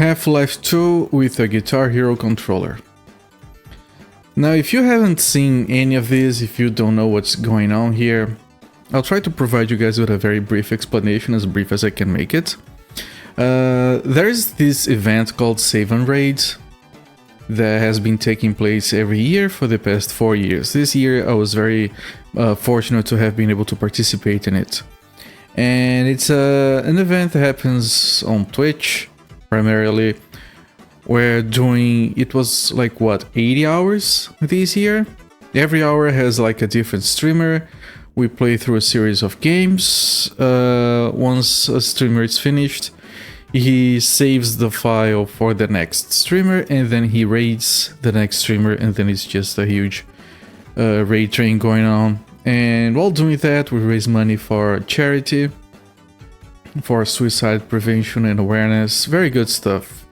Half-Life 2 with a Guitar Hero controller. Now, if you haven't seen any of this, if you don't know what's going on here, I'll try to provide you guys with a very brief explanation, as brief as I can make it. There's this event called Save and Raid that has been taking place every year for the past 4 years. This year I was very fortunate to have been able to participate in it. And it's an event that happens on Twitch, primarily, where it was like, what, 80 hours this year? Every hour has like a different streamer. We play through a series of games. Once a streamer is finished, he saves the file for the next streamer, and then he raids the next streamer, and then it's just a huge raid train going on. And while doing that, we raise money for charity, for suicide prevention and awareness. Very good stuff.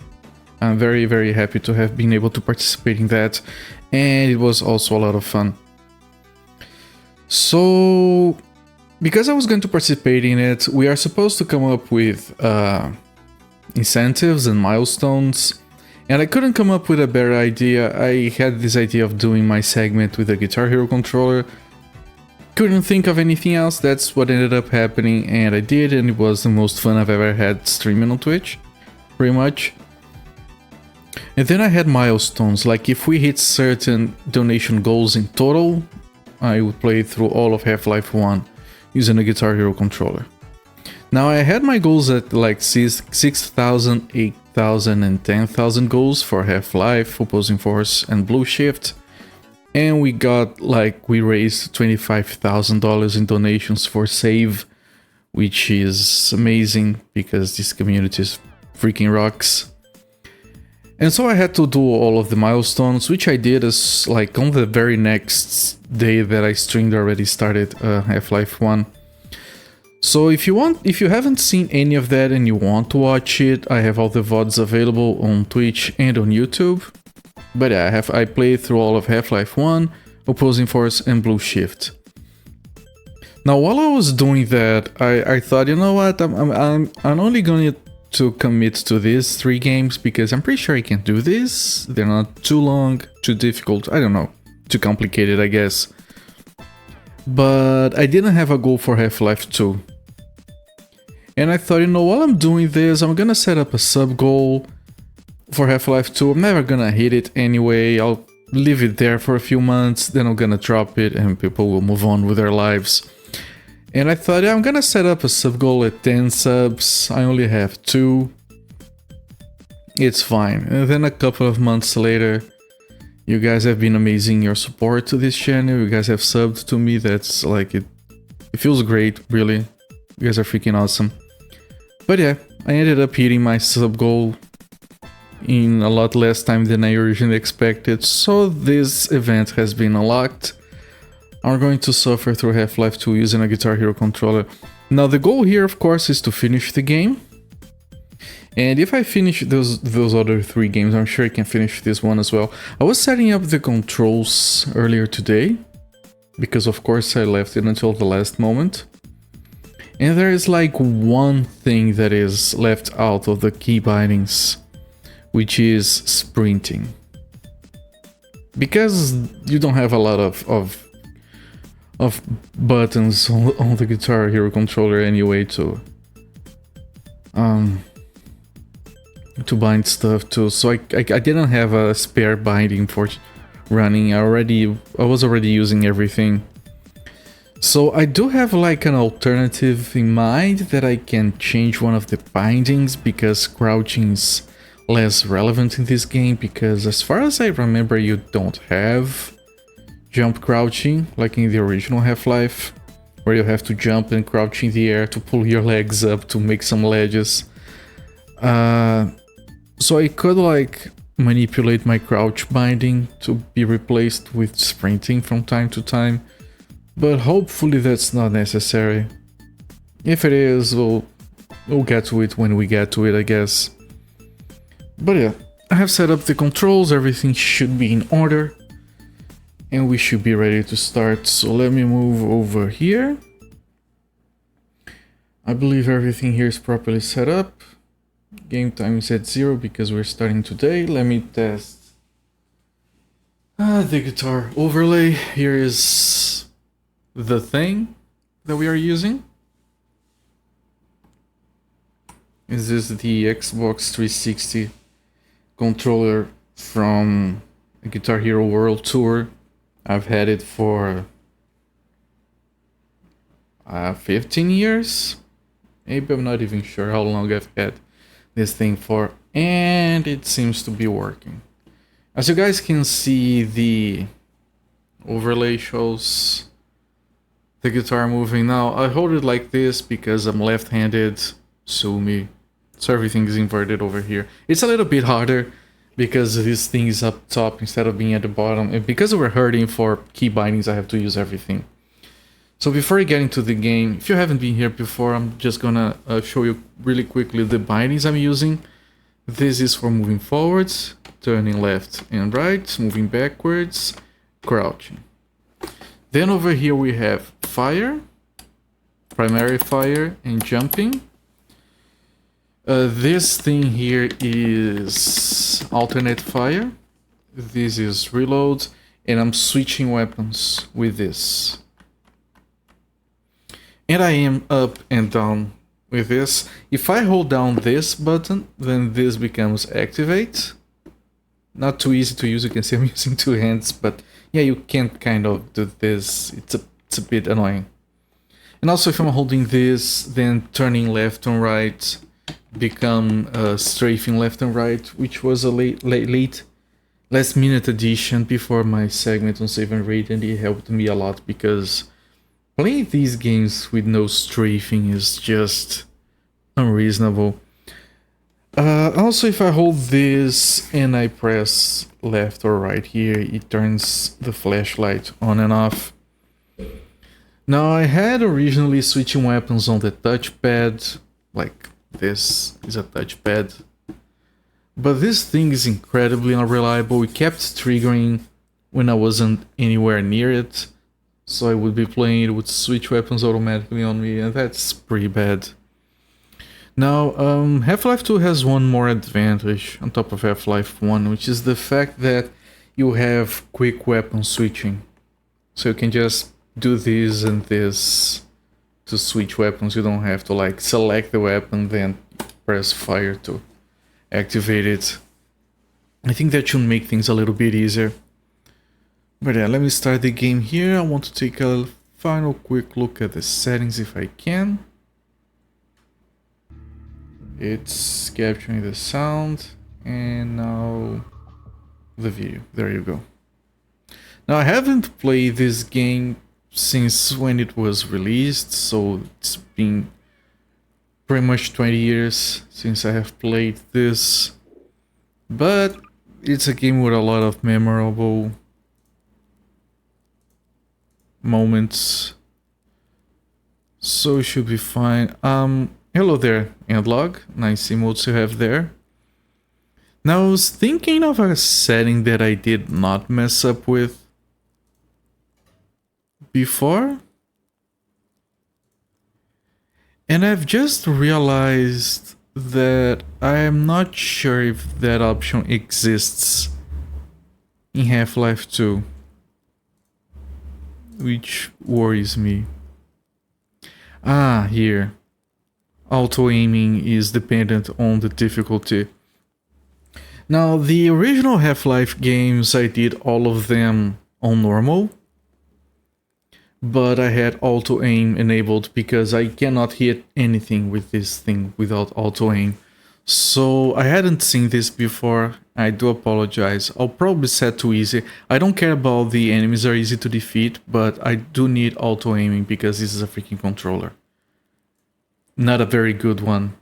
I'm very, very happy to have been able to participate in that, and it was also a lot of fun. So, because I was going to participate in it, we are supposed to come up with incentives and milestones, and I couldn't come up with a better idea. I had this idea of doing my segment with a Guitar Hero controller. Couldn't think of anything else. That's what ended up happening, and I did, and it was the most fun I've ever had streaming on Twitch, pretty much. And then I had milestones, like if we hit certain donation goals in total, I would play through all of Half-Life 1 using a Guitar Hero controller. Now, I had my goals at like 6,000, 8,000 and 10,000 goals for Half-Life, Opposing Force and Blue Shift. And we raised $25,000 in donations for Save, which is amazing because this community is freaking rocks. And so I had to do all of the milestones, which I did as like on the very next day that I streamed already started Half-Life 1. So if you haven't seen any of that and you want to watch it, I have all the VODs available on Twitch and on YouTube. But yeah, I played through all of Half-Life 1, Opposing Force and Blue Shift. Now while I was doing that, I thought, you know what, I'm only going to commit to these 3 games because I'm pretty sure I can do this. They're not too long, too difficult, I don't know, too complicated I guess. But I didn't have a goal for Half-Life 2. And I thought, you know, while I'm doing this, I'm gonna set up a sub-goal for Half-Life 2. I'm never gonna hit it anyway, I'll leave it there for a few months, then I'm gonna drop it and people will move on with their lives. And I thought, yeah, I'm gonna set up a sub-goal at 10 subs, I only have 2. It's fine. And then a couple of months later, you guys have been amazing, your support to this channel, you guys have subbed to me, that's like, it feels great, really. You guys are freaking awesome. But yeah, I ended up hitting my sub-goal in a lot less time than I originally expected, so this event has been unlocked. I'm going to suffer through Half-Life 2 using a Guitar Hero controller. Now the goal here, of course, is to finish the game. And if I finish those other 3 games, I'm sure I can finish this one as well. I was setting up the controls earlier today, because of course I left it until the last moment. And there is like one thing that is left out of the key bindings, which is sprinting. Because you don't have a lot of buttons on the Guitar Hero controller anyway to bind stuff to, so I didn't have a spare binding for running. I was already using everything. So I do have like an alternative in mind that I can change one of the bindings because crouching is less relevant in this game, because as far as I remember you don't have jump crouching like in the original Half-Life, where you have to jump and crouch in the air to pull your legs up to make some ledges. So I could like manipulate my crouch binding to be replaced with sprinting from time to time, but hopefully that's not necessary. If it is, we'll get to it when we get to it, I guess. But yeah, I have set up the controls, everything should be in order. And we should be ready to start, so let me move over here. I believe everything here is properly set up. Game time is at 0 because we're starting today. Let me test the guitar overlay. Here is the thing that we are using. This is the Xbox 360 controller from Guitar Hero World Tour. I've had it for 15 years. Maybe, I'm not even sure how long I've had this thing for, and it seems to be working. As you guys can see, the overlay shows the guitar moving. Now I hold it like this because I'm left-handed, sue me, so everything is inverted over here. It's a little bit harder because this thing is up top instead of being at the bottom, and because we're hurting for key bindings I have to use everything. So before I get into the game, if you haven't been here before, I'm just gonna show you really quickly the bindings I'm using. This is for moving forwards, turning left and right, moving backwards, crouching. Then over here we have fire, primary fire, and jumping. This thing here is alternate fire. This is reload, and I'm switching weapons with this. And I am up and down with this. If I hold down this button, then this becomes activate. Not too easy to use, you can see I'm using two hands, but yeah, you can kind of do this. It's a bit annoying. And also if I'm holding this, then turning left and right become strafing left and right, which was a last minute addition before my segment on save and read, and it helped me a lot because playing these games with no strafing is just unreasonable. Also, if I hold this and I press left or right here, it turns the flashlight on and off. Now, I had originally switching weapons on the touchpad, like this is a touchpad. But this thing is incredibly unreliable. It kept triggering when I wasn't anywhere near it. So I would be playing, it would switch weapons automatically on me, and that's pretty bad. Now, Half-Life 2 has one more advantage on top of Half-Life 1, which is the fact that you have quick weapon switching. So you can just do this and this to switch weapons. You don't have to like select the weapon, then press fire to activate it. I think that should make things a little bit easier. But yeah, let me start the game here. I want to take a final quick look at the settings if I can. It's capturing the sound and now the video. There you go. Now I haven't played this game since when it was released, so it's been pretty much 20 years since I have played this. But it's a game with a lot of memorable moments, so it should be fine. Hello there, Endlog. Nice emotes you have there. Now I was thinking of a setting that I did not mess up with before, and I've just realized that I am not sure if that option exists in Half-Life 2. Which worries me. Here. Auto-aiming is dependent on the difficulty. Now, the original Half-Life games, I did all of them on normal. But I had auto-aim enabled because I cannot hit anything with this thing without auto-aim. So I hadn't seen this before. I do apologize. I'll probably set to easy. I don't care about the enemies are easy to defeat, but I do need auto-aiming because this is a freaking controller. Not a very good one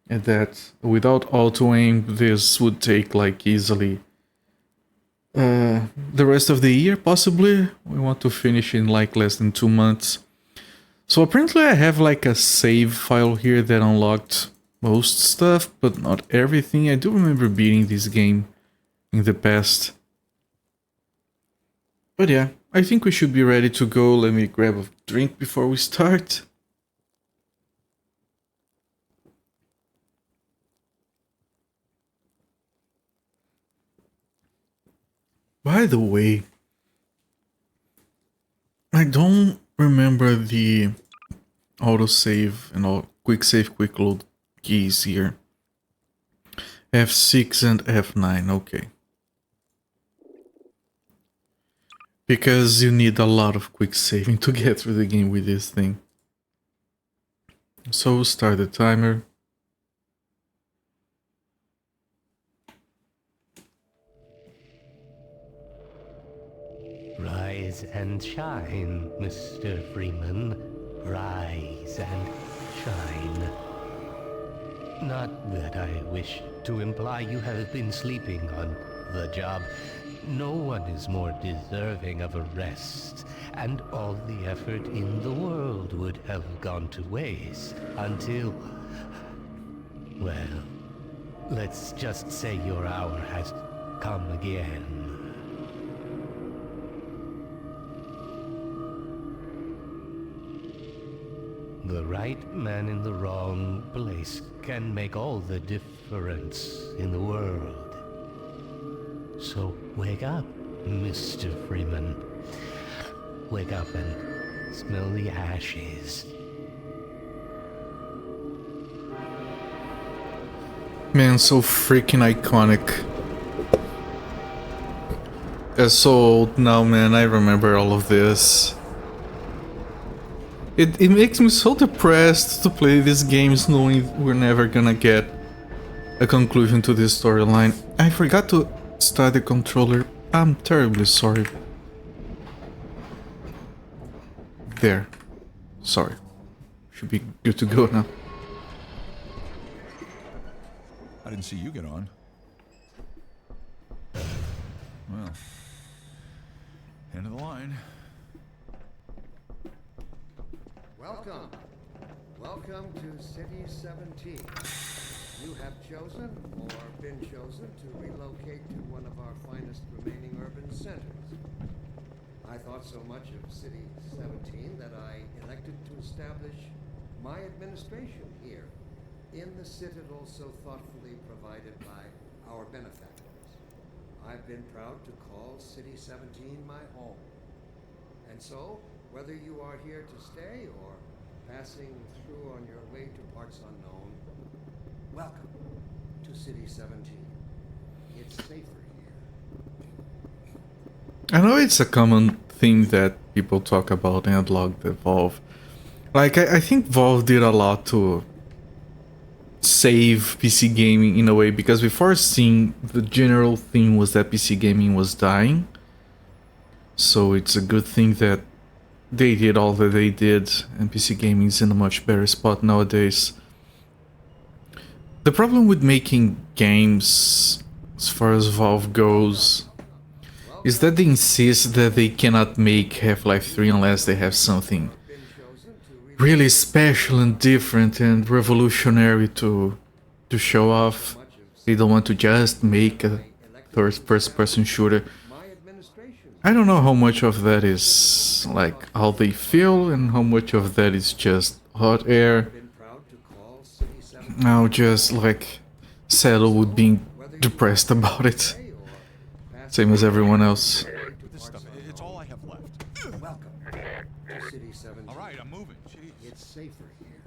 at that. Without auto-aim, this would take like easily the rest of the year, possibly. We want to finish in like less than 2 months. So apparently I have like a save file here that unlocked most stuff, but not everything. I do remember beating this game in the past. But yeah, I think we should be ready to go. Let me grab a drink before we start. By the way, I don't remember the autosave and all quick save, quick load keys here. F6 and F9, okay. Because you need a lot of quick saving to get through the game with this thing. So start the timer. Rise and shine, Mr. Freeman. Rise and shine. Not that I wish to imply you have been sleeping on the job. No one is more deserving of a rest, and all the effort in the world would have gone to waste until... well, let's just say your hour has come again. The right man in the wrong place can make all the difference in the world. So wake up, Mr. Freeman. Wake up and smell the ashes. Man, so freaking iconic. It's so old now, man. I remember all of this. It makes me so depressed to play these games knowing we're never gonna get a conclusion to this storyline. I forgot to start the controller. I'm terribly sorry. There. Sorry. Should be good to go now. I didn't see you get on. Well, end of the line. Welcome. Welcome to City 17. You have chosen or been chosen to relocate to one of our finest remaining urban centers. I thought so much of City 17 that I elected to establish my administration here in the citadel so thoughtfully provided by our benefactors. I've been proud to call City 17 my home. And so, whether you are here to stay or passing through on your way to parts unknown, welcome to City 17. It's safer here. I know it's a common thing that people talk about and log the Valve. Like, I think Valve did a lot to save PC gaming in a way, because before seeing the general theme was that PC gaming was dying. So it's a good thing that they did all that they did, and PC gaming is in a much better spot nowadays. The problem with making games, as far as Valve goes, is that they insist that they cannot make Half-Life 3 unless they have something really special and different and revolutionary to show off. They don't want to just make a first-person shooter. I don't know how much of that is like how they feel and how much of that is just hot air. I'll just like settle with being depressed about it. Same as everyone else. This stuff, it's all I have left. Welcome to City 17. All right, I'm moving. Jeez. It's safer here.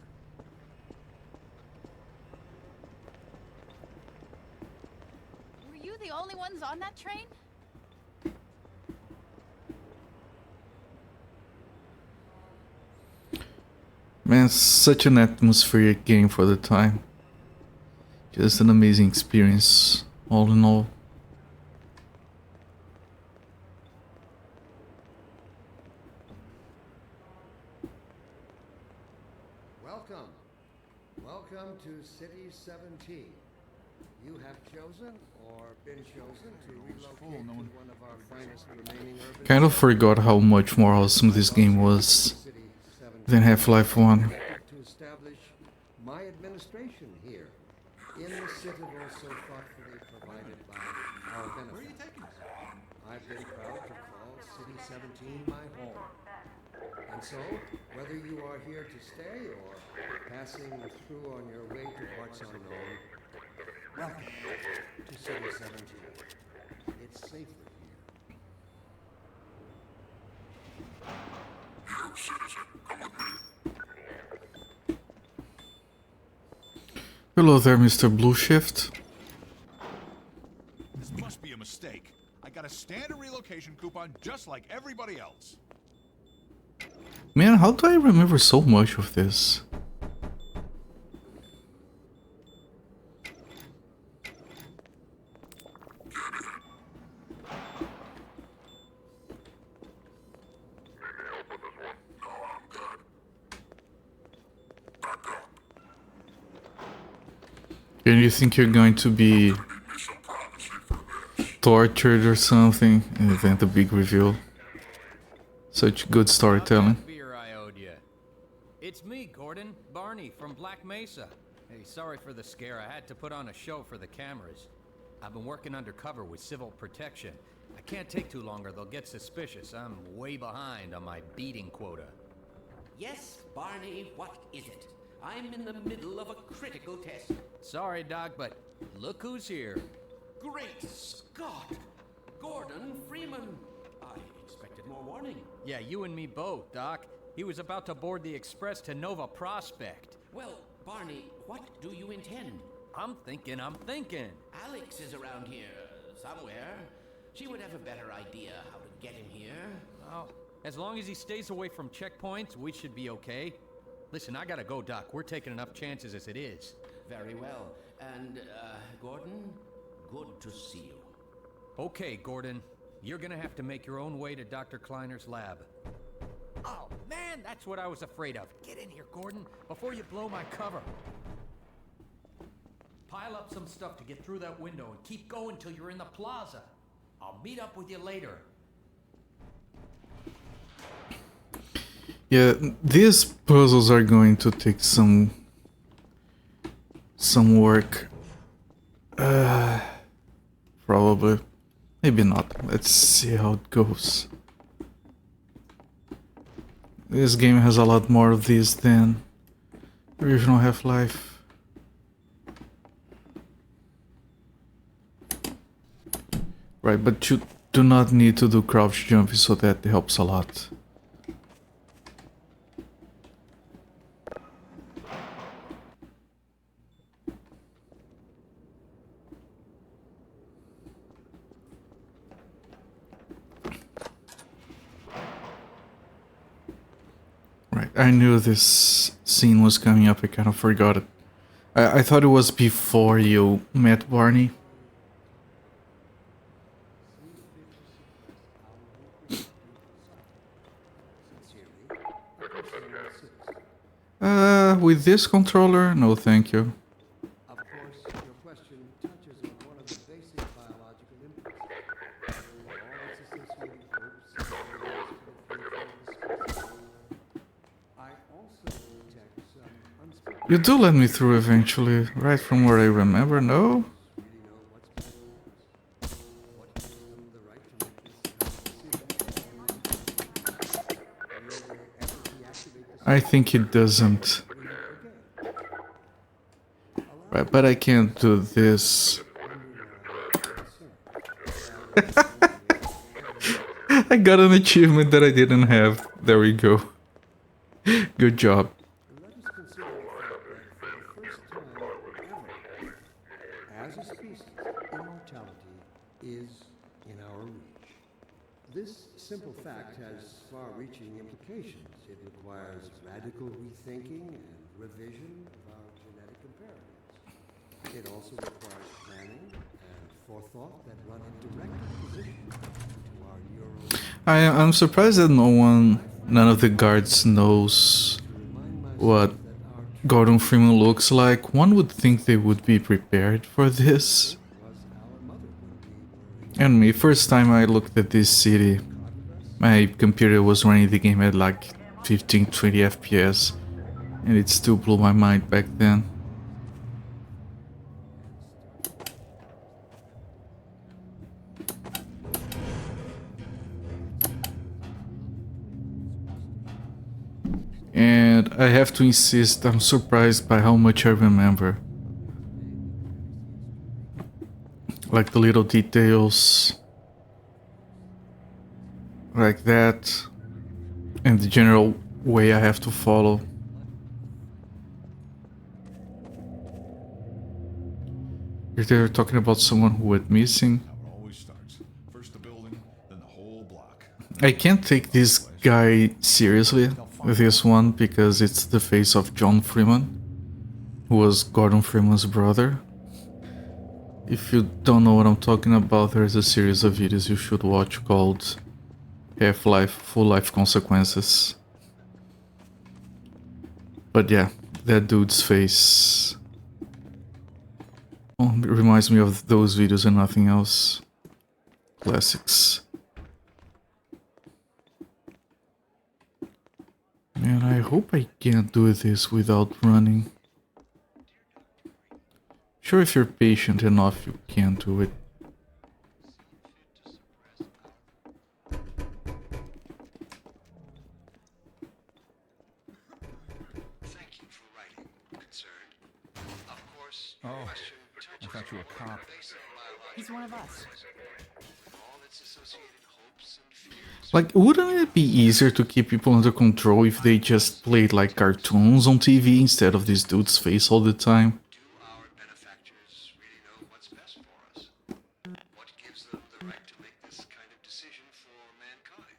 Were you the only ones on that train? Man, such an atmospheric game for the time. Just an amazing experience, all in all. Welcome. Welcome to City 17. You have chosen or been chosen to relocate to one of our finest remaining urban Kind of forgot how much more awesome this game was than Half-Life 1. to establish my administration here in the citadel so thoughtfully provided by our benefactors. Where are you taking us? I've been proud to call City 17 my home. And so, whether you are here to stay or passing through on your way to parts unknown, welcome to City 17. It's safer here. Hello there, Mr. Blue Shift. This must be a mistake. I got a standard relocation coupon just like everybody else. Man, how do I remember so much of this? And you think you're going to be tortured or something, and then the big reveal? Such good storytelling. Beer I owed you. It's me, Gordon, Barney from Black Mesa. Hey, sorry for the scare. I had to put on a show for the cameras. I've been working undercover with civil protection. I can't take too long or they'll get suspicious. I'm way behind on my beating quota. Yes, Barney, what is it? I'm in the middle of a critical test. Sorry, Doc, but look who's here. Great Scott! Gordon Freeman! I expected more warning. Yeah, you and me both, Doc. He was about to board the express to Nova Prospect. Well, Barney, what do you intend? I'm thinking. Alex is around here somewhere. She would have a better idea how to get him here. Oh, as long as he stays away from checkpoints, we should be okay. Listen, I gotta go, Doc. We're taking enough chances as it is. Very well. And, Gordon, good to see you. Okay, Gordon. You're gonna have to make your own way to Dr. Kleiner's lab. Oh, man, that's what I was afraid of. Get in here, Gordon, before you blow my cover. Pile up some stuff to get through that window and keep going till you're in the plaza. I'll meet up with you later. Yeah, these puzzles are going to take some work. Probably. Maybe not. Let's see how it goes. This game has a lot more of these than original Half-Life. Right, but you do not need to do crouch jumping, so that helps a lot. Right, I knew this scene was coming up, I kind of forgot it. I thought it was before you met Barney. With this controller? No, thank you. Of course, your question touches on one of the basic biological inputs. All its associated groups and areas for the future discussed. I also detect some unspoken. You do let me through eventually, right from what I remember, no? Really know what's best for us. What gives them the right to make this decision? Will they ever deactivate the I think it doesn't. Right, but I can't do this. I got an achievement that I didn't have. There we go. Good job. Let us consider the fact that for the first time ever, as a species, immortality is in our reach. This simple fact has far-reaching implications. It requires radical rethinking and revision of our genetic imperatives. It also requires planning and forethought that run in direct opposition to our neural... I'm surprised that none of the guards knows what Gordon Freeman looks like. One would think they would be prepared for this. And me, first time I looked at this city, my computer was running the game at like 15-20 FPS, and it still blew my mind back then. And I have to insist, I'm surprised by how much I remember. Like the little details. Like that. and the general way I have to follow. If they're talking about someone who went missing. How it always starts. First the building, then the whole block. I can't take this guy seriously with this one because it's the face of John Freeman, who was Gordon Freeman's brother. If you don't know what I'm talking about, there's a series of videos you should watch called Half-Life Full Life Consequences. But yeah, that dude's face it reminds me of those videos and nothing else. Classics. Man, I hope I can't do this without running. Sure, if you're patient enough, you can do it. Thank you for writing, concerned. Of course, Oh, I thought you were a cop. He's one of us. all its associated hopes and fears. Like, wouldn't it be easier to keep people under control if they just played like cartoons on TV instead of this dude's face all the time? Do our benefactors really know what's best for us? What gives them the right to make this kind of decision for mankind?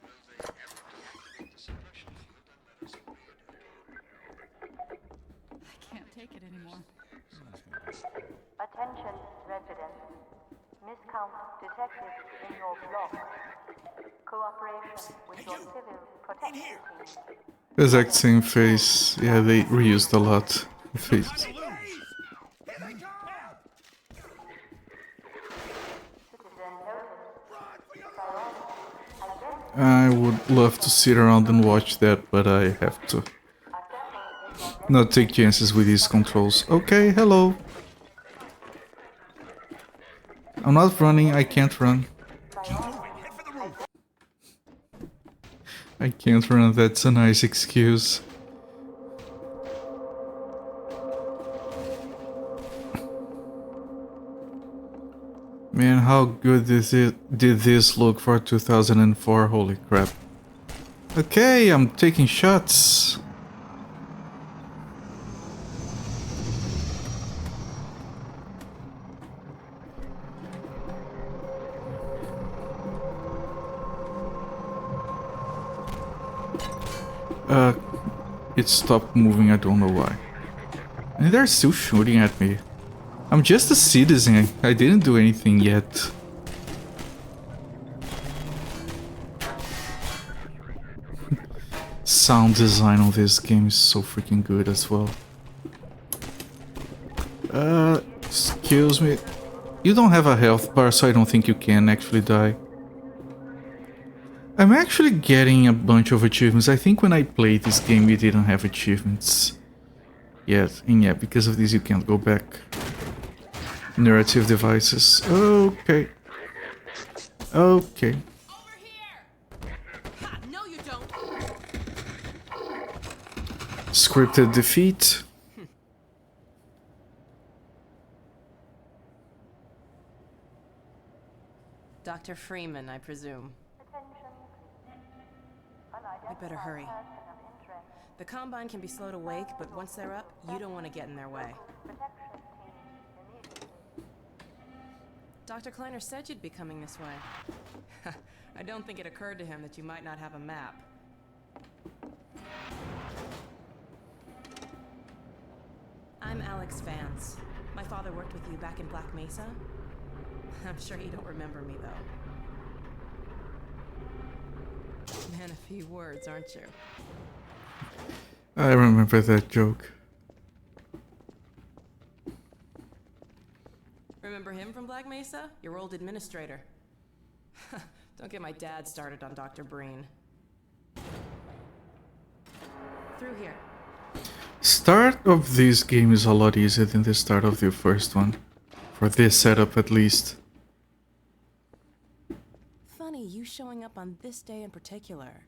Will they ever deactivate the suppression field and let us read? I can't take it anymore. Attention, residents. Miscount detected in your block. Cooperation with your civil protection team. Exact same face. Yeah, they reused a lot of faces. Citizen noted. I would love to sit around and watch that, but I have to not take chances with these controls. Okay, hello. I'm not running, I can't run. I can't run, that's a nice excuse. Man, how good did this look for 2004? Holy crap. Okay, I'm taking shots. It stopped moving, I don't know why. And they're still shooting at me. I'm just a citizen, I didn't do anything yet. Sound design on this game is so freaking good as well. Excuse me. You don't have a health bar, so I don't think you can actually die. I'm actually getting a bunch of achievements. I think when I played this game, we didn't have achievements yet. And yeah, because of this, you can't go back. Narrative devices. Okay. Okay. Over here! Ha, no, you don't. Scripted defeat. Dr. Freeman, I presume. I better hurry. The Combine can be slow to wake, but once they're up, you don't want to get in their way. Dr. Kleiner said you'd be coming this way. I don't think it occurred to him that you might not have a map. I'm Alex Vance. My father worked with you back in Black Mesa. I'm sure you don't remember me, though. Man, a few words, aren't you? I remember that joke. Remember him from Black Mesa? Your old administrator. Don't get my dad started on Dr. Breen. Through here. Start of this game is a lot easier than the start of the first one. For this setup at least. Funny, you showing up on this day in particular.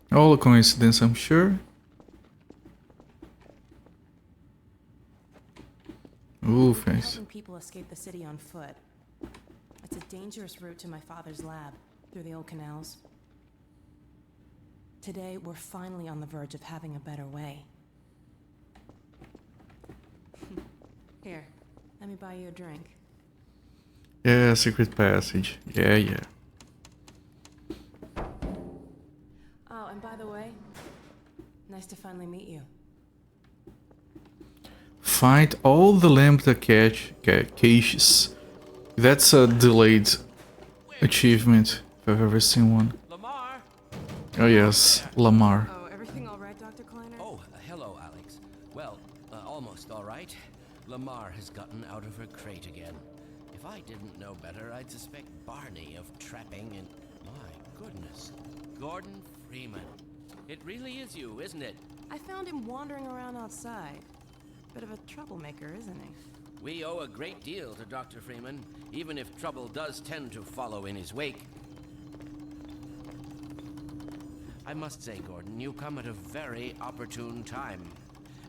All a coincidence, I'm sure. Ooh, face. Helping people escape the city on foot. It's It's a dangerous route to my father's lab, through the old canals. Today, we're finally on the verge of having a better way. Here, let me buy you a drink. Yeah, secret passage. Yeah. Oh, and by the way, nice to finally meet you. Find all the lambda caches. That's a delayed achievement, if I've ever seen one. Lamar? Oh yes, Lamar. Oh, everything all right, Dr. Kleiner? Oh, hello, Alex. Well, almost all right. Lamar has gotten out of her crate again. If I didn't know better, I'd suspect Barney of trapping and... My goodness. Gordon Freeman. It really is you, isn't it? I found him wandering around outside. Bit of a troublemaker, isn't he? We owe a great deal to Dr. Freeman, even if trouble does tend to follow in his wake. I must say, Gordon, you come at a very opportune time.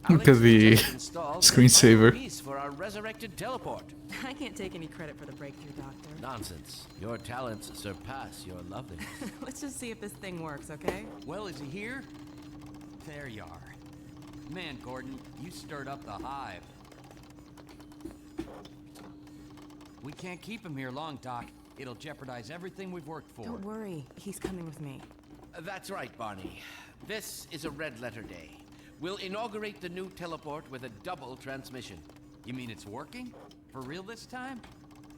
Look at the screensaver. Piece for our resurrected teleport. I can't take any credit for the breakthrough, Doctor. Nonsense. Your talents surpass your loveliness. Let's just see if this thing works, okay? Well, is he here? There you are. Man, Gordon, you stirred up the hive. We can't keep him here long, Doc. It'll jeopardize everything we've worked for. Don't worry, he's coming with me. That's right, Barney. This is a red letter day. We'll inaugurate the new teleport with a double transmission. You mean it's working? For real this time?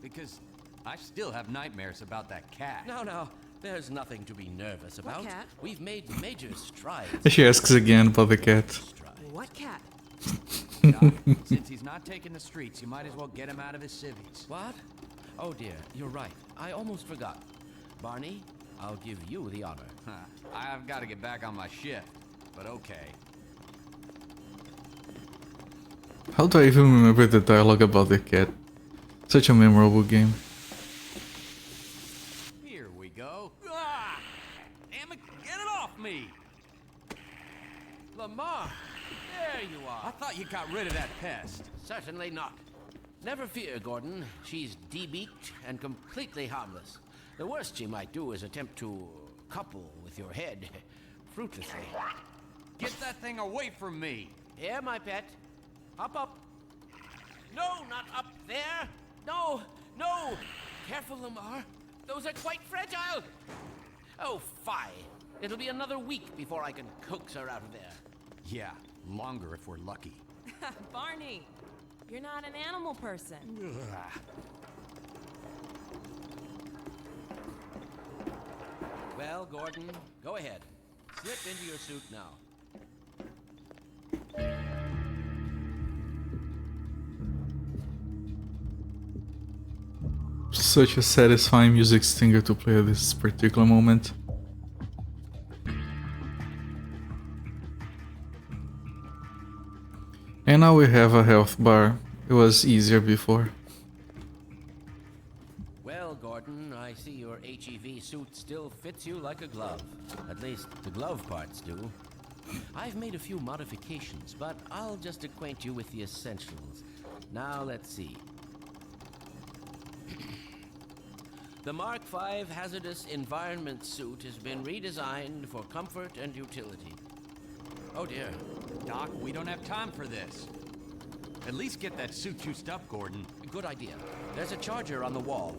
Because I still have nightmares about that cat. No. There's nothing to be nervous about. cat? We've made major strides. She asks again about the cat. What cat? Doc, since he's not taking the streets, you might as well get him out of his civvies. What? Oh dear, you're right. I almost forgot. Barney, I'll give you the honor. I've got to get back on my shift, but okay. How do I even remember the dialogue about the cat? Such a memorable game. Here we go. Ah! Damn it, get it off me! Lamar, there you I are. thought you got rid of that pest. Certainly not. Never fear, Gordon. She's debeaked and completely harmless. The worst she might do is attempt to couple with your head. Fruitlessly. Get that thing away from me! Here, my pet. Up. No, not up there. No. Careful, Lamar. Those are quite fragile. Oh, fie. It'll be another week before I can coax her out of there. Yeah, longer if we're lucky. Barney, you're not an animal person. Well, Gordon, go ahead. Slip into your suit now. Such a satisfying music stinger to play at this particular moment. And now we have a health bar. It was easier before. Well, Gordon, I see your HEV suit still fits you like a glove. At least the glove parts do. I've made a few modifications, but I'll just acquaint you with the essentials. Now, let's see. The Mark V Hazardous Environment suit has been redesigned for comfort and utility. Oh dear. Doc, we don't have time for this. At least get that suit juiced up, Gordon. Good idea. There's a charger on the wall.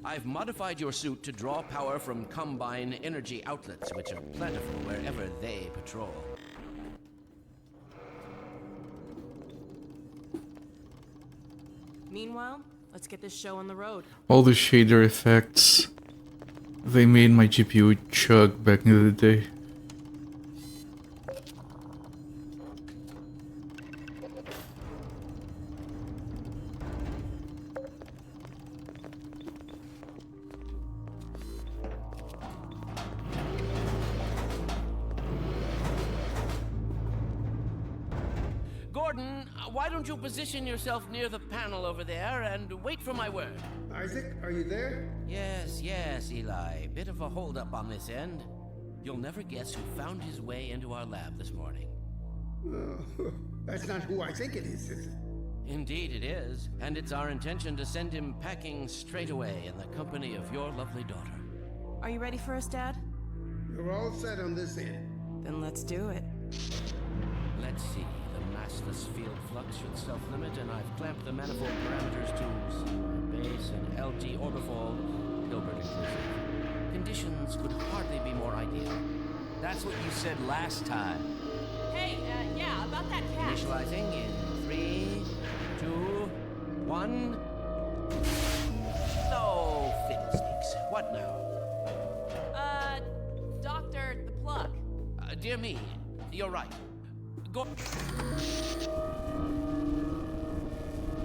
I've modified your suit to draw power from Combine energy outlets, which are plentiful wherever they patrol. Meanwhile, let's get this show on the road. All the shader effects, they made my GPU chug back in the day. Gordon, why don't you position yourself near the panel over there and wait for my word? Isaac, are you there? Yes, Eli. Bit of a holdup on this end. You'll never guess who found his way into our lab this morning. That's not who I think it is it? Indeed it is, and it's our intention to send him packing straight away in the company of your lovely daughter. Are you ready for us, Dad? You're all set on this end. Then let's do it. Let's see, the massless field flux should self-limit, and I've clamped the manifold parameters to CR base and LT orbifold, Hilbert inclusive. Conditions could hardly be more ideal. That's what you said last time. Hey, yeah, about that cat. Initializing in 3, 2, 1. No fiddlesticks. What now? Doctor, the plug. Dear me, you're right. Go.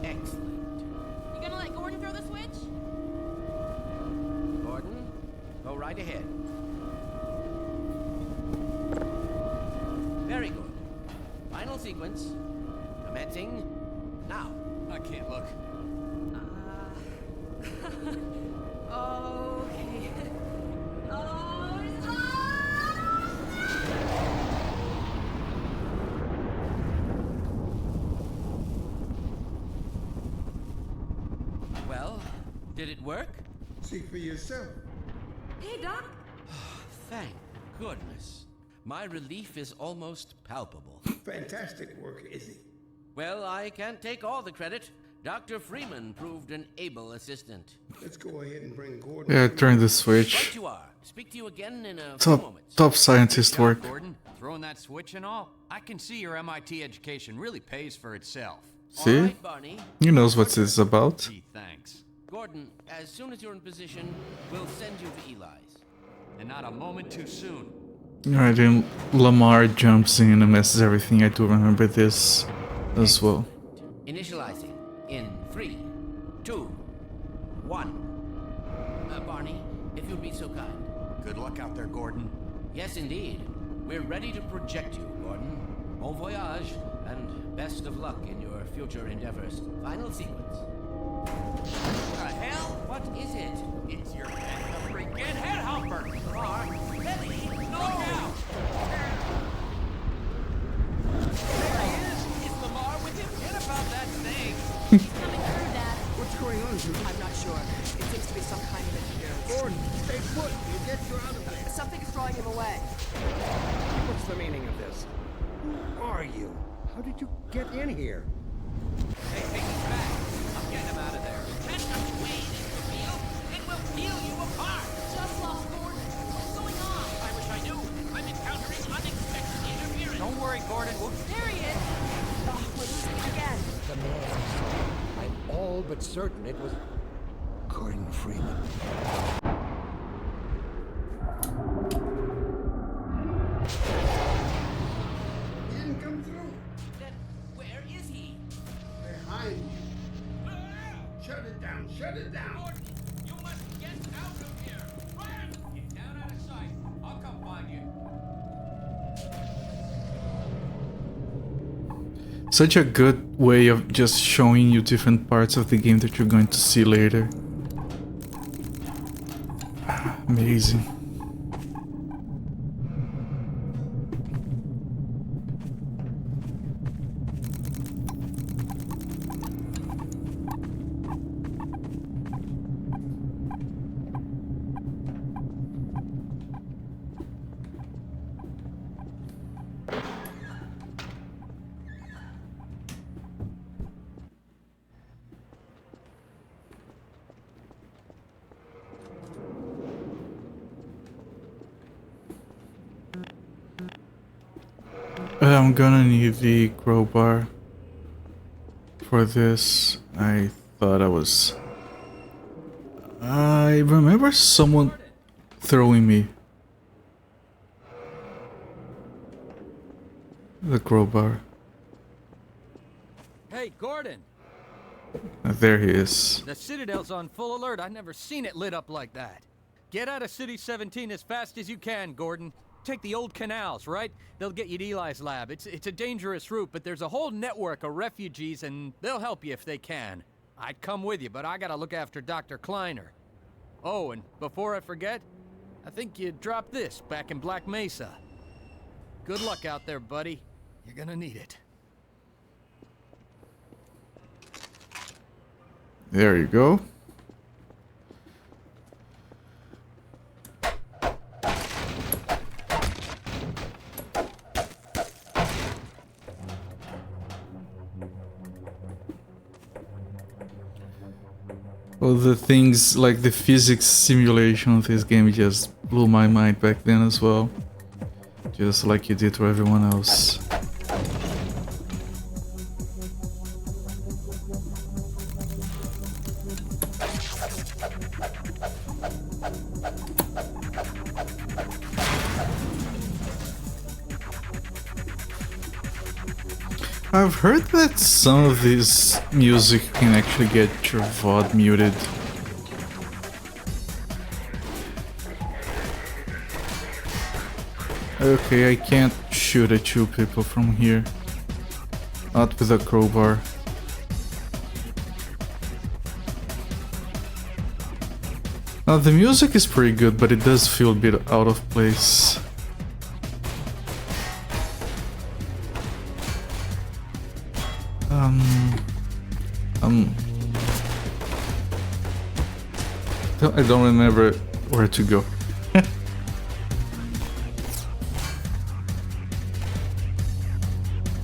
Excellent. You gonna let Gordon throw the switch? Gordon, go right ahead. Very good. Final sequence. Commencing now. I can't look. Okay. Well, did it work? See for yourself. Hey, Doc. Thank goodness. My relief is almost palpable. Fantastic work, Izzy. Well, I can't take all the credit. Dr. Freeman proved an able assistant. Let's go ahead and bring Gordon. Yeah, turn the Right switch. you are. Speak to you again in a few Top moments. top scientist Job, work. Gordon, throwing that switch and all. I can see your MIT education really pays for itself. All See? right, Barney. He knows what this is about. Gee, thanks. Gordon, as soon as you're in position, we'll send you to Eli's. And not a moment too soon. Alright, then Lamar jumps in and messes everything. I do remember this as well. Initializing in 3, 2, 1. Barney, if you'd be so kind. Good luck out there, Gordon. Yes, indeed. We're ready to project you, Gordon. Bon voyage, and best of luck in your future endeavors. Final sequence. What the hell? What is it? It's your freaking head humper! Lamar, Lily, no! There he is! Is Lamar with him? Get about that thing! Coming through, Dad. What's going on, Judy? I'm not sure. It seems to be some kind of interference. Gordon, stay put. You'll get you out of there. Something is drawing him away. What's the meaning of this? Who are you? How did you get in here? Hey, take this back! I'm getting him out of there. Can't just wade into the field. It will peel you apart. Just lost Gordon. What's going on? I wish I knew. I'm encountering unexpected interference. Don't worry, Gordon. We'll... There he is. Oh, we're losing it again. The man. I'm all but certain it was Gordon Freeman. He didn't come through. Then where is he? Behind you. Shut it down. Shut it down. Gordon, you must get out of here. Run! Get down out of sight. I'll come find you. Such a good way of just showing you different parts of the game that you're going to see later. Amazing. I'm gonna need the crowbar for this. I thought I remember someone throwing me the crowbar. Hey, Gordon! There he is. The Citadel's on full alert. I've never seen it lit up like that. Get out of City 17 as fast as you can, Gordon. Take the old canals, right? They'll get you to Eli's lab. It's a dangerous route, but there's a whole network of refugees, and they'll help you if they can. I'd come with you, but I gotta look after Dr. Kleiner. Oh, and before I forget, I think you dropped this back in Black Mesa. Good luck out there, buddy. You're gonna need it. There you go. Well, the things like the physics simulation of this game just blew my mind back then as well. Just like you did to everyone else. I've heard that some of this music can actually get your VOD muted. Okay, I can't shoot at you people from here. Not with a crowbar. Now the music is pretty good, but it does feel a bit out of place. I don't remember where to go.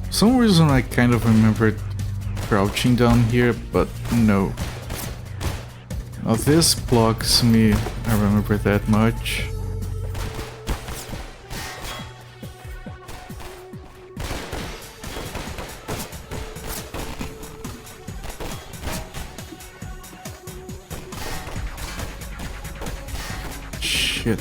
For some reason I kind of remembered crouching down here, but no. Now this blocks me, I remember that much. Shit.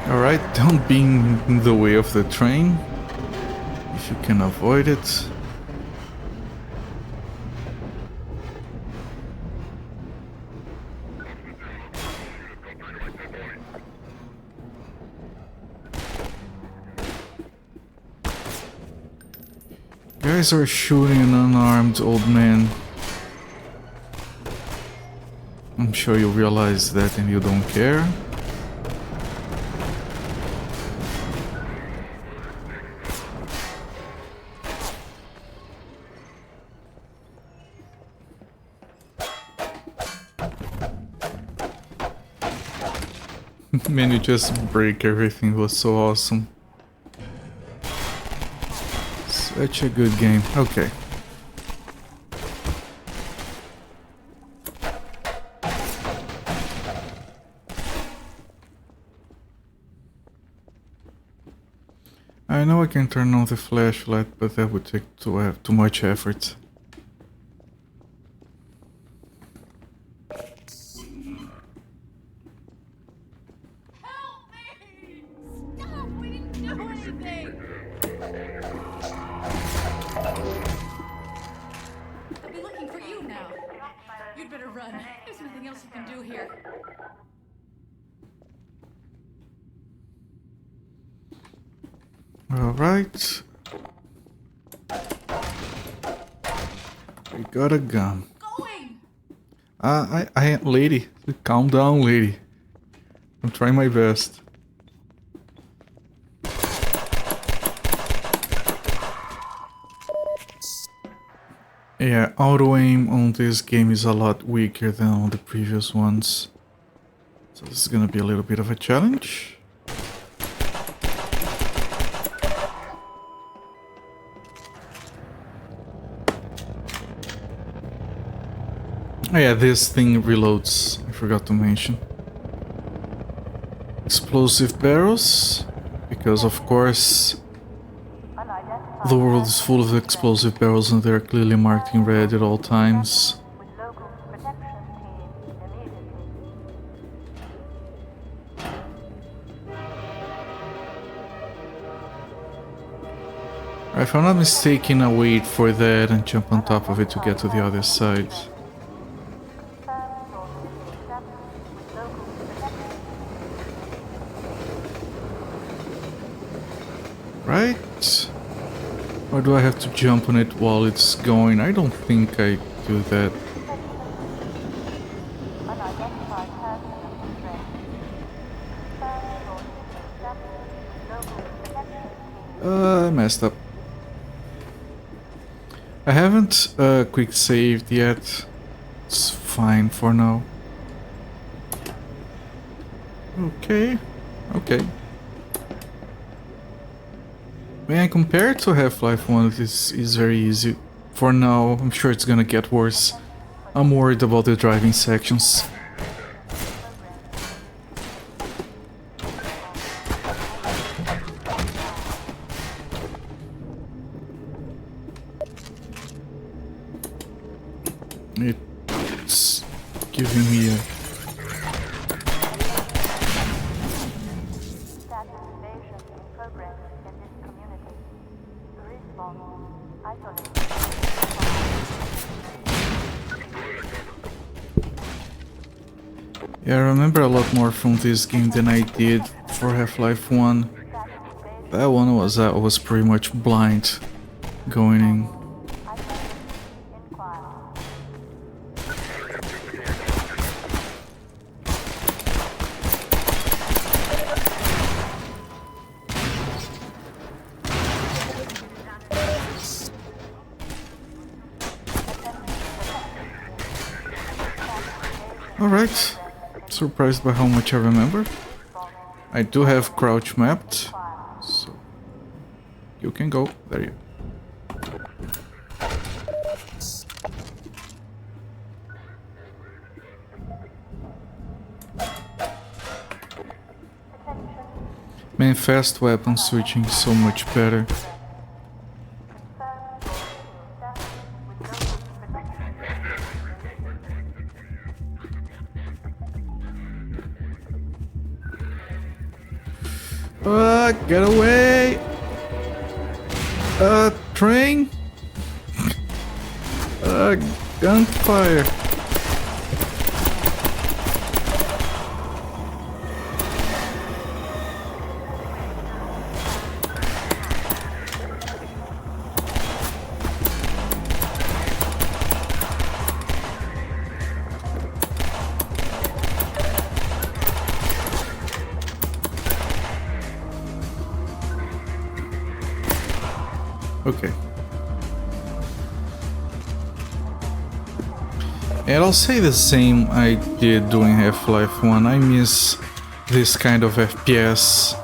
Alright, don't be in the way of the train, if you can avoid it. You guys are shooting an unarmed old man. I'm sure you realize that and you don't care. Man, you just break everything. It was so awesome. Such a good game. Okay. I know I can turn on the flashlight, but that would take too much effort. Alright. We got a gun. Lady, calm down, lady. I'm trying my best. Yeah, auto aim on this game is a lot weaker than on the previous ones. So this is gonna be a little bit of a challenge. Oh yeah, this thing reloads, I forgot to mention. Explosive barrels, because of course the world is full of explosive barrels and they're clearly marked in red at all times. If I'm not mistaken, I wait for that and jump on top of it to get to the other side. Or do I have to jump on it while it's going? I don't think I do that. Unidentified person of interest. Confirm your city status with local protection team. Messed up. I haven't quick saved yet. It's fine for now. Okay. Okay. Man, compared to Half-Life 1, this is very easy. For now, I'm sure it's gonna get worse. I'm worried about the driving sections. It's giving me a... Status invasion in progress in this community. Respawn. Isolate. Yeah, I remember a lot more from this game than I did for Half-Life 1. That one was I was pretty much blind going in. Alright, surprised by how much I remember. I do have crouch mapped, so you can go. There you Man, fast weapon switching is so much better. Get away! Train! Gunfire! Okay. And I'll say the same I did doing Half-Life 1. I miss this kind of FPS,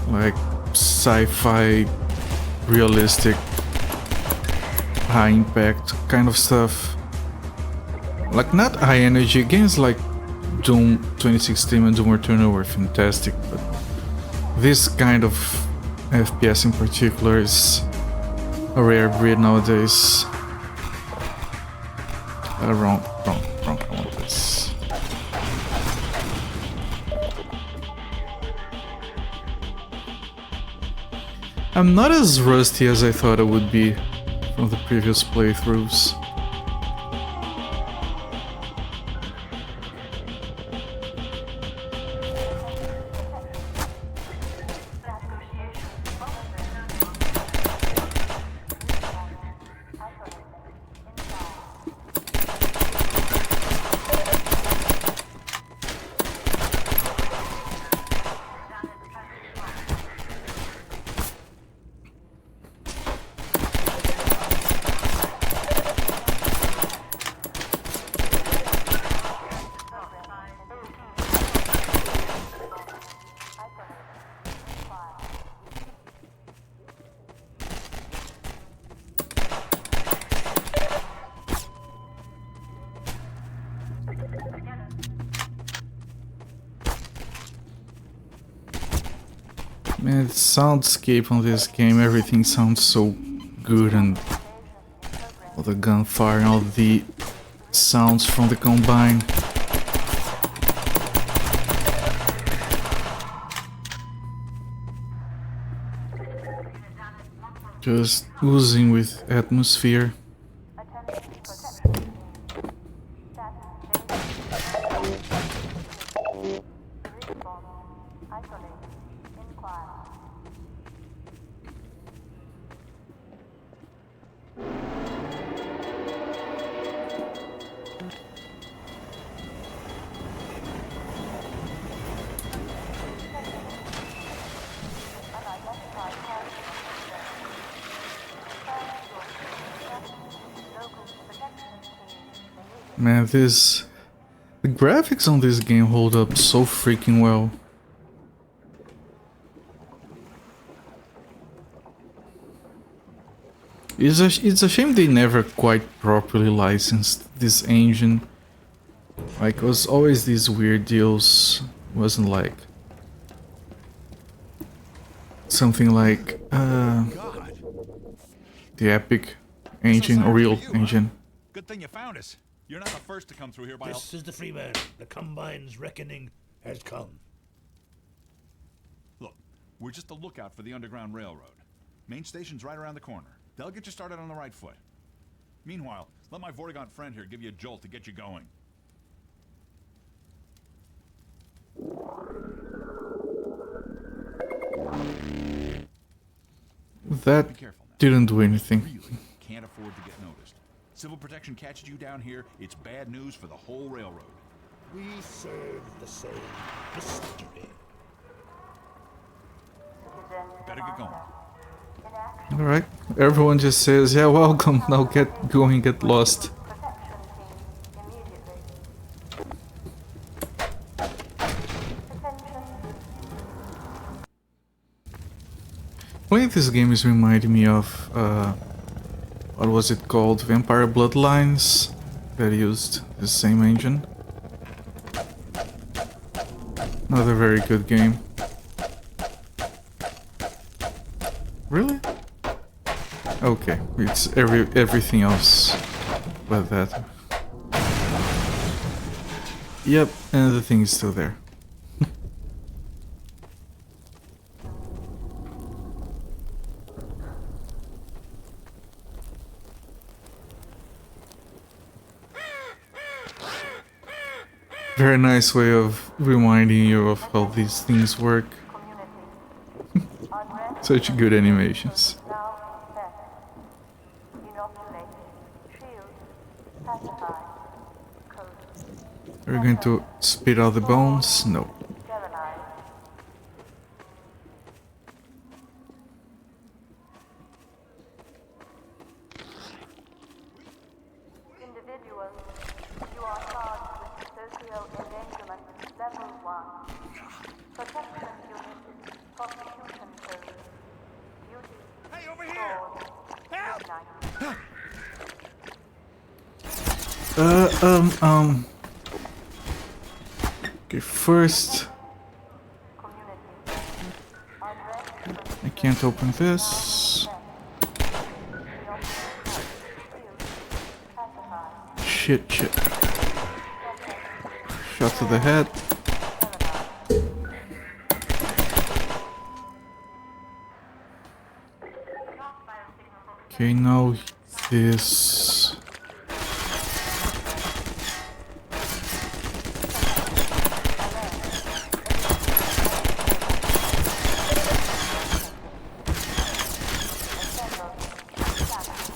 like sci-fi, realistic, high impact kind of stuff. Like not high energy games like Doom 2016 and Doom Eternal were fantastic, but this kind of FPS in particular is a rare breed nowadays. Wrong, I want this. I'm not as rusty as I thought I would be from the previous playthroughs. Man, the soundscape on this game, everything sounds so good, and all the gunfire and all the sounds from the Combine. Just oozing with atmosphere. Man, the graphics on this game hold up so freaking well. It's a shame they never quite properly licensed this engine. Like, it was always these weird deals. It wasn't like something like the Epic engine, a real engine. Good thing you found us. You're not the first to come through here by This is the Freeman. The Combine's reckoning has come. Look, we're just a lookout for the Underground Railroad. Main station's right around the corner. They'll get you started on the right foot. Meanwhile, let my Vortigaunt friend here give you a jolt to get you going. That didn't do anything. Really can't afford to get noticed. Civil protection catches you down here, it's bad news for the whole railroad. We serve the same mystery. Better get going. Alright, everyone just says, yeah, welcome, now get going, get lost. Playing this game is reminding me of, what was it called, Vampire Bloodlines, that used the same engine. Another very good game. Really? Okay, it's everything else but that. Yep, and the thing is still there. Very nice way of reminding you of how these things work. Such good animations. Are we going to spit out the bones? No. Individuals, you are charged with socio-endangerment level 1. Protection unit, prosecution code. Duty. Hey, over here! Help! Okay, first I can't open this. Shit. Shot to the head. Okay, now this.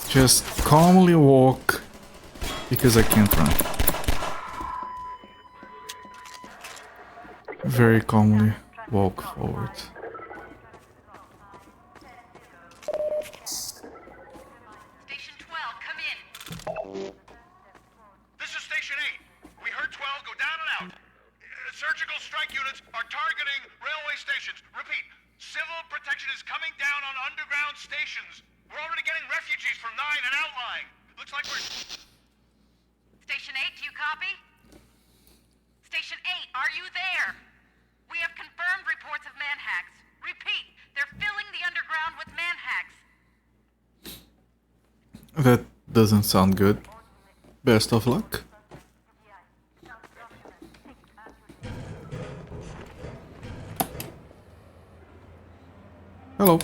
Just calmly walk, because I can't run. Very calmly walk forward. Station 12, come in. This is Station 8. We heard 12 go down and out. Surgical strike units are targeting railway stations. Repeat, civil protection is coming down on underground stations. We're already getting refugees from 9 and outlying. Looks like we're... Station 8, do you copy? Station 8, are you there? We have confirmed reports of manhacks. Repeat, they're filling the underground with manhacks. That doesn't sound good. Best of luck. Hello.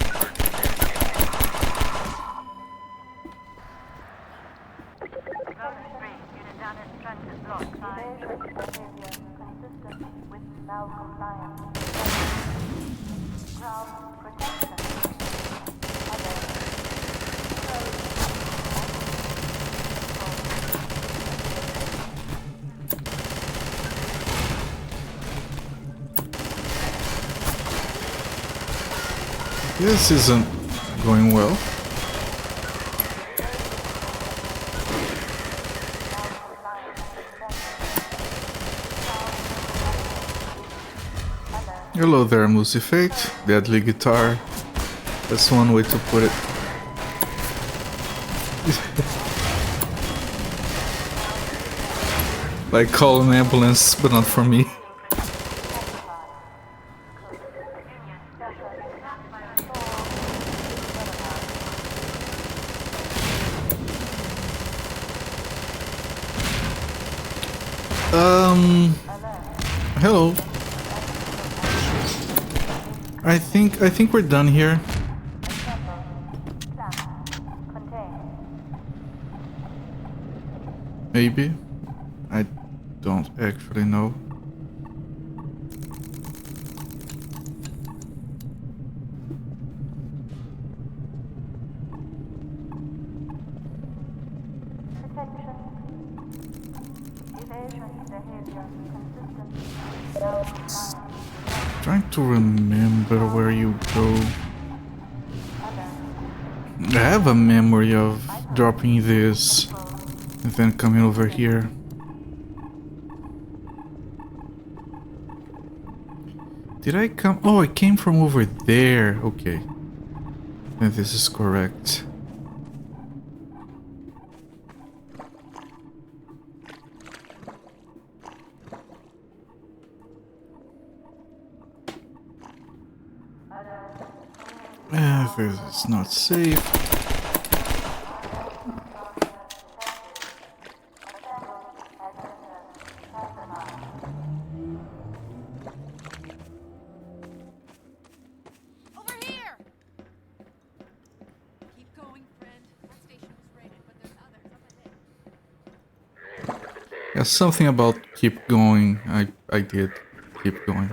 This isn't going well. Hello there, Musifate. Deadly guitar. That's one way to put it. Like call an ambulance, but not for me. Hello. I think we're done here. Maybe. I don't actually know. Trying to remember where you go. I have a memory of dropping this and then coming over here. Did I come? Oh, I came from over there. Okay. And this is correct. This is not safe. Over here! Keep going, friend. That station was raided, but there's others up ahead. Yeah, something about keep going. I did keep going.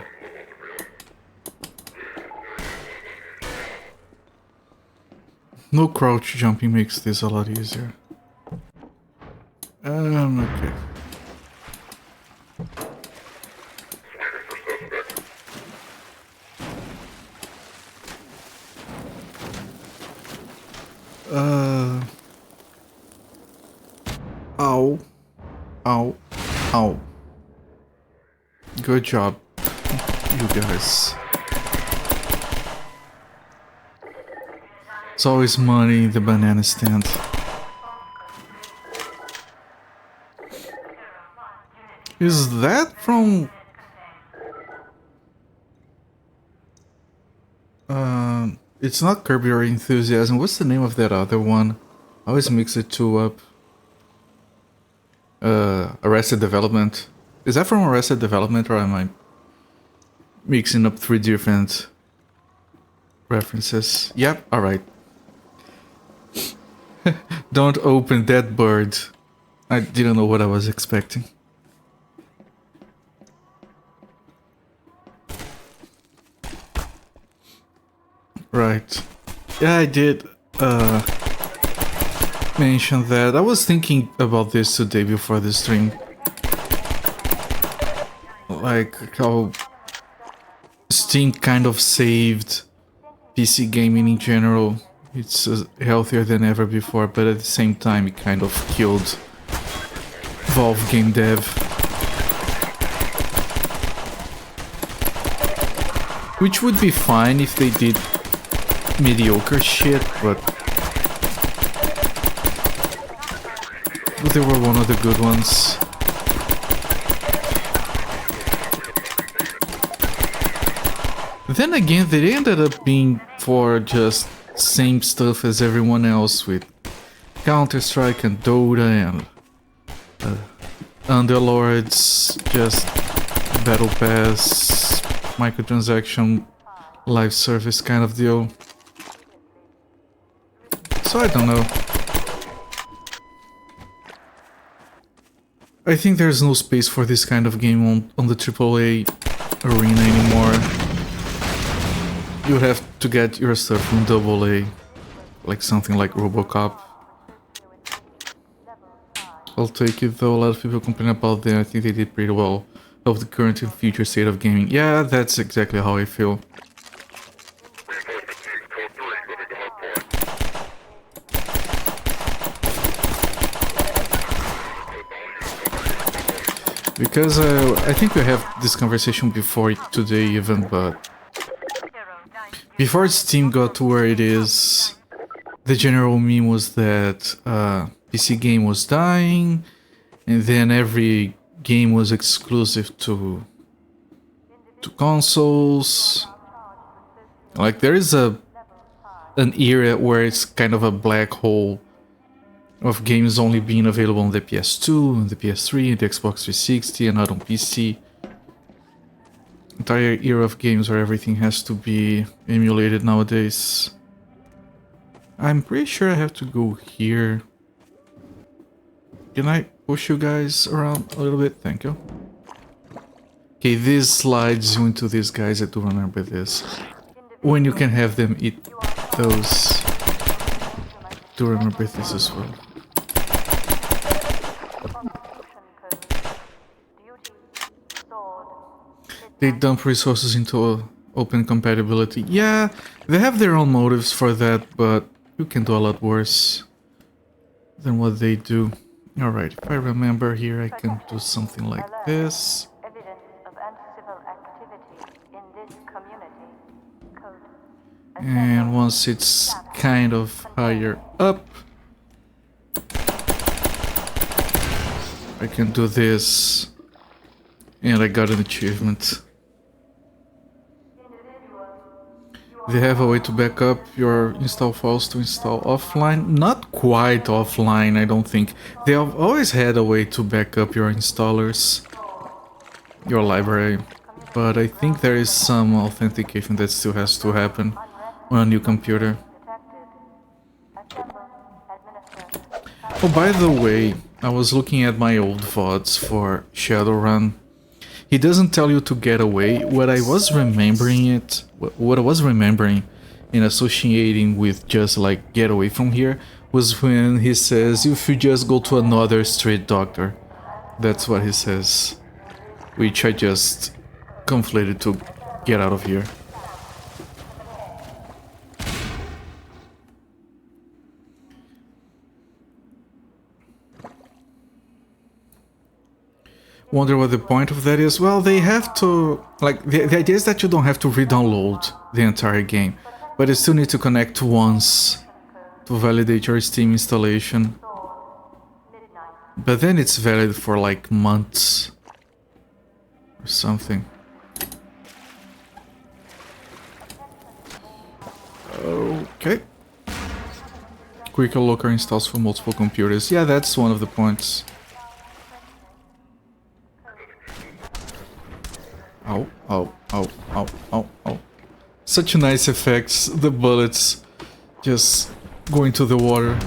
No crouch jumping makes this a lot easier. Okay. Ow. Ow. Ow. Good job, you guys. It's always money in the banana stand. Is that from... it's not Curb Your Enthusiasm. What's the name of that other one? I always mix the two up. Arrested Development. Is that from Arrested Development, or am I mixing up three different references? Yep, alright. Don't open that bird. I didn't know what I was expecting. Right. Yeah, I did mention that. I was thinking about this today before the stream. Like how Steam kind of saved PC gaming in general. It's healthier than ever before, but at the same time it kind of killed Valve game dev. Which would be fine if they did mediocre shit, but they were one of the good ones. Then again, they ended up being for just same stuff as everyone else with Counter-Strike and Dota and Underlords, just Battle Pass, microtransaction, live service kind of deal. So I don't know. I think there's no space for this kind of game on the AAA arena anymore. You have to get your stuff from AA, like something like RoboCop. I'll take it though, a lot of people complain about them. I think they did pretty well of the current and future state of gaming. Yeah, that's exactly how I feel. Because I think we have this conversation before today even, but before Steam got to where it is, the general meme was that PC game was dying, and then every game was exclusive to consoles. Like there is an era where it's kind of a black hole of games only being available on the PS2, the PS3, the Xbox 360, and not on PC. Entire era of games where everything has to be emulated nowadays. I'm pretty sure I have to go here. Can I push you guys around a little bit? Thank you. Okay, this slides you into these guys. I do remember this. When you can have them eat those. Do remember this as well. They dump resources into open compatibility. Yeah, they have their own motives for that, but you can do a lot worse than what they do. Alright, if I remember here, I can do something like this. And once it's kind of higher up, I can do this. And I got an achievement. They have a way to back up your install files to install offline. Not quite offline, I don't think. They have always had a way to back up your installers, your library. But I think there is some authentication that still has to happen on a new computer. Oh, by the way, I was looking at my old VODs for Shadowrun. He doesn't tell you to get away. What I was remembering and associating with just like get away from here was when he says if you just go to another street doctor. That's what he says. Which I just conflated to get out of here. Wonder what the point of that is? Well, they have to... Like, the idea is that you don't have to re-download the entire game, but you still need to connect once to validate your Steam installation. But then it's valid for like months or something. Okay. Quicker Locker installs for multiple computers. Yeah, that's one of the points. Ow, ow, ow, ow, ow, ow. Such nice effects, the bullets just go into the water.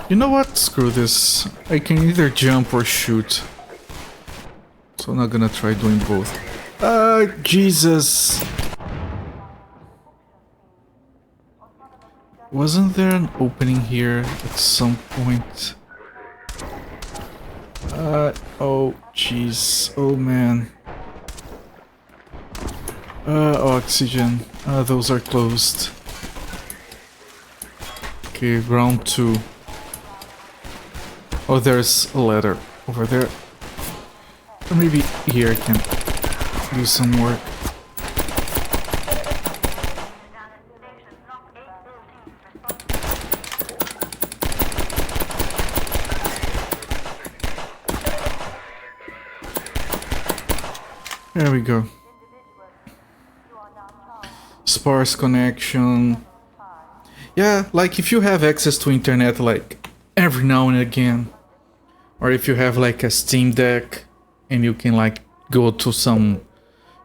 You know what? Screw this. I can either jump or shoot. So I'm not gonna try doing both. Jesus! Wasn't there an opening here at some point? Oh jeez, oh man. Oxygen. Those are closed. Okay, round 2. Oh, there's a ladder over there. Or maybe here I can do some work. There we go. Sparse connection. Yeah, like if you have access to internet like every now and again, or if you have like a Steam Deck and you can like go to some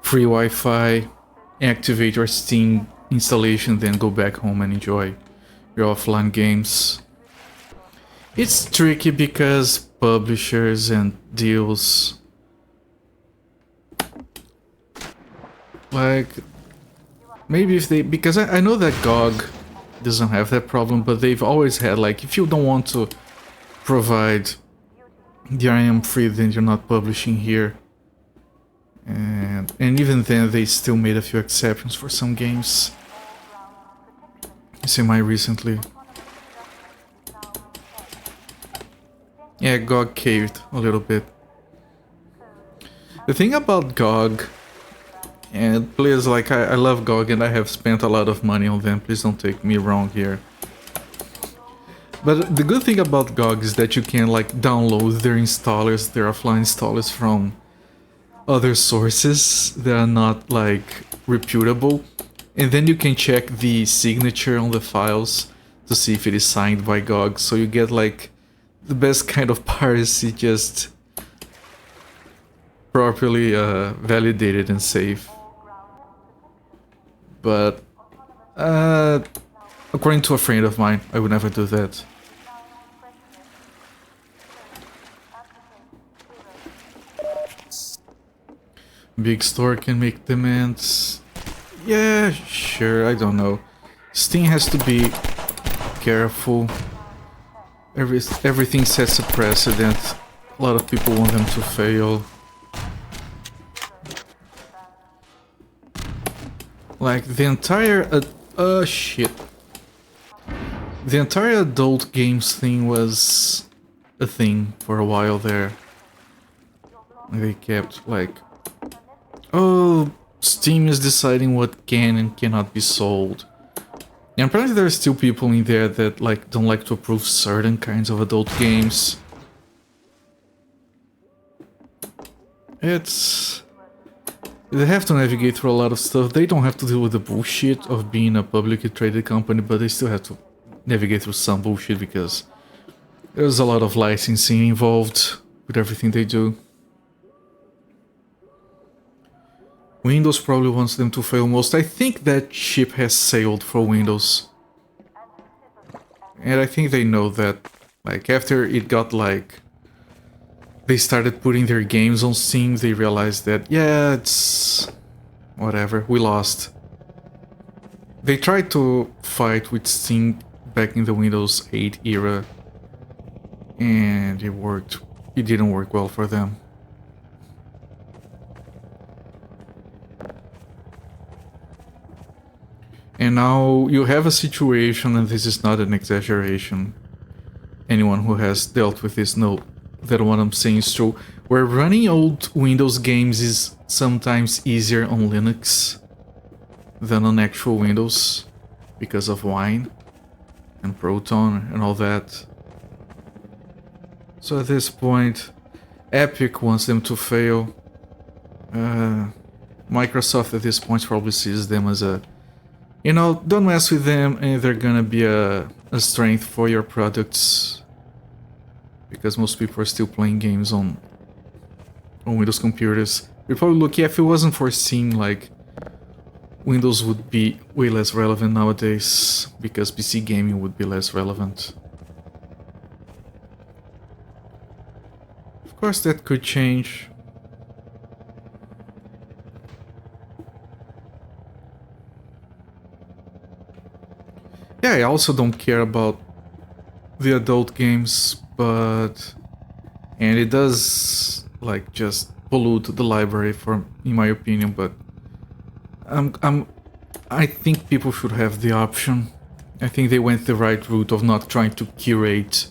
free Wi-Fi, activate your Steam installation, then go back home and enjoy your offline games. It's tricky because publishers and deals, like, maybe if they, because I know that GOG doesn't have that problem, but they've always had, like, if you don't want to provide the IM free, then you're not publishing here. And even then, they still made a few exceptions for some games. Semi recently. Yeah, GOG caved a little bit. The thing about GOG, and please, like, I love GOG and I have spent a lot of money on them, please don't take me wrong here. But the good thing about GOG is that you can, like, download their installers, their offline installers from other sources that are not, like, reputable. And then you can check the signature on the files to see if it is signed by GOG, so you get, like, the best kind of piracy, just properly validated and safe. But according to a friend of mine, I would never do that. Big store can make demands. Yeah, sure, I don't know. Steam has to be careful. Everything sets a precedent. A lot of people want them to fail. Like the entire shit. The entire adult games thing was a thing for a while there. They kept like, oh, Steam is deciding what can and cannot be sold. And apparently there are still people in there that like don't like to approve certain kinds of adult games. They have to navigate through a lot of stuff. They don't have to deal with the bullshit of being a publicly traded company, but they still have to navigate through some bullshit because there's a lot of licensing involved with everything they do. Windows probably wants them to fail most. I think that ship has sailed for Windows. And I think they know that. Like, after it got like... they started putting their games on Steam, they realized that, yeah, it's... whatever, we lost. They tried to fight with Steam back in the Windows 8 era. And it worked. It didn't work well for them. And now you have a situation, and this is not an exaggeration. Anyone who has dealt with this knows that what I'm saying is true. Where running old Windows games is sometimes easier on Linux than on actual Windows because of Wine and Proton and all that. So at this point, Epic wants them to fail. Microsoft at this point probably sees them as a, you know, don't mess with them and they're gonna be a strength for your products. Because most people are still playing games on Windows computers. We're probably lucky if it wasn't for Steam, like, Windows would be way less relevant nowadays, because PC gaming would be less relevant. Of course that could change. Yeah, I also don't care about the adult games, but... and it does, like, just pollute the library, in my opinion, but... I think people should have the option. I think they went the right route of not trying to curate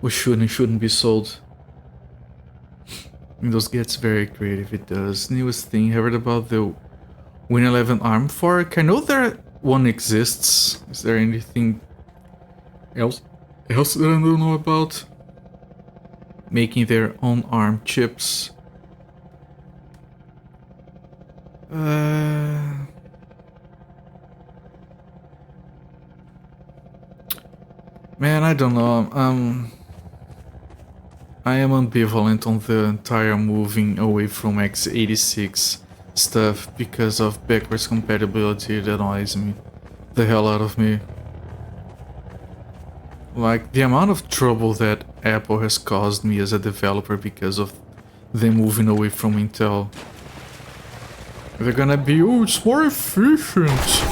what should and shouldn't be sold. Windows gets very creative, it does. Newest thing, heard about the Win 11 ARM fork? I know there one exists. Is there anything else that I don't know about? Making their own ARM chips. Man, I don't know. I am ambivalent on the entire moving away from x86 stuff because of backwards compatibility. That annoys me the hell out of me. Like, the amount of trouble that Apple has caused me as a developer because of them moving away from Intel. They're gonna be, oh, it's more efficient.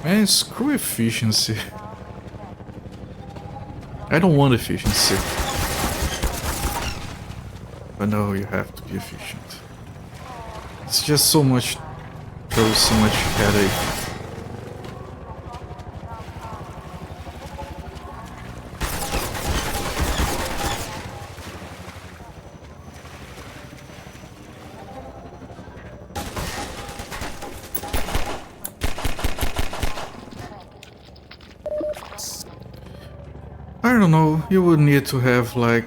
Man, screw efficiency. I don't want efficiency. But no, you have to be efficient. It's just so much trouble, so much headache. don't know, you would need to have like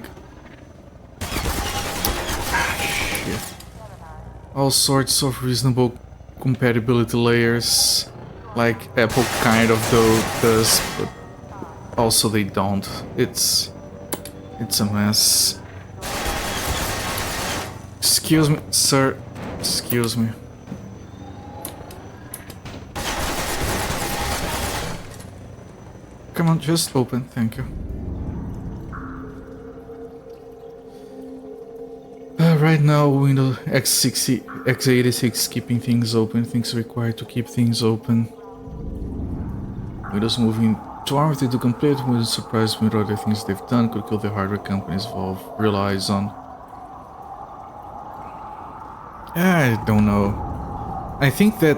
all sorts of reasonable compatibility layers, like Apple kind of does, but also they don't. It's a mess. Excuse me, sir. Excuse me. Come on, just open, thank you. Right now, Windows x86 keeping things open, things required to keep things open. Windows moving to ARM to complete, Windows surprised with other things they've done, could kill the hardware companies Valve relies on. I don't know. I think that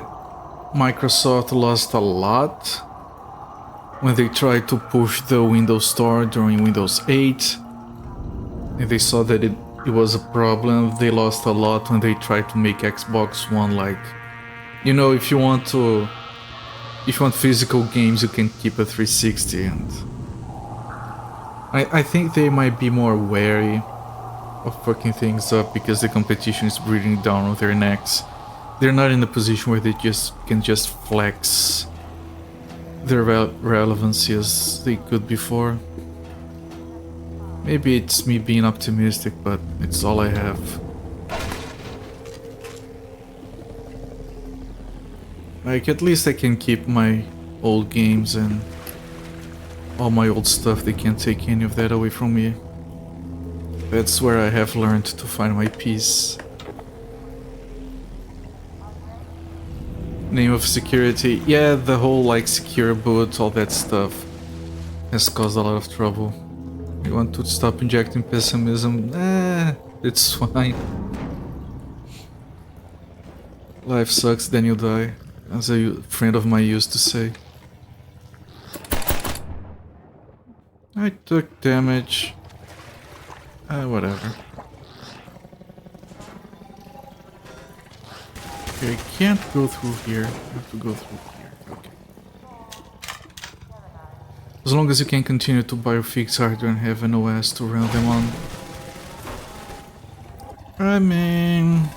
Microsoft lost a lot when they tried to push the Windows Store during Windows 8. And they saw that it was a problem. They lost a lot when they tried to make Xbox One like, you know, if you want physical games, you can keep a 360. And I think they might be more wary of fucking things up because the competition is breathing down on their necks. They're not in a position where they can just flex their relevancy as they could before. Maybe it's me being optimistic, but it's all I have. Like, at least I can keep my old games and all my old stuff. They can't take any of that away from me. That's where I have learned to find my peace. Name of security. Yeah, the whole like secure boot, all that stuff has caused a lot of trouble. You want to stop injecting pessimism? It's fine. Life sucks, then you die, as a friend of mine used to say. I took damage. Whatever. Okay, I can't go through here. I have to go through here. Okay. As long as you can continue to buy or fix hardware and have an OS to run them on. I mean...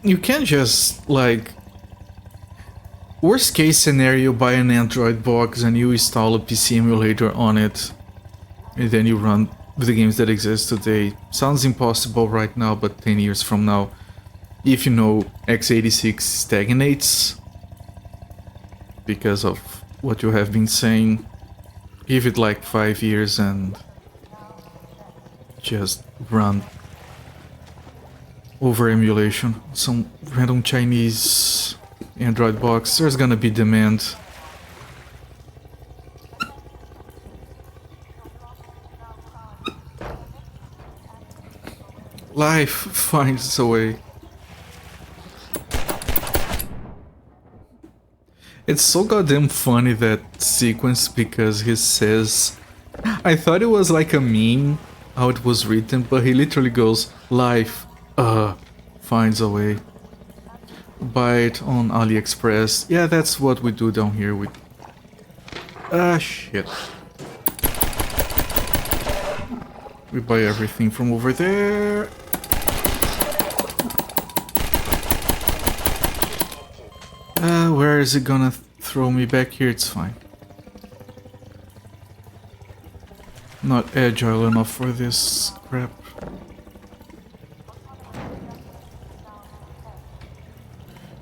you can't just, like... worst case scenario, buy an Android box and you install a PC emulator on it. And then you run the games that exist today. Sounds impossible right now, but 10 years from now, if you know x86 stagnates because of what you have been saying, give it like 5 years and just run over emulation. Some random Chinese Android box, there's gonna be demand. Life finds a way. It's so goddamn funny, that sequence, because he says... I thought it was like a meme, how it was written, but he literally goes, life, finds a way. Buy it on AliExpress. Yeah, that's what we do down here with... shit. We buy everything from over there. Where is it gonna throw me back here? It's fine. Not agile enough for this crap.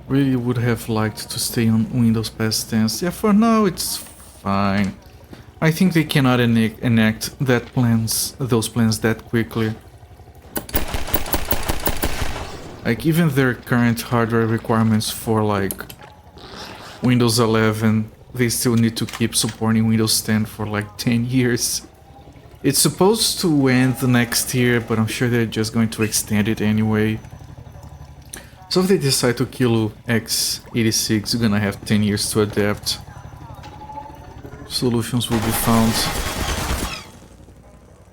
Really would have liked to stay on Windows past tense. Yeah, for now it's fine. I think they cannot enact those plans that quickly. Like, even their current hardware requirements for like Windows 11, they still need to keep supporting Windows 10 for like 10 years. It's supposed to end the next year, but I'm sure they're just going to extend it anyway. So if they decide to kill x86, you're gonna have 10 years to adapt. Solutions will be found.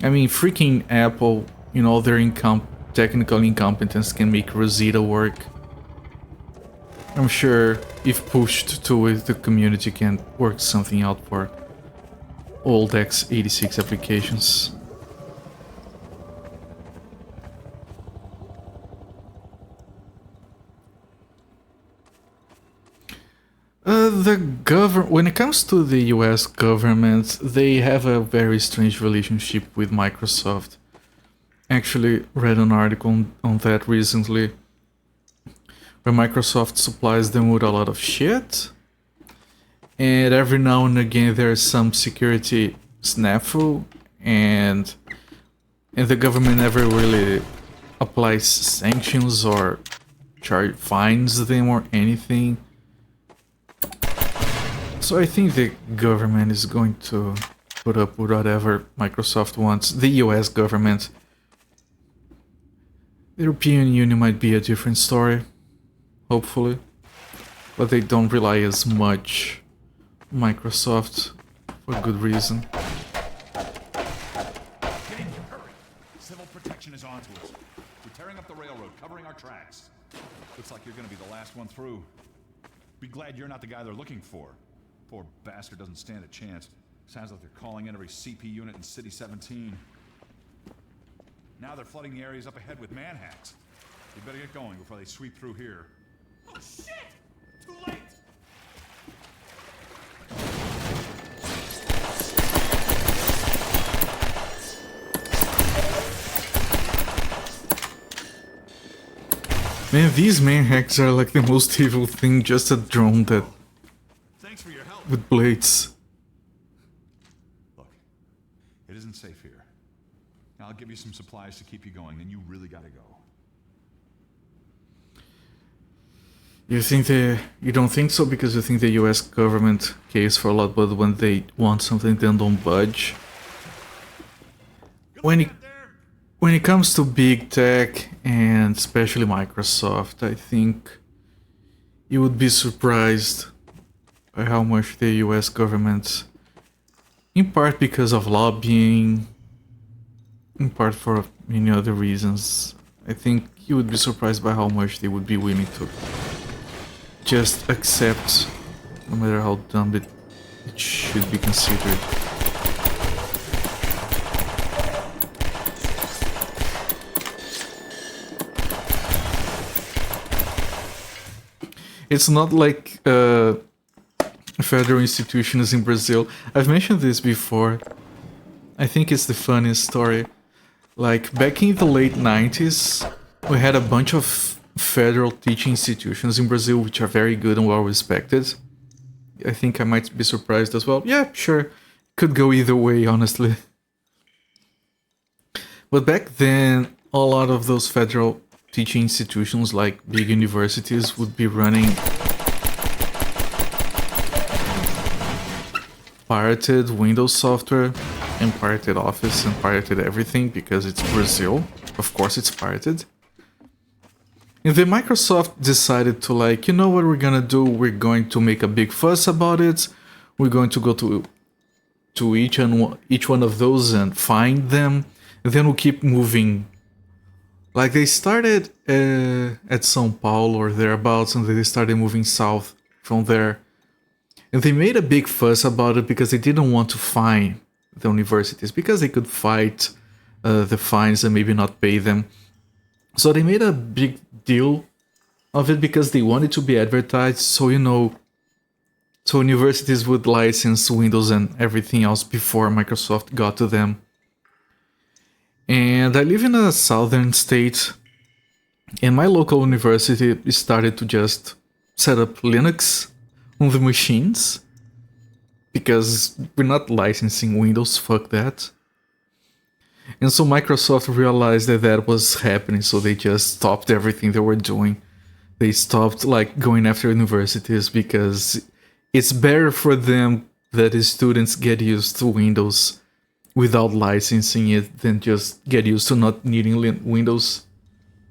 I mean, freaking Apple, you know, their technical incompetence can make Rosita work. I'm sure if pushed to it, the community can work something out for old x86 applications. When it comes to the US government, they have a very strange relationship with Microsoft. Actually read an article on that recently, where Microsoft supplies them with a lot of shit, and every now and again there's some security snafu, and the government never really applies sanctions or fines them or anything. So I think the government is going to put up with whatever Microsoft wants. The US government. The European Union might be a different story, hopefully, but they don't rely as much on Microsoft for good reason. Get in here, hurry! Civil protection is onto us. We're tearing up the railroad, covering our tracks. Looks like you're gonna be the last one through. Be glad you're not the guy they're looking for. Poor bastard doesn't stand a chance. Sounds like they're calling in every CP unit in City 17. Now they're flooding the areas up ahead with manhacks. We better get going before they sweep through here. Oh shit! Too late! Man, these manhacks are like the most evil thing, just a drone that... Thanks for your help. with blades. Look, it isn't safe here. Now I'll give you some supplies to keep you going, then you really gotta go. You don't think so because you think the US government cares for a lot, but when they want something they don't budge? When it comes to big tech, and especially Microsoft, I think you would be surprised by how much the US government, in part because of lobbying, in part for many other reasons, I think you would be surprised by how much they would be willing to just accept, no matter how dumb it should be considered. It's not like federal institutions in Brazil. I've mentioned this before. I think it's the funniest story. Like, back in the late 90s, we had a bunch of federal teaching institutions in Brazil which are very good and well respected. I think I might be surprised as well. Yeah, sure. Could go either way, honestly. But back then, a lot of those federal teaching institutions, like big universities, would be running pirated Windows software and pirated Office and pirated everything because it's Brazil. Of course it's pirated. And then Microsoft decided to, like, you know what we're gonna do? We're going to make a big fuss about it. We're going to go to each one of those and find them. And then we'll keep moving. Like, they started at São Paulo or thereabouts, and they started moving south from there. And they made a big fuss about it because they didn't want to fine the universities, because they could fight the fines and maybe not pay them. So they made a big deal of it because they wanted to be advertised, so, you know, so universities would license Windows and everything else before Microsoft got to them. And I live in a southern state, and my local university started to just set up Linux on the machines, because we're not licensing Windows, fuck that. And so Microsoft realized that that was happening, so they just stopped everything they were doing. They stopped, like, going after universities because it's better for them that the students get used to Windows without licensing it than just get used to not needing Windows.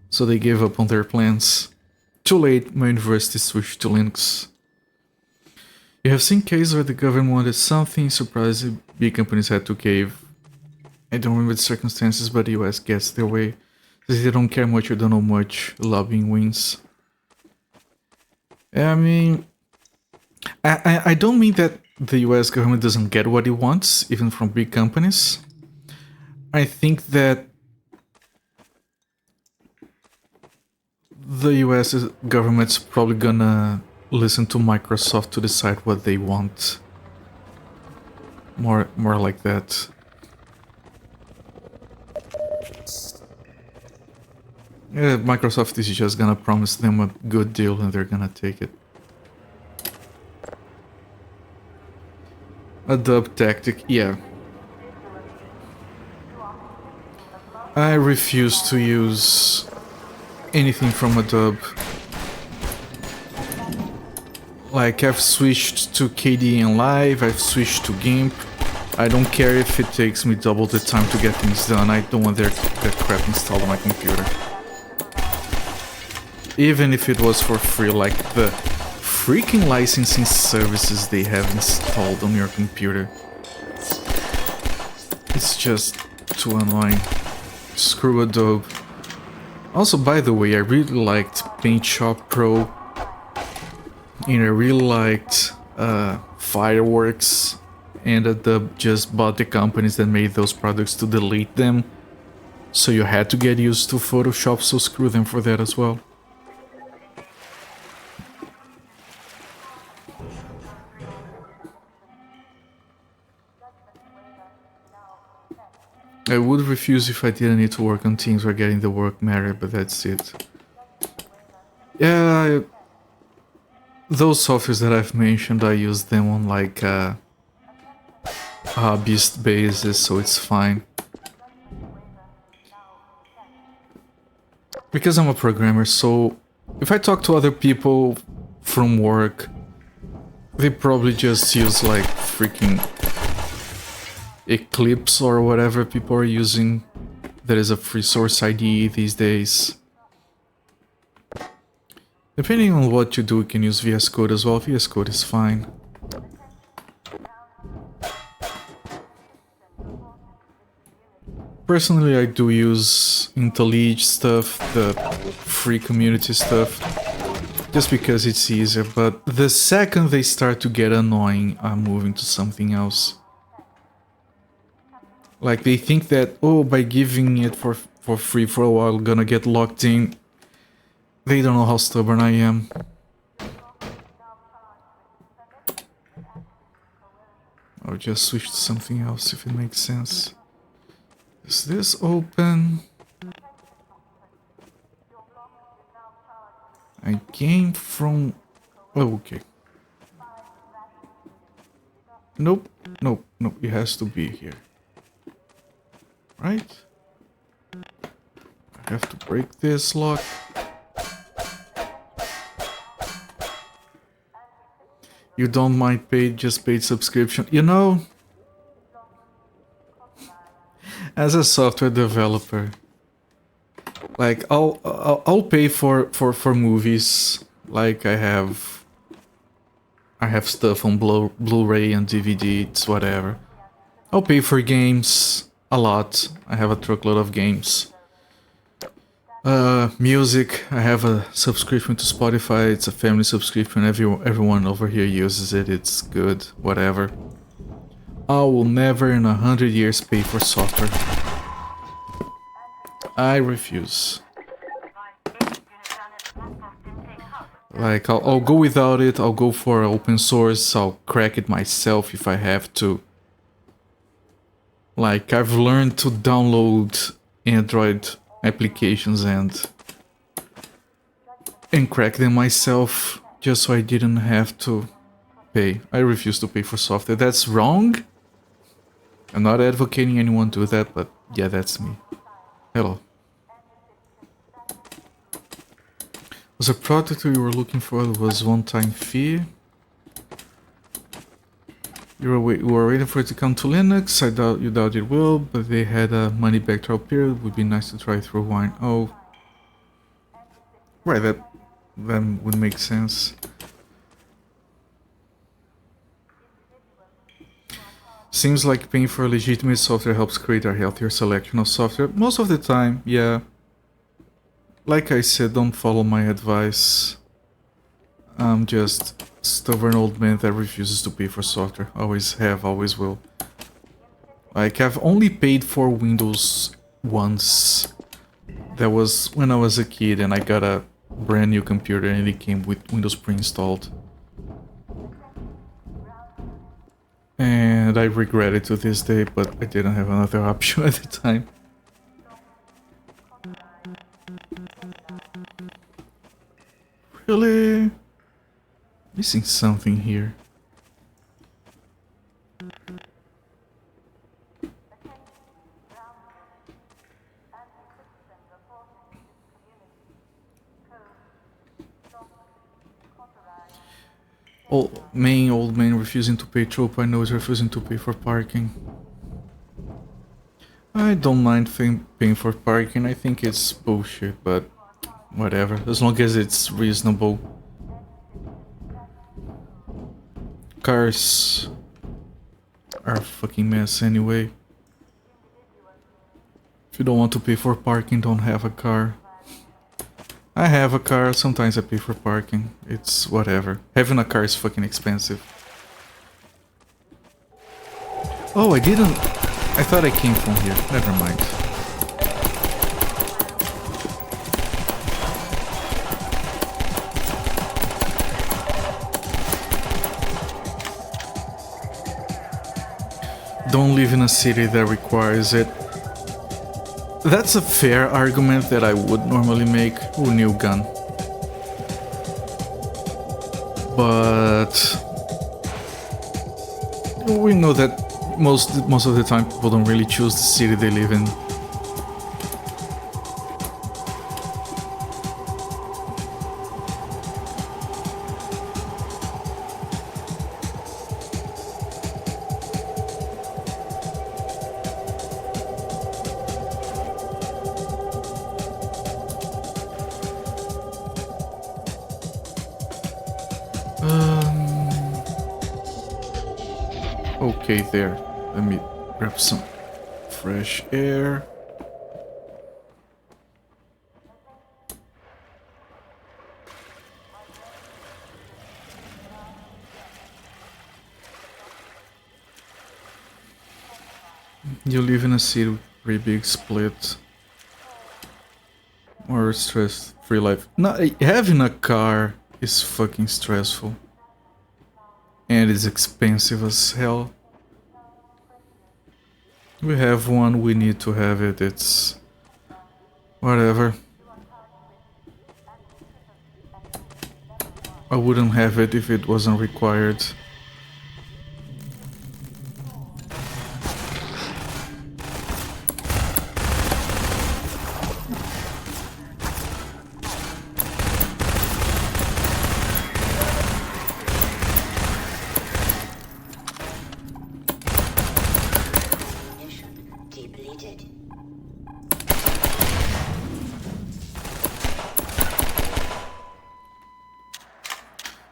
So they gave up on their plans. Too late, my university switched to Linux. You have seen cases where the government wanted something, surprisingly big companies had to cave. I don't remember the circumstances, but the US gets their way. They don't care much or don't know much, lobbying wins. I mean, I don't mean that the US government doesn't get what it wants, even from big companies. I think that the US government's probably gonna listen to Microsoft to decide what they want. More like that. Yeah, Microsoft is just gonna promise them a good deal and they're gonna take it. A dub tactic, yeah. I refuse to use anything from a dub. Like, I've switched to KDN Live, I've switched to GIMP. I don't care if it takes me double the time to get things done. I don't want that crap installed on my computer. Even if it was for free, like the freaking licensing services they have installed on your computer. It's just too annoying. Screw Adobe. Also, by the way, I really liked Paint Shop Pro. And I really liked Fireworks. And Adobe just bought the companies that made those products to delete them. So you had to get used to Photoshop, so screw them for that as well. I would refuse if I didn't need to work on things where getting the work mattered, but that's it. Yeah, those softwares that I've mentioned, I use them on like a hobbyist basis, so it's fine. Because I'm a programmer, so if I talk to other people from work, they probably just use like freaking Eclipse or whatever people are using. That is a free source IDE these days. Depending on what you do, you can use VS Code as well. VS Code is fine. Personally, I do use IntelliJ stuff, the free community stuff, just because it's easier, but the second they start to get annoying, I'm moving to something else. Like, they think that, oh, by giving it for free for a while, I'm gonna get locked in. They don't know how stubborn I am. I'll just switch to something else if it makes sense. Is this open? I came from... Oh, okay. Nope, nope, nope, it has to be here. Right? I have to break this lock. You don't mind paid, just paid subscription. You know, as a software developer, like I'll pay for movies. Like I have stuff on Blu-ray and DVD. It's whatever. I'll pay for games a lot. I have a truckload of games. Music, I have a subscription to Spotify. It's a family subscription. Everyone over here uses it. It's good. Whatever. I will never in 100 years pay for software. I refuse. Like, I'll go without it. I'll go for open source. I'll crack it myself if I have to. Like, I've learned to download Android applications and crack them myself just so I didn't have to pay. I refuse to pay for software. That's wrong. I'm not advocating anyone do that, but yeah, that's me. Hello. Was a product we were looking for that was one-time fee. You were waiting for it to come to Linux. You doubt it will, but they had a money back trial period. Would be nice to try through Wine. Oh, right. That would make sense. Seems like paying for legitimate software helps create a healthier selection of software. Most of the time, yeah. Like I said, don't follow my advice. I'm just a stubborn old man that refuses to pay for software. Always have, always will. Like, I've only paid for Windows once. That was when I was a kid and I got a brand new computer and it came with Windows pre-installed. And I regret it to this day, but I didn't have another option at the time. Really? Missing something here. Old man refusing to pay trope. I know is refusing to pay for parking. I don't mind paying for parking. I think it's bullshit, but whatever. As long as it's reasonable. Cars are a fucking mess anyway. If you don't want to pay for parking, don't have a car. I have a car, sometimes I pay for parking. It's whatever. Having a car is fucking expensive. Oh, I didn't... I thought I came from here. Never mind. Don't live in a city that requires it. That's a fair argument that I would normally make. Ooh, new gun. But we know that most of the time people don't really choose the city they live in. Okay, there. Let me grab some fresh air. You live in a city with a pretty big split. Or stress-free life. No, having a car is fucking stressful. And it's expensive as hell. We have one, we need to have it, it's... whatever. I wouldn't have it if it wasn't required.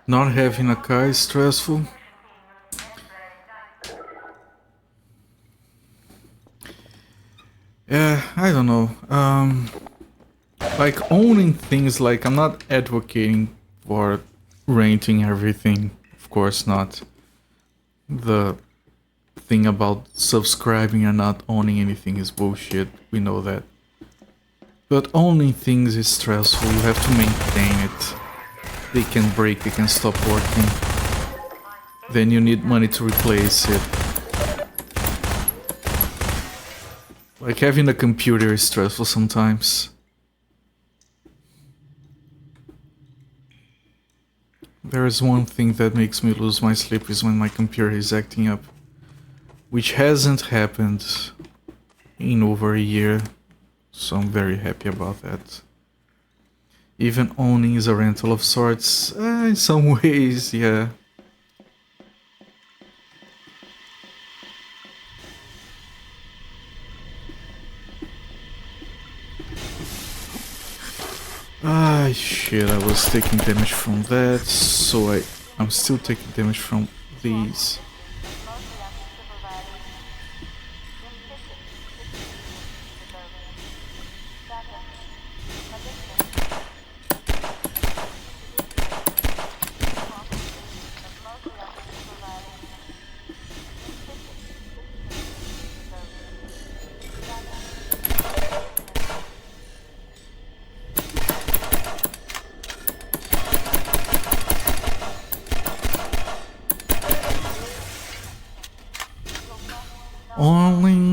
Not having a car is stressful. Yeah, I don't know. Like owning things, like I'm not advocating for renting everything. Of course not. The thing about subscribing and not owning anything is bullshit. We know that. But owning things is stressful. You have to maintain it. They can break, they can stop working. Then you need money to replace it. Like having a computer is stressful sometimes. There is one thing that makes me lose my sleep is when my computer is acting up. Which hasn't happened in over a year. So I'm very happy about that. Even owning is a rental of sorts, in some ways, yeah. Ah, shit, I was taking damage from that, so I'm still taking damage from these.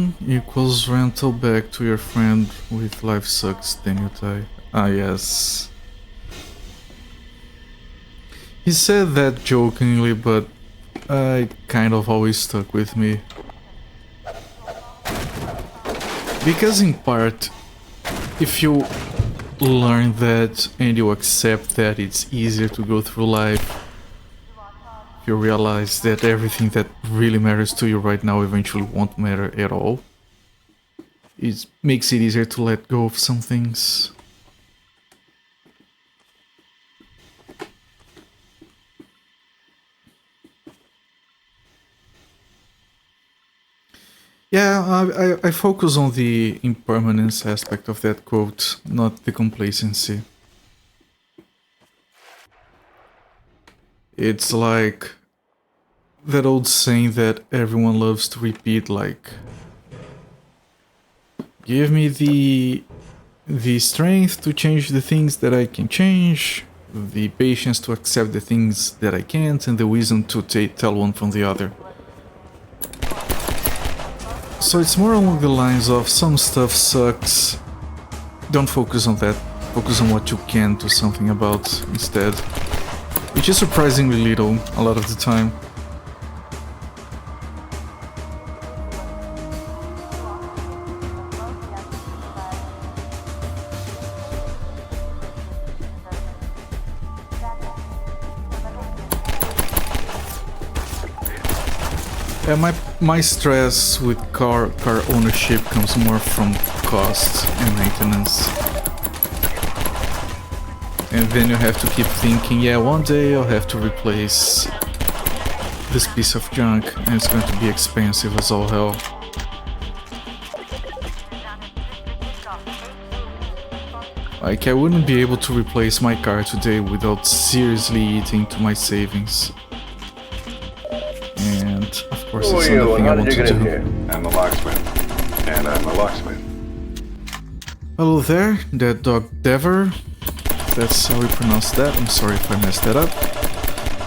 Loan equals rental back to your friend with life sucks, then you die. Ah, yes. He said that jokingly, but it kind of always stuck with me. Because in part, if you learn that and you accept that it's easier to go through life, you realize that everything that really matters to you right now eventually won't matter at all. It makes it easier to let go of some things. Yeah, I focus on the impermanence aspect of that quote, not the complacency. It's like that old saying that everyone loves to repeat, like, give me the strength to change the things that I can change, the patience to accept the things that I can't, and the wisdom to tell one from the other. So it's more along the lines of some stuff sucks, don't focus on that, focus on what you can do something about instead. Which is surprisingly little a lot of the time. Yeah, my stress with car ownership comes more from cost and maintenance. And then you have to keep thinking, yeah, one day I'll have to replace this piece of junk and it's going to be expensive as all hell. Like, I wouldn't be able to replace my car today without seriously eating into my savings. And of course it's something I want to do. I'm the locksmith. And I'm a locksmith. Hello there, that dog Dever. That's how we pronounce that. I'm sorry if I messed that up.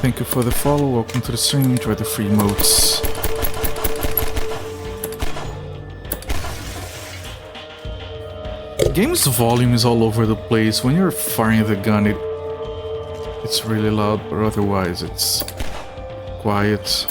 Thank you for the follow. Welcome to the stream. Enjoy the free emotes. Game's volume is all over the place. When you're firing the gun, it's really loud, but otherwise it's quiet.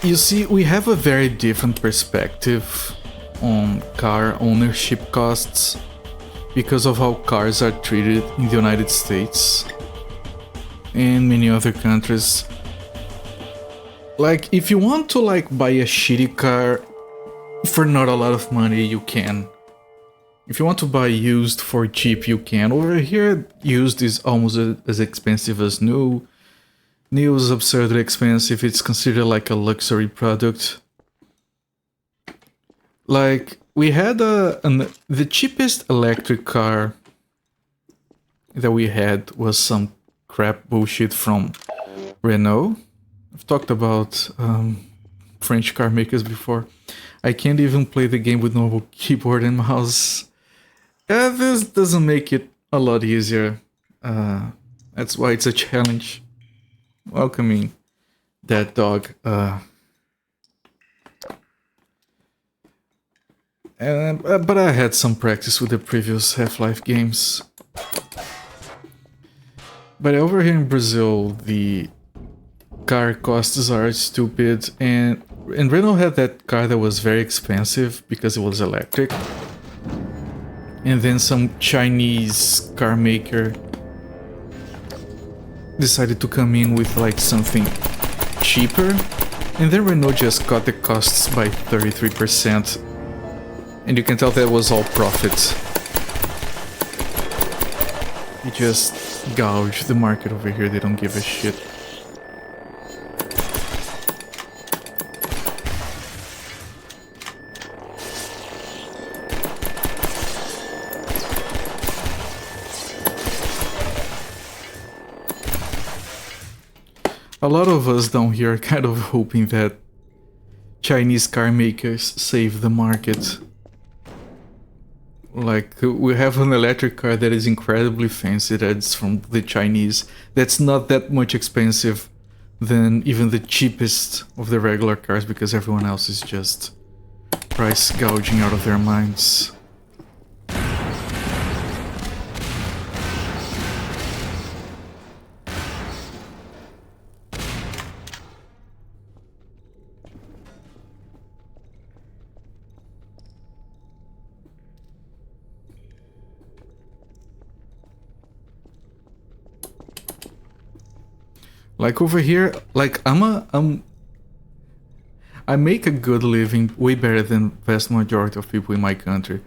You see, we have a very different perspective on car ownership costs because of how cars are treated in the United States and many other countries. Like, if you want to buy a shitty car for not a lot of money, you can. If you want to buy used for cheap, you can. Over here, used is almost as expensive as new. New is absurdly expensive. It's considered like a luxury product. Like, we had the cheapest electric car that we had was some crap bullshit from Renault. I've talked about French car makers before. I can't even play the game with normal keyboard and mouse. This doesn't make it a lot easier. That's why it's a challenge. Welcoming that dog. But I had some practice with the previous Half-Life games. But over here in Brazil, the car costs are stupid, and Renault had that car that was very expensive because it was electric. And then some Chinese car maker decided to come in with something cheaper, and then Renault just cut the costs by 33%. And you can tell that was all profit. You just gouge the market over here, they don't give a shit. A lot of us down here are kind of hoping that Chinese car makers save the market. Like, we have an electric car that is incredibly fancy, that's from the Chinese, that's not that much expensive than even the cheapest of the regular cars, because everyone else is just price gouging out of their minds. Like over here, like I make a good living, way better than vast majority of people in my country.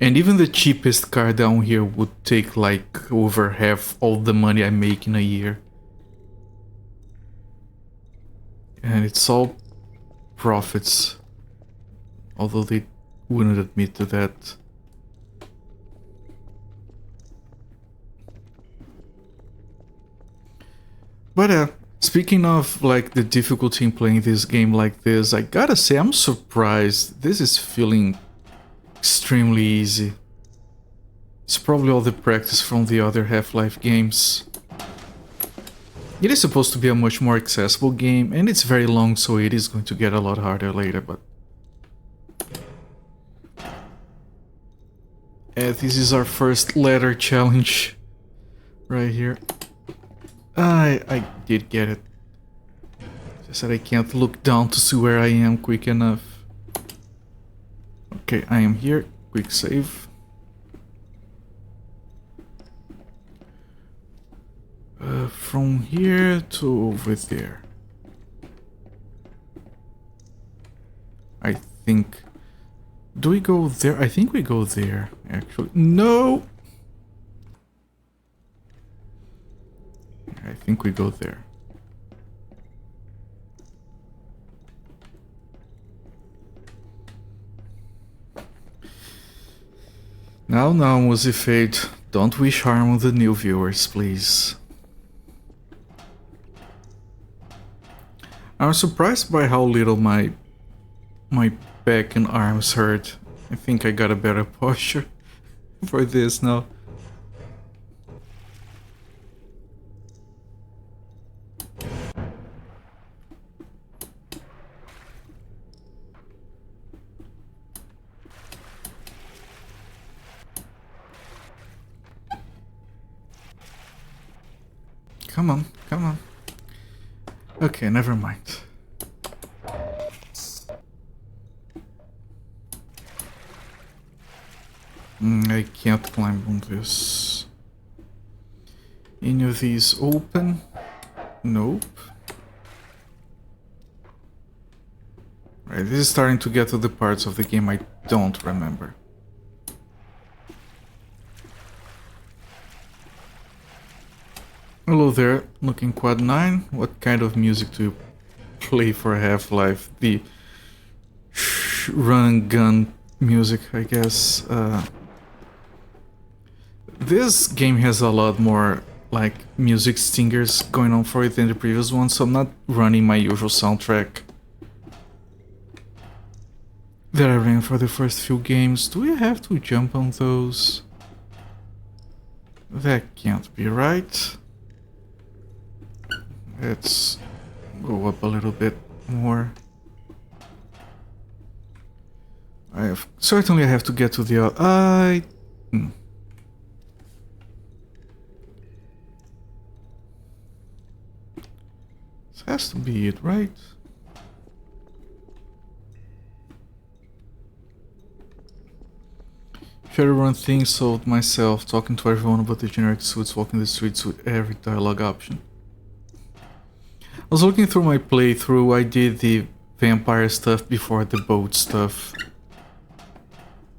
And even the cheapest car down here would take like over half all the money I make in a year. And it's all profits. Although they wouldn't admit to that. But speaking of like the difficulty in playing this game like this, I gotta say I'm surprised. This is feeling extremely easy. It's probably all the practice from the other Half-Life games. It is supposed to be a much more accessible game, and it's very long, so it is going to get a lot harder later, but... this is our first ladder challenge right here. I did get it. Just that I can't look down to see where I am quick enough. Okay, I am here. Quick save. From here to over there. I think... Do we go there? I think we go there, actually. No! I think we go there. Now, Muzi Fate, don't wish harm on the new viewers, please. I'm surprised by how little my back and arms hurt. I think I got a better posture for this now. Come on, come on. Okay, never mind. I can't climb on this. Any of these open? Nope. Right, this is starting to get to the parts of the game I don't remember. Hello there, looking Quad 9. What kind of music do you play for Half-Life? The run and gun music, I guess. This game has a lot more like music stingers going on for it than the previous one, so I'm not running my usual soundtrack that I ran for the first few games. Do we have to jump on those? That can't be right. Let's go up a little bit more. Certainly I have to get to the other... This has to be it, right? Shadowrun thing sold myself, talking to everyone about the generic suits, walking the streets with every dialogue option. I was looking through my playthrough, I did the vampire stuff before the boat stuff.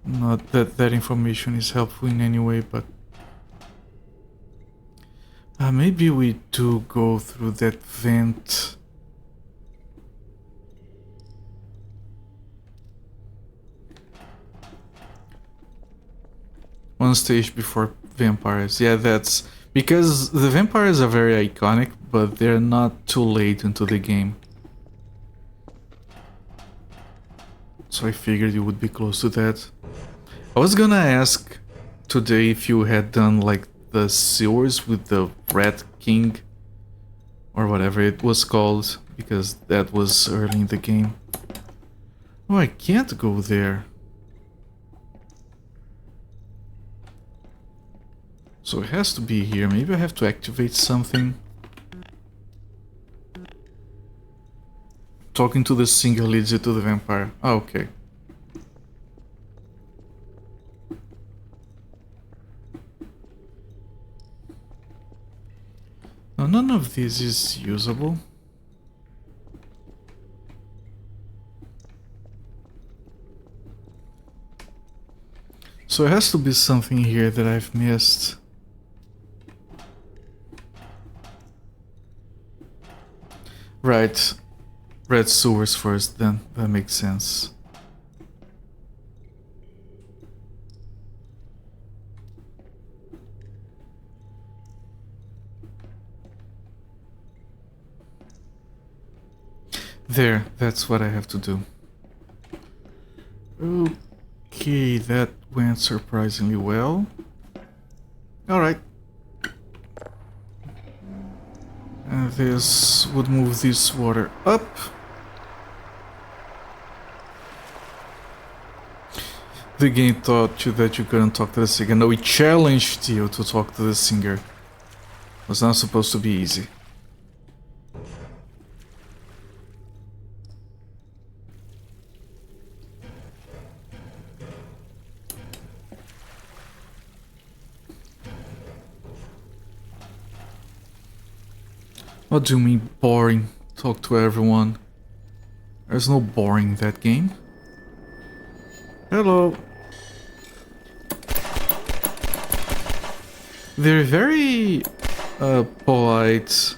Not that that information is helpful in any way, but... maybe we do go through that vent. One stage before vampires. Yeah, that's Because the vampires are very iconic, but they're not too late into the game. So I figured you would be close to that. I was gonna ask today if you had done like the sewers with the Rat King or whatever it was called, because that was early in the game. Oh, I can't go there. So it has to be here. Maybe I have to activate something. Talking to the singer leads you to the vampire. Oh, okay. No, none of this is usable. So it has to be something here that I've missed. Right. Red sewers first, then. That makes sense. There, that's what I have to do. Okay, that went surprisingly well. Alright. And this would move this water up. The game taught you that you couldn't talk to the singer. No, it challenged you to talk to the singer. It was not supposed to be easy. What do you mean boring? Talk to everyone. There's no boring in that game. Hello. They're very polite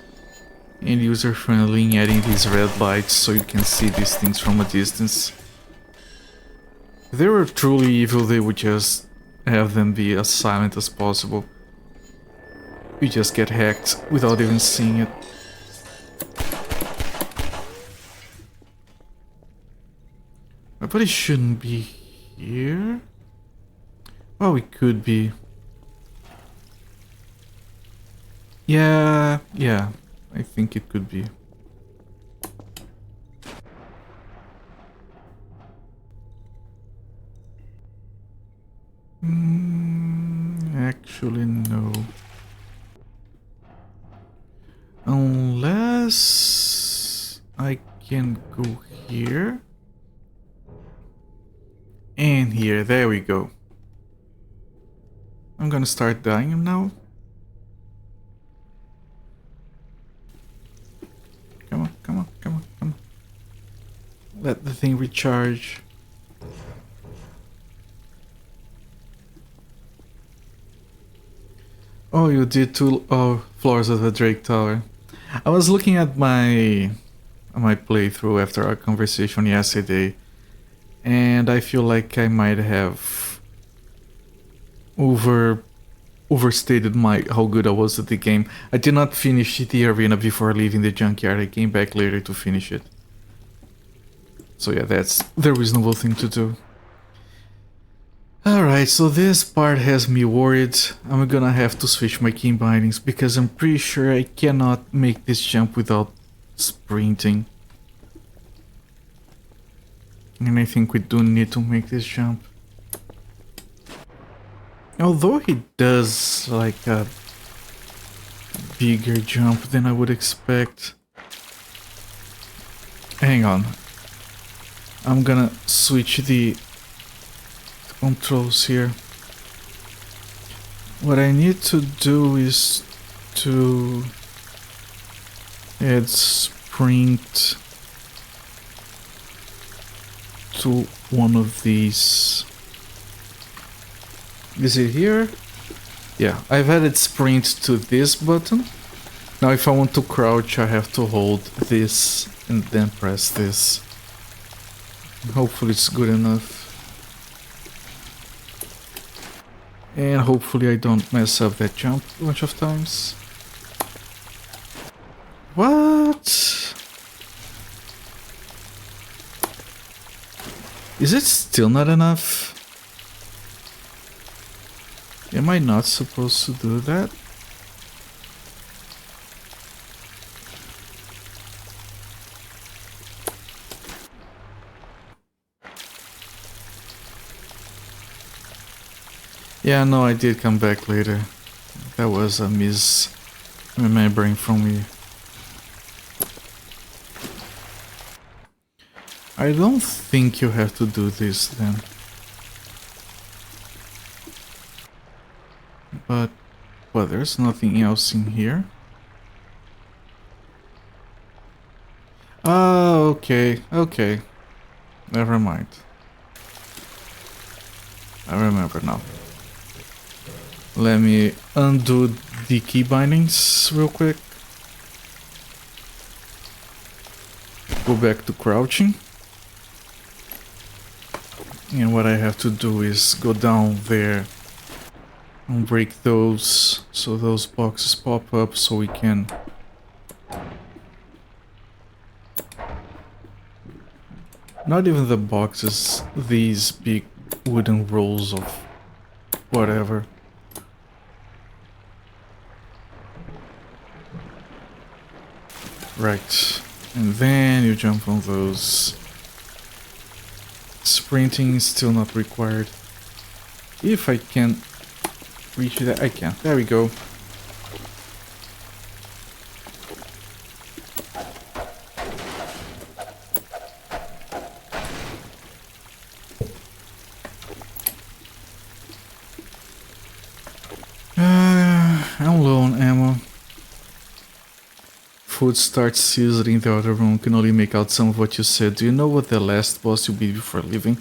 and user-friendly in adding these red lights so you can see these things from a distance. If they were truly evil, they would just have them be as silent as possible. You just get hacked without even seeing it. But it shouldn't be here. Oh, it could be. Yeah, I think it could be. Actually, no. Unless I can go here. And here, there we go. I'm gonna start dying now. Come on, come on, come on, come on. Let the thing recharge. Oh, you did 2 floors of the Drake Tower. I was looking at my playthrough after our conversation yesterday, and I feel like I might have overstated how good I was at the game. I did not finish the arena before leaving the junkyard. I came back later to finish it. So yeah, that's the reasonable thing to do. Alright, so this part has me worried. I'm gonna have to switch my key bindings because I'm pretty sure I cannot make this jump without sprinting. And I think we do need to make this jump. Although he does like a bigger jump than I would expect. Hang on. I'm gonna switch the controls here. What I need to do is to add sprint to one of these. Is it here? Yeah, I've added sprint to this button. Now if I want to crouch, I have to hold this and then press this. Hopefully it's good enough. And hopefully I don't mess up that jump a bunch of times. What? Is it still not enough? Am I not supposed to do that? Yeah, no, I did come back later. That was a misremembering from me. I don't think you have to do this then. But, well, there's nothing else in here. Oh, okay, okay. Never mind. I remember now. Let me undo the key bindings real quick. Go back to crouching. And what I have to do is go down there and break those so those boxes pop up so we can not even the boxes, these big wooden rolls of whatever. Right, and then you jump on those. Sprinting is still not required. If I can reach that, I can. There we go. I'm low on ammo. Food starts sizzling in the other room. Can only make out some of what you said. Do you know what the last boss will be before leaving?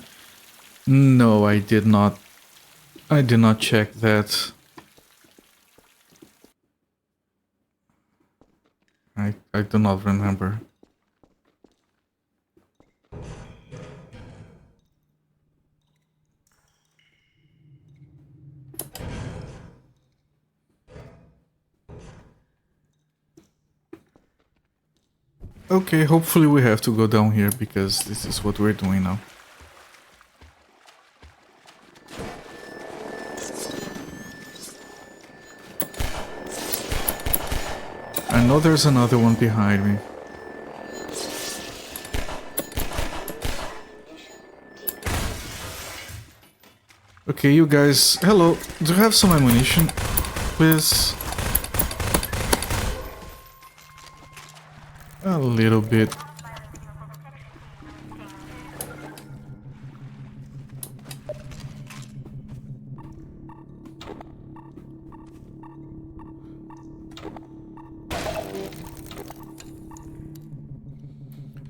No, I did not. I did not check that. I do not remember. Okay, hopefully we have to go down here because this is what we're doing now. I know there's another one behind me. Okay, you guys, hello. Do you have some ammunition, please? A little bit.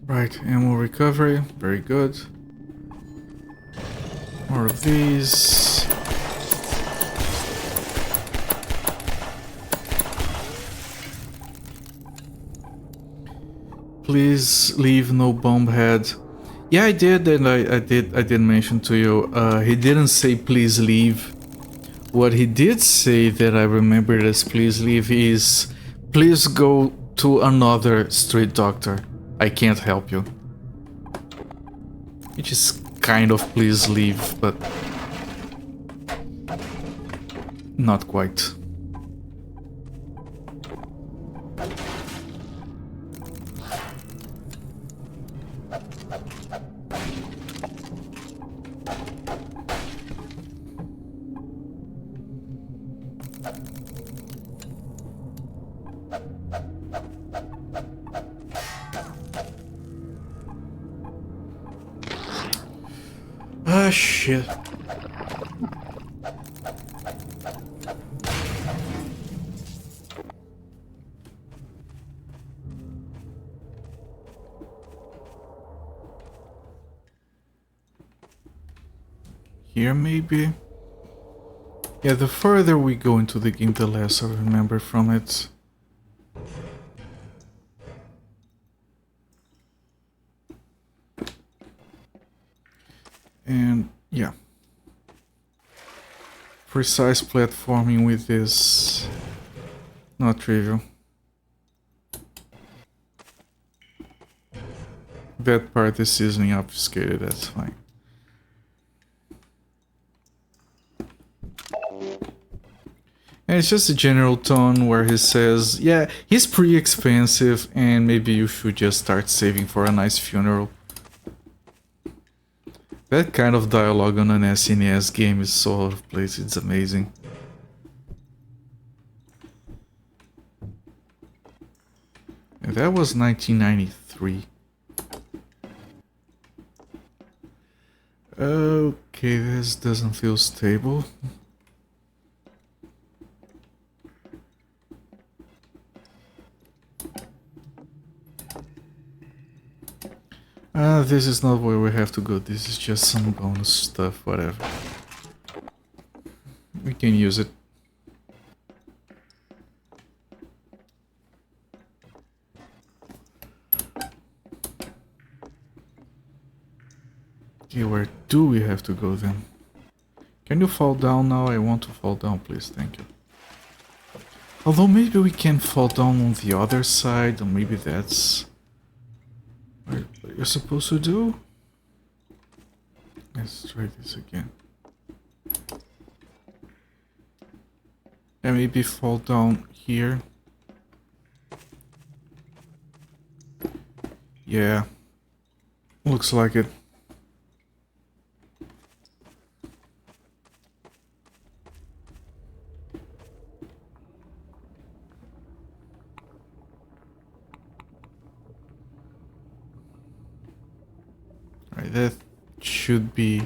Right, ammo recovery, very good. More of these. Please leave no bomb head. Yeah, I did, and I did mention to you. He didn't say please leave. What he did say that I remembered as please leave is please go to another street doctor. I can't help you. Which is kind of please leave, but not quite. Ah, shit. Here, maybe? Yeah, the further we go into the game, the less I remember from it. And, yeah. precise platforming with this. Not trivial. That part is easily obfuscated, that's fine. And it's just a general tone where he says, yeah, he's pretty expensive and maybe you should just start saving for a nice funeral. That kind of dialogue on an SNES game is so out of place, it's amazing. And that was 1993. Okay, this doesn't feel stable. This is not where we have to go, this is just some bonus stuff, whatever. We can use it. Okay, where do we have to go then? Can you fall down now? I want to fall down, please, thank you. Although maybe we can fall down on the other side, or maybe that's what you're supposed to do. Let's try this again. And maybe fall down here. Yeah, looks like it. Right, that should be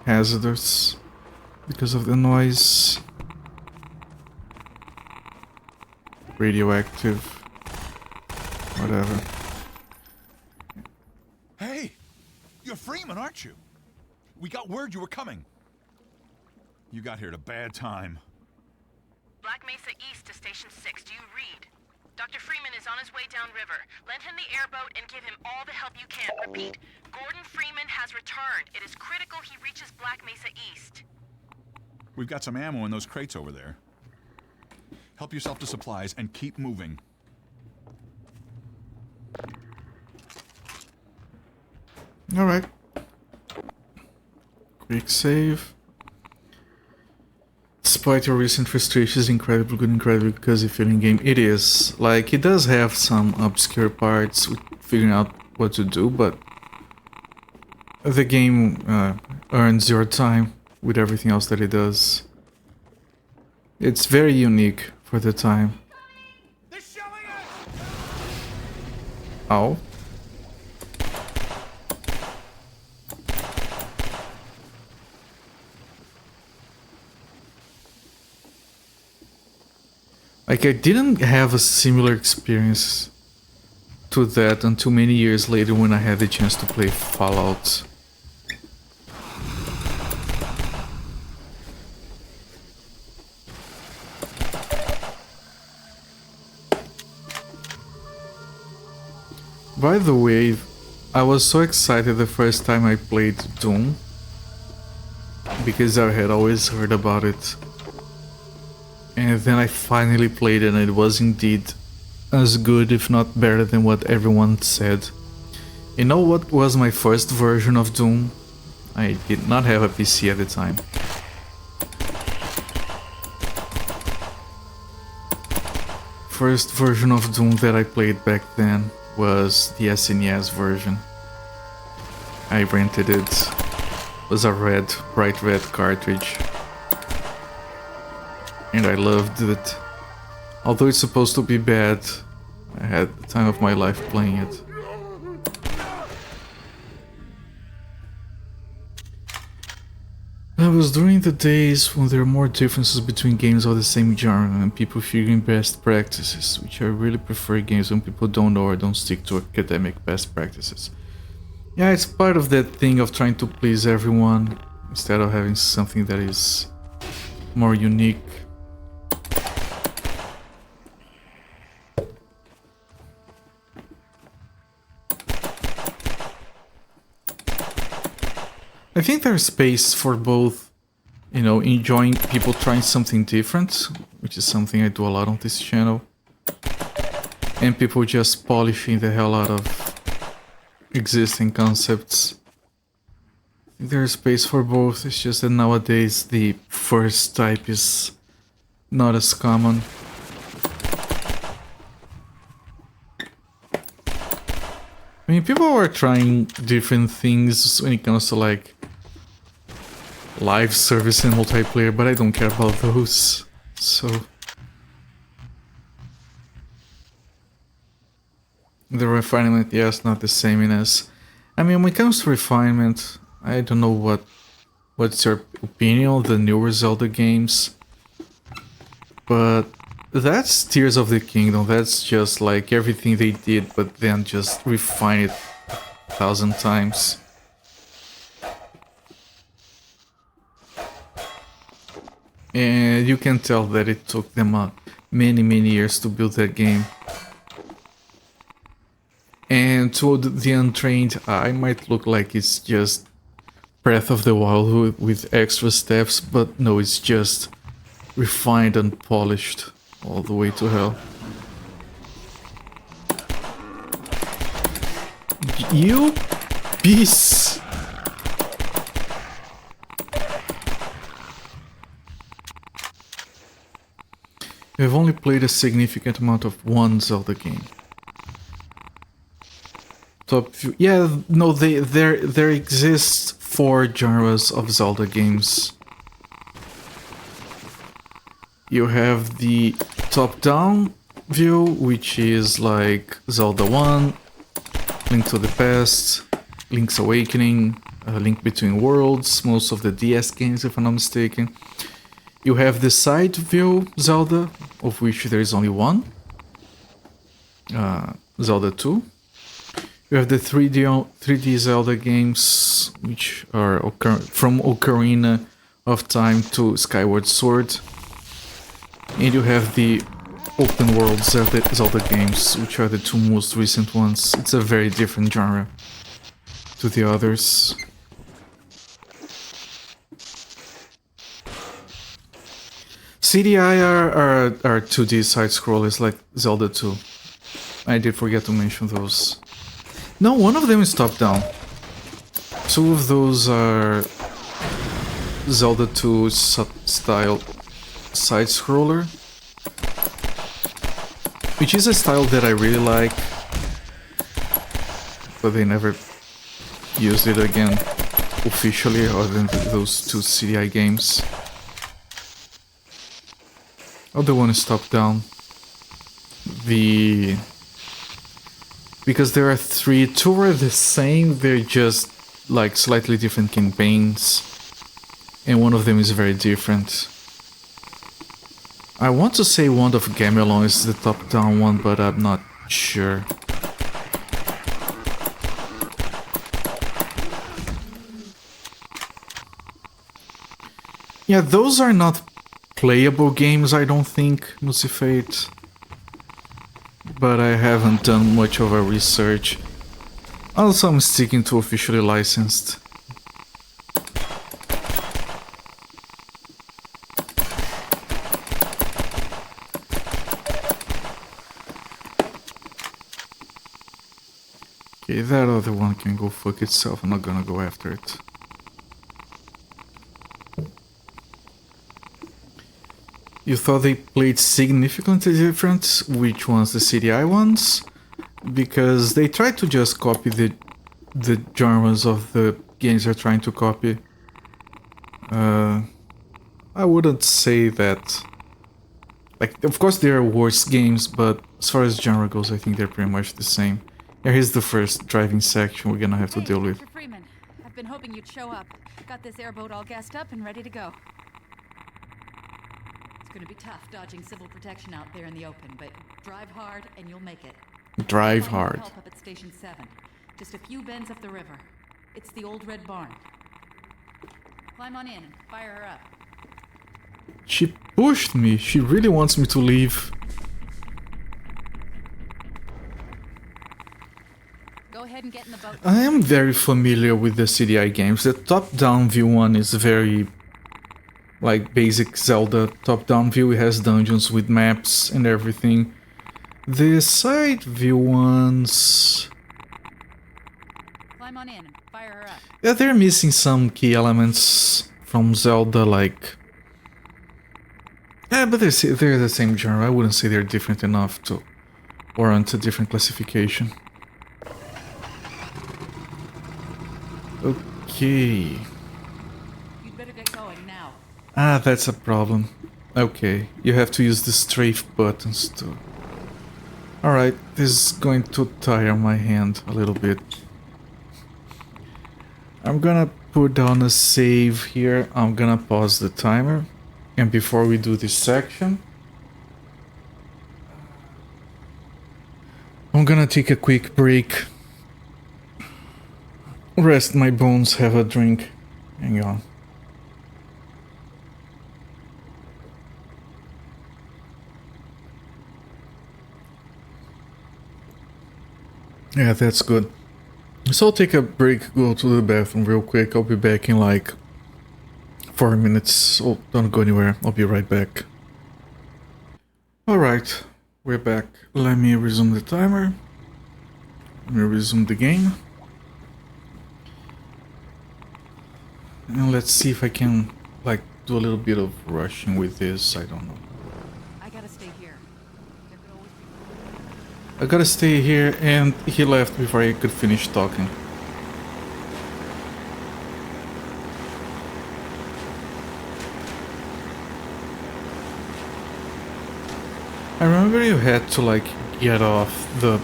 hazardous because of the noise. Radioactive. Whatever. Hey! You're Freeman, aren't you? We got word you were coming. You got here at a bad time. Black Mesa East to Station 6. Do you read? Dr. Freeman is on his way downriver. Lend him the airboat and give him all the help you can. Repeat, Gordon Freeman has returned. It is critical he reaches Black Mesa East. We've got some ammo in those crates over there. Help yourself to supplies and keep moving. Alright. Quick save. Despite your recent frustrations, incredibly good, incredibly cozy feeling game. It is. Like, it does have some obscure parts with figuring out what to do, but the game earns your time with everything else that it does. It's very unique for the time. Oh. Like, I didn't have a similar experience to that until many years later when I had the chance to play Fallout. By the way, I was so excited the first time I played Doom, because I had always heard about it. And then I finally played it and it was indeed as good, if not better than what everyone said. You know what was my first version of Doom? I did not have a PC at the time. First version of Doom that I played back then was the SNES version. I rented it. It was a red, bright red cartridge. And I loved it. Although it's supposed to be bad, I had the time of my life playing it. That was during the days when there were more differences between games of the same genre and people figuring best practices, which I really prefer games when people don't know or don't stick to academic best practices. Yeah, it's part of that thing of trying to please everyone instead of having something that is more unique. I think there's space for both, you know, enjoying people trying something different, which is something I do a lot on this channel, and people just polishing the hell out of existing concepts. There's space for both, it's just that nowadays the first type is not as common. I mean, people are trying different things when it comes to like live service and multiplayer, but I don't care about those, so... The refinement, yes, not the same as... I mean, when it comes to refinement, I don't know what's your opinion on the newer Zelda games, but that's Tears of the Kingdom. That's just like everything they did, but then just refine it 1,000 times. And you can tell that it took them many years to build that game. And to the untrained eye, might look like it's just Breath of the Wild with extra steps, but no, it's just refined and polished all the way to hell. You piece! I've only played a significant amount of one Zelda game. Top few, yeah, no, there exists 4 genres of Zelda games. You have the top-down view, which is like Zelda 1, Link to the Past, Link's Awakening, Link Between Worlds, most of the DS games if I'm not mistaken. You have the side view Zelda, of which there is only one, Zelda 2. You have the 3D Zelda games, which are from Ocarina of Time to Skyward Sword. And you have the open world Zelda games, which are the 2 most recent ones. It's a very different genre to the others. CDI are 2D side-scrollers like Zelda 2. I did forget to mention those. No, one of them is top-down. 2 of those are Zelda 2 style side-scroller, which is a style that I really like, but they never used it again officially other than those 2 CDI games. Other one is top-down. Because there are 3, 2 are the same, they're just like slightly different campaigns, and one of them is very different. I want to say Wand of Gamelon is the top-down one, but I'm not sure. Yeah, those are not playable games, I don't think, Musifate. But I haven't done much of a research. Also, I'm sticking to officially licensed. Okay, that other one can go fuck itself. I'm not gonna go after it. You thought they played significantly different? Which ones? The CDI ones? Because they tried to just copy the genres of the games they're trying to copy. I wouldn't say that... Like, of course there are worse games, but as far as genre goes, I think they're pretty much the same. Yeah, here's the first driving section we're gonna have to deal with. Mr. Freeman, I've been hoping you'd show up. Got this airboat all gassed up and ready to go. It's gonna be tough dodging civil protection out there in the open, but drive hard and you'll make it. Drive hard. Help up at Station 7. Just a few bends up the river. It's the old red barn. Climb on in and fire her up. She pushed me. She really wants me to leave. Go ahead and get in the I am very familiar with the CDI games. The top-down view one is very like basic Zelda top-down view. It has dungeons with maps and everything. The side view ones, Climb on in and fire her up. yeah, they're missing some key elements from Zelda, like... Yeah, but they're the same genre. I wouldn't say they're different enough to warrant a different classification. Okay. You'd better get going now. Ah, that's a problem. Okay, you have to use the strafe buttons to... Alright, this is going to tire my hand a little bit. I'm gonna put down a save here. I'm gonna pause the timer. And before we do this section, I'm gonna take a quick break. Rest my bones, have a drink. Hang on. Yeah, that's good. So I'll take a break, go to the bathroom real quick. I'll be back in like 4 minutes. So don't go anywhere. I'll be right back. Alright, we're back. Let me resume the timer. Let me resume the game. And let's see if I can like do a little bit of rushing with this. I don't know. I gotta stay here. There could always be... I gotta stay here, and he left before I could finish talking. I remember you had to like get off the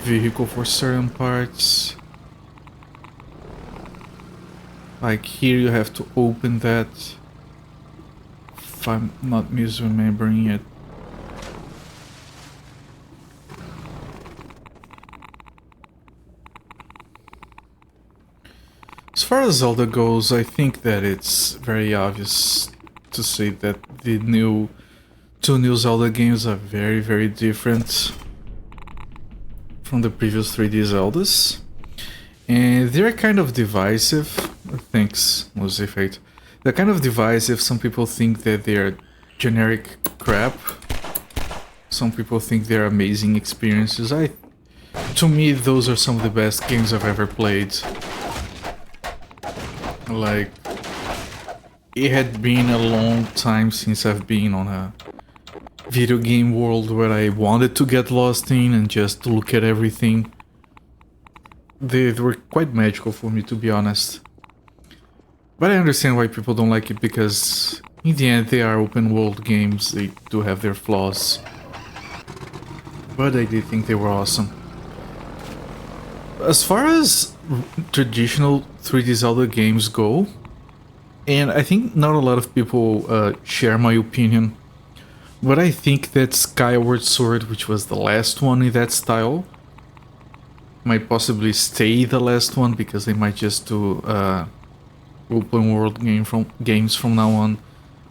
vehicle for certain parts. Like here you have to open that, if I'm not misremembering it. As far as Zelda goes, I think that it's very obvious to say that the two new Zelda games are very different from the previous 3D Zeldas. And they're kind of divisive. Thanks, Musifate. They're kind of divisive. Some people think that they're generic crap. Some people think they're amazing experiences. To me, those are some of the best games I've ever played. Like, it had been a long time since I've been on a video game world where I wanted to get lost in and just look at everything. They were quite magical for me, to be honest. But I understand why people don't like it, because in the end they are open world games. They do have their flaws. But I did think they were awesome. As far as traditional 3D Zelda games go, and I think not a lot of people share my opinion, but I think that Skyward Sword, which was the last one in that style, might possibly stay the last one, because they might just do open world games from now on.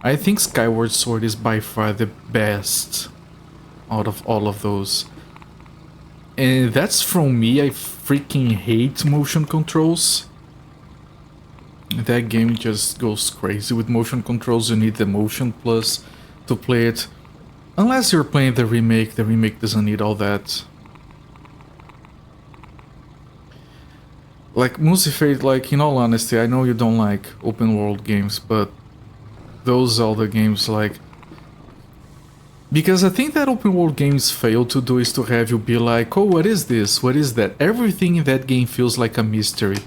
I think Skyward Sword is by far the best out of all of those. And that's from me. I freaking hate motion controls. That game just goes crazy with motion controls. You need the Motion Plus to play it. Unless you're playing the remake doesn't need all that. Like, Musifate, like, in all honesty, I know you don't like open world games, but those Zelda games, like... Because I think that open world games fail to do is to have you be like, oh, what is this? What is that? Everything in that game feels like a mystery.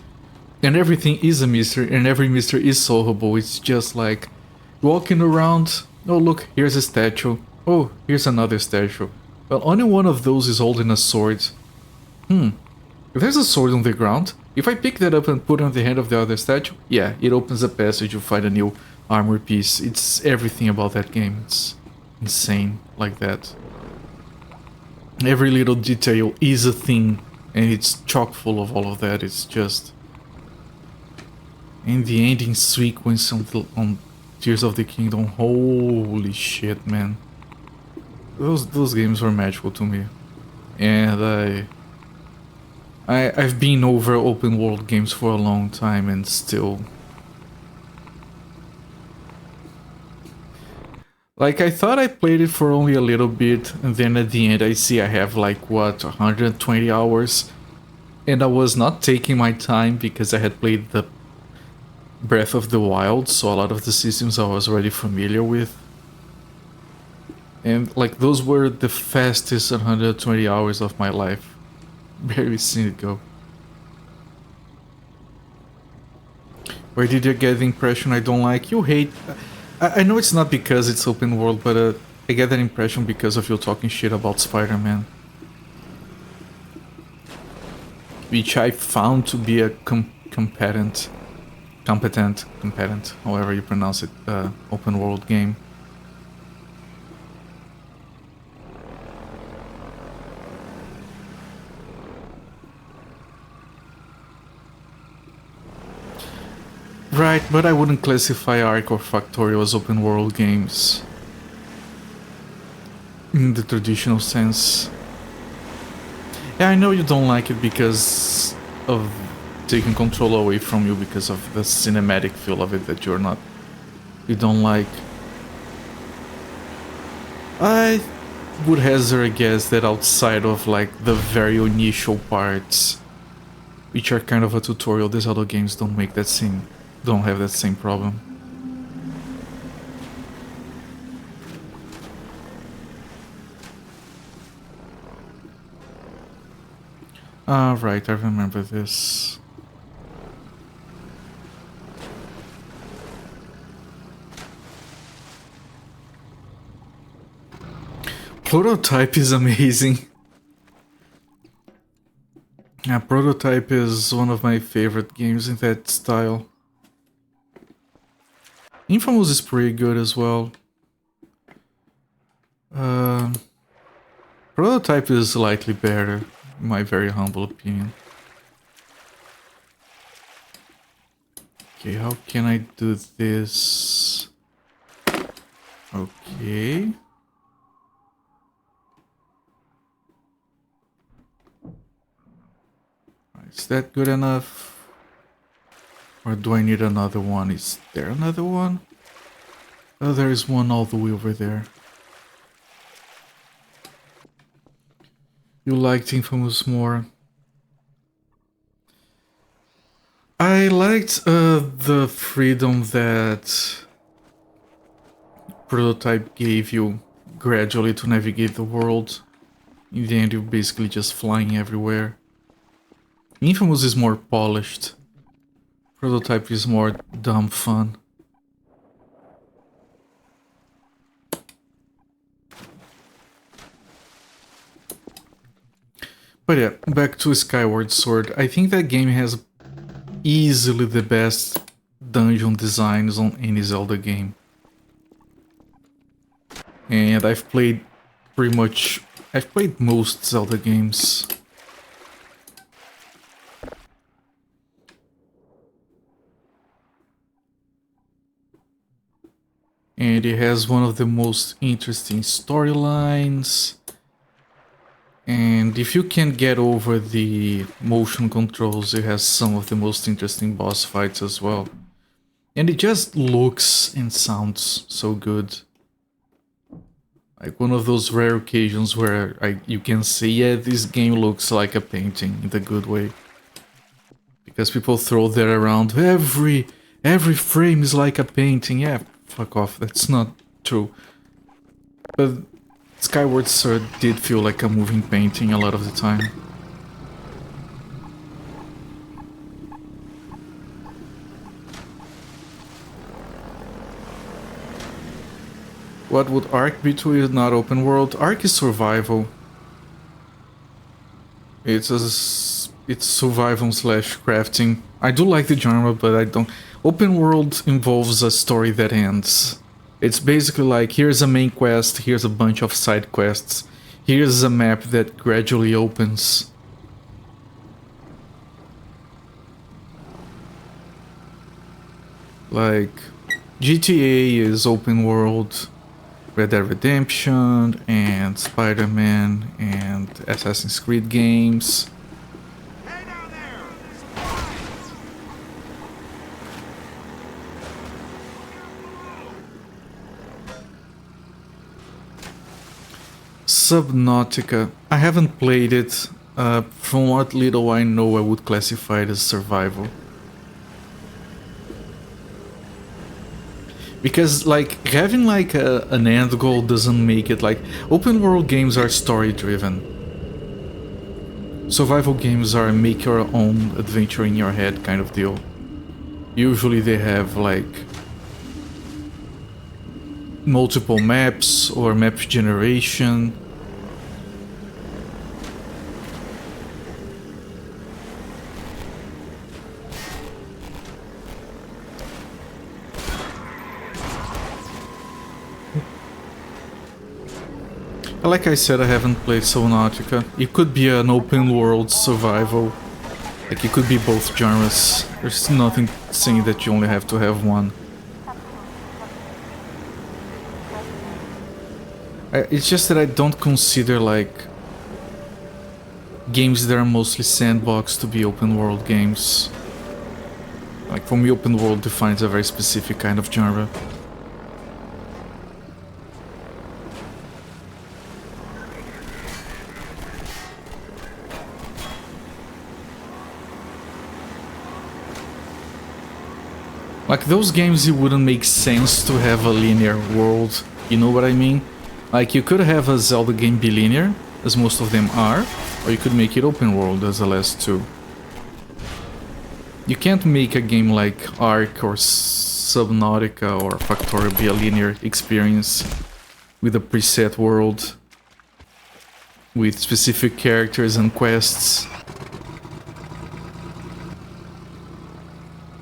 And everything is a mystery, and every mystery is solvable. It's just like, walking around, oh look, here's a statue. Oh, here's another statue. Well, only one of those is holding a sword. If there's a sword on the ground, if I pick that up and put it on the hand of the other statue, yeah, it opens a passage, you find a new armor piece. It's everything about that game. It's insane like that. Every little detail is a thing, and it's chock full of all of that. It's just... And the ending sequence on Tears of the Kingdom, holy shit, man. Those games were magical to me. And I've been over open world games for a long time and still... Like, I thought I played it for only a little bit, and then at the end I see I have like, what, 120 hours? And I was not taking my time because I had played the Breath of the Wild, so a lot of the systems I was already familiar with. And like, those were the fastest 120 hours of my life. Barely seen it go. Where did you get the impression I don't like? You hate... I know it's not because it's open world, but I get that impression because of you talking shit about Spider-Man. Which I found to be a competent, however you pronounce it, open world game. Right, but I wouldn't classify Ark or Factorio as open world games. In the traditional sense. Yeah, I know you don't like it because of taking control away from you because of the cinematic feel of it that you don't like. I would hazard a guess that outside of like the very initial parts, which are kind of a tutorial, these other games don't have that same problem. Ah, right, I remember this. Prototype is amazing. Yeah, Prototype is one of my favorite games in that style. Infamous is pretty good as well. Prototype is slightly better, in my very humble opinion. Okay, how can I do this? Okay. Is that good enough? Or do I need another one? Is there another one? Oh, there is one all the way over there. You liked Infamous more. I liked the freedom that Prototype gave you gradually to navigate the world. In the end, you're basically just flying everywhere. Infamous is more polished. Prototype is more dumb fun. But yeah, back to Skyward Sword. I think that game has easily the best dungeon designs on any Zelda game. And I've played most Zelda games. And it has one of the most interesting storylines. And if you can get over the motion controls, it has some of the most interesting boss fights as well. And it just looks and sounds so good. Like one of those rare occasions where you can say, yeah, this game looks like a painting in the good way. Because people throw that around, every frame is like a painting. Yeah, fuck off, that's not true. But Skyward Sword did feel like a moving painting a lot of the time. What would Ark be to you? Not open world? Ark is survival. It's survival slash crafting. I do like the genre, but I don't... Open world involves a story that ends. It's basically like, here's a main quest, here's a bunch of side quests, here's a map that gradually opens. Like, GTA is open world, Red Dead Redemption, and Spider-Man, and Assassin's Creed games. Hey, Subnautica. I haven't played it. From what little I know, I would classify it as survival. Because like having like an end goal doesn't make it like open world games are story driven. Survival games are make your own adventure in your head kind of deal. Usually they have like multiple maps or map generation. Like I said, I haven't played Subnautica. It could be an open world survival. Like it could be both genres. There's nothing saying that you only have to have one. It's just that I don't consider like games that are mostly sandbox to be open world games. Like for me, open world defines a very specific kind of genre. Like those games, it wouldn't make sense to have a linear world, you know what I mean? Like you could have a Zelda game be linear, as most of them are, or you could make it open world as the last two. You can't make a game like Ark or Subnautica or Factorio be a linear experience with a preset world, with specific characters and quests.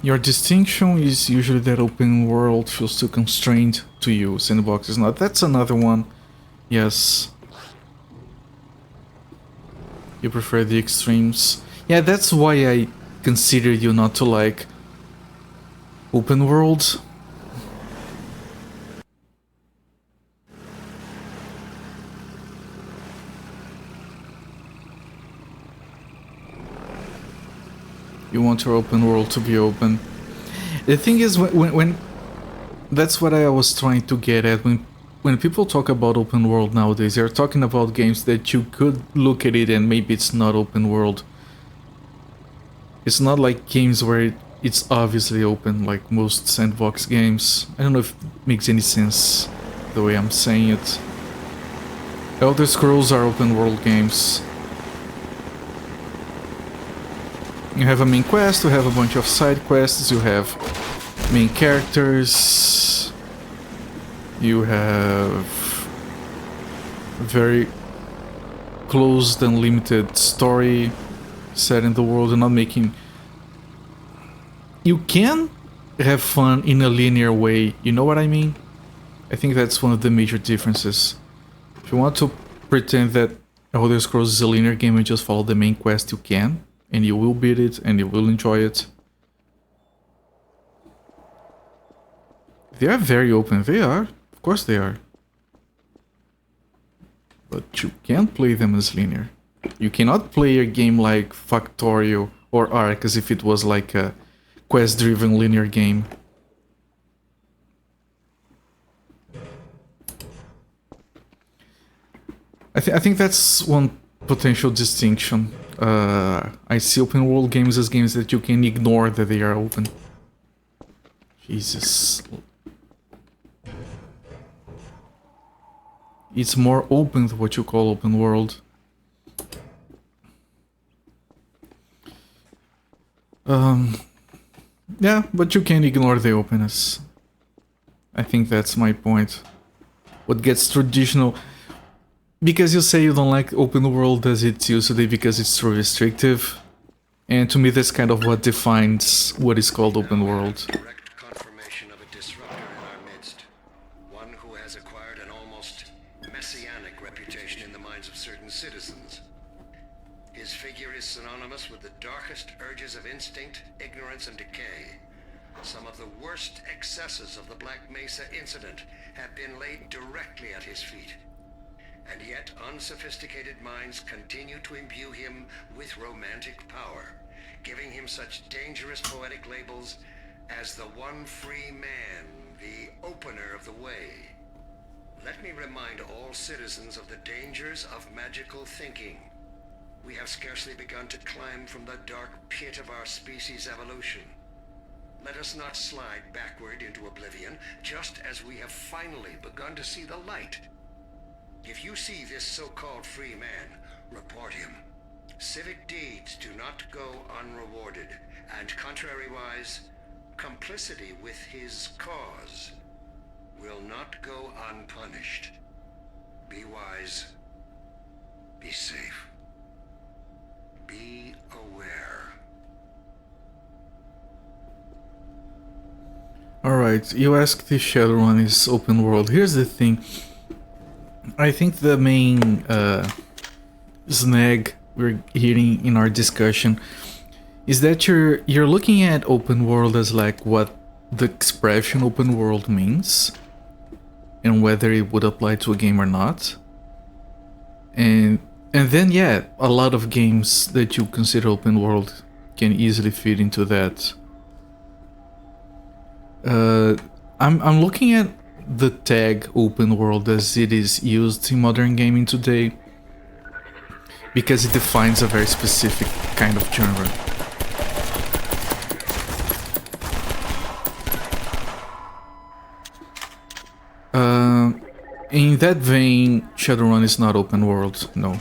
Your distinction is usually that open world feels too constrained to you, sandbox is not. That's another one. Yes. You prefer the extremes. Yeah, that's why I consider you not to like open world. You want your open world to be open. The thing is, when that's what I was trying to get at. When people talk about open world nowadays, they're talking about games that you could look at it and maybe it's not open world. It's not like games where it's obviously open, like most sandbox games. I don't know if it makes any sense the way I'm saying it. Elder Scrolls are open world games. You have a main quest, you have a bunch of side quests, you have main characters, you have very closed and limited story set in the world and not making... You can have fun in a linear way, you know what I mean? I think that's one of the major differences. If you want to pretend that Elder Scrolls is a linear game and just follow the main quest, you can. And you will beat it, and you will enjoy it. They are very open, they are. Of course they are. But you can't play them as linear. You cannot play a game like Factorio or Ark as if it was like a quest-driven linear game. I think that's one potential distinction. I see open world games as games that you can ignore that they are open. Jesus. It's more open to what you call open world. Yeah, but you can ignore the openness. I think that's my point. What gets traditional... Because you say you don't like open world as it's used today because it's too restrictive. And to me that's kind of what defines what is called open world. Direct confirmation of a disruptor in our midst. One who has acquired an almost messianic reputation in the minds of certain citizens. His figure is synonymous with the darkest urges of instinct, ignorance, and decay. Some of the worst excesses of the Black Mesa incident have been laid directly at his feet. And yet unsophisticated minds continue to imbue him with romantic power, giving him such dangerous poetic labels as the one free man, the opener of the way. Let me remind remind all citizens of the dangers of magical thinking. We have scarcely begun to climb from the dark pit of our species' evolution. Let us not slide backward into oblivion, just as we have finally begun to see the light. If you see this so-called free man, report him. Civic deeds do not go unrewarded, and contrariwise, complicity with his cause will not go unpunished. Be wise. Be safe. Be aware. Alright, you asked if Shadowrun is open world. Here's the thing. I think the main snag we're hearing in our discussion is that you're looking at open world as like what the expression open world means and whether it would apply to a game or not. And then yeah, a lot of games that you consider open world can easily fit into that. I'm looking at the tag open world as it is used in modern gaming today because it defines a very specific kind of genre. In that vein, Shadowrun is not open world, no.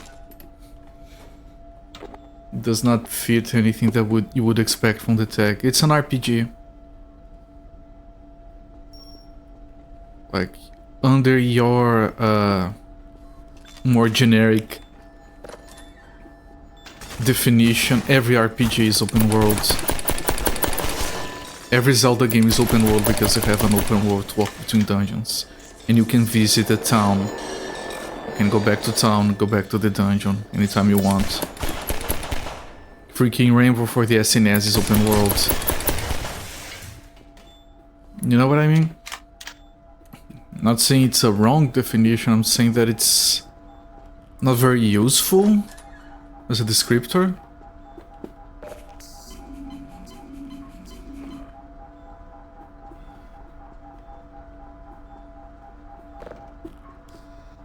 It does not fit anything that you would expect from the tag. It's an RPG. Like, under your more generic definition, every RPG is open world. Every Zelda game is open world because you have an open world to walk between dungeons. And you can visit a town. You can go back to town, go back to the dungeon anytime you want. Freaking Rainbow for the SNES is open world. You know what I mean? I'm not saying it's a wrong definition, I'm saying that it's not very useful as a descriptor.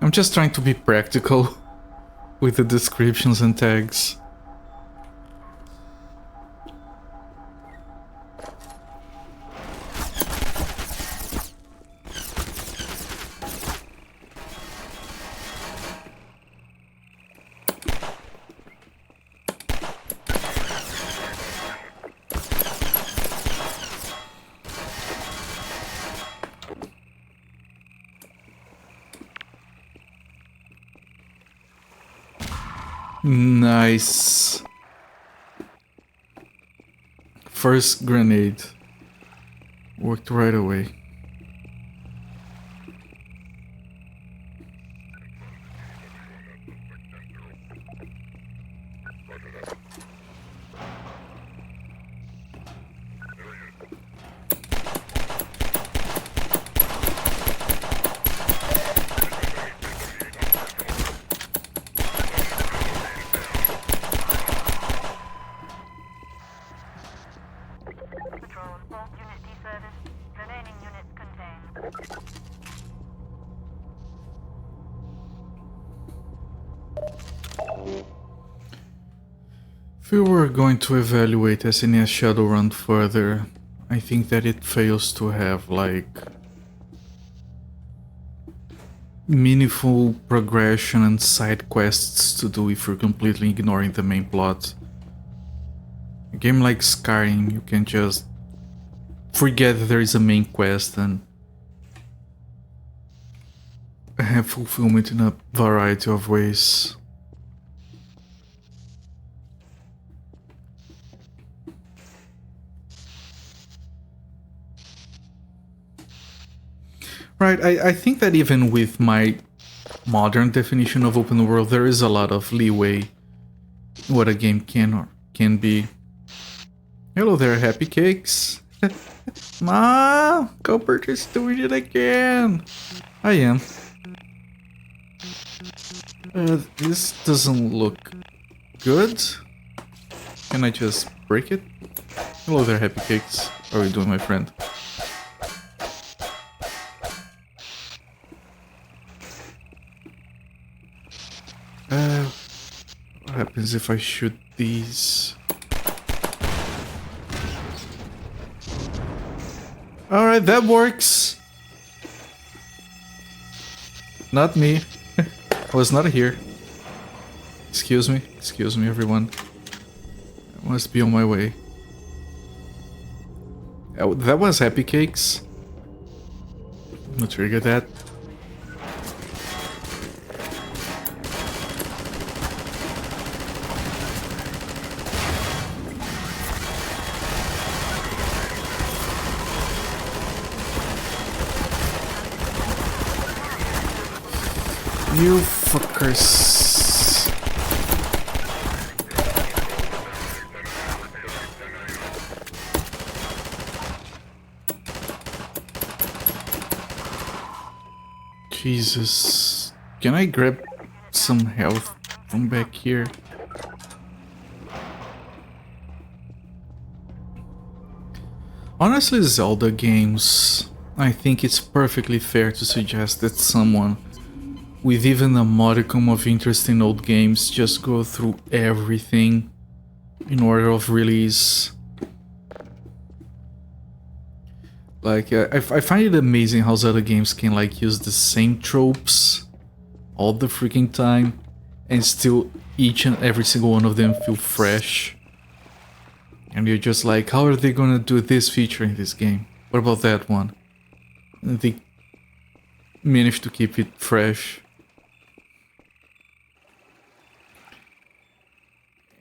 I'm just trying to be practical with the descriptions and tags. Nice. First grenade. Worked right away. If we were going to evaluate SNES Shadowrun further, I think that it fails to have, like, meaningful progression and side quests to do if you're completely ignoring the main plot. A game like Skyrim, you can just forget that there is a main quest and have fulfillment in a variety of ways. Right, I think that even with my modern definition of open world, there is a lot of leeway in what a game can or can be. Hello there, Happy Cakes. Ma, Gilbert is doing it again. I am. This doesn't look good. Can I just break it? Hello there, Happy Cakes. How are you doing, my friend? happens if I shoot these? Alright, that works. Not me. I was not here. Excuse me, everyone. I must be on my way. Oh, that was Happy Cakes. I'm gonna trigger that. You fuckers. Jesus. Can I grab some health from back here? Honestly, Zelda games, I think it's perfectly fair to suggest that someone with even a modicum of interest in old games just go through everything in order of release. Like, I find it amazing how Zelda games can like use the same tropes all the freaking time and still each and every single one of them feel fresh. And you're just like, how are they gonna do this feature in this game? What about that one? And they managed to keep it fresh.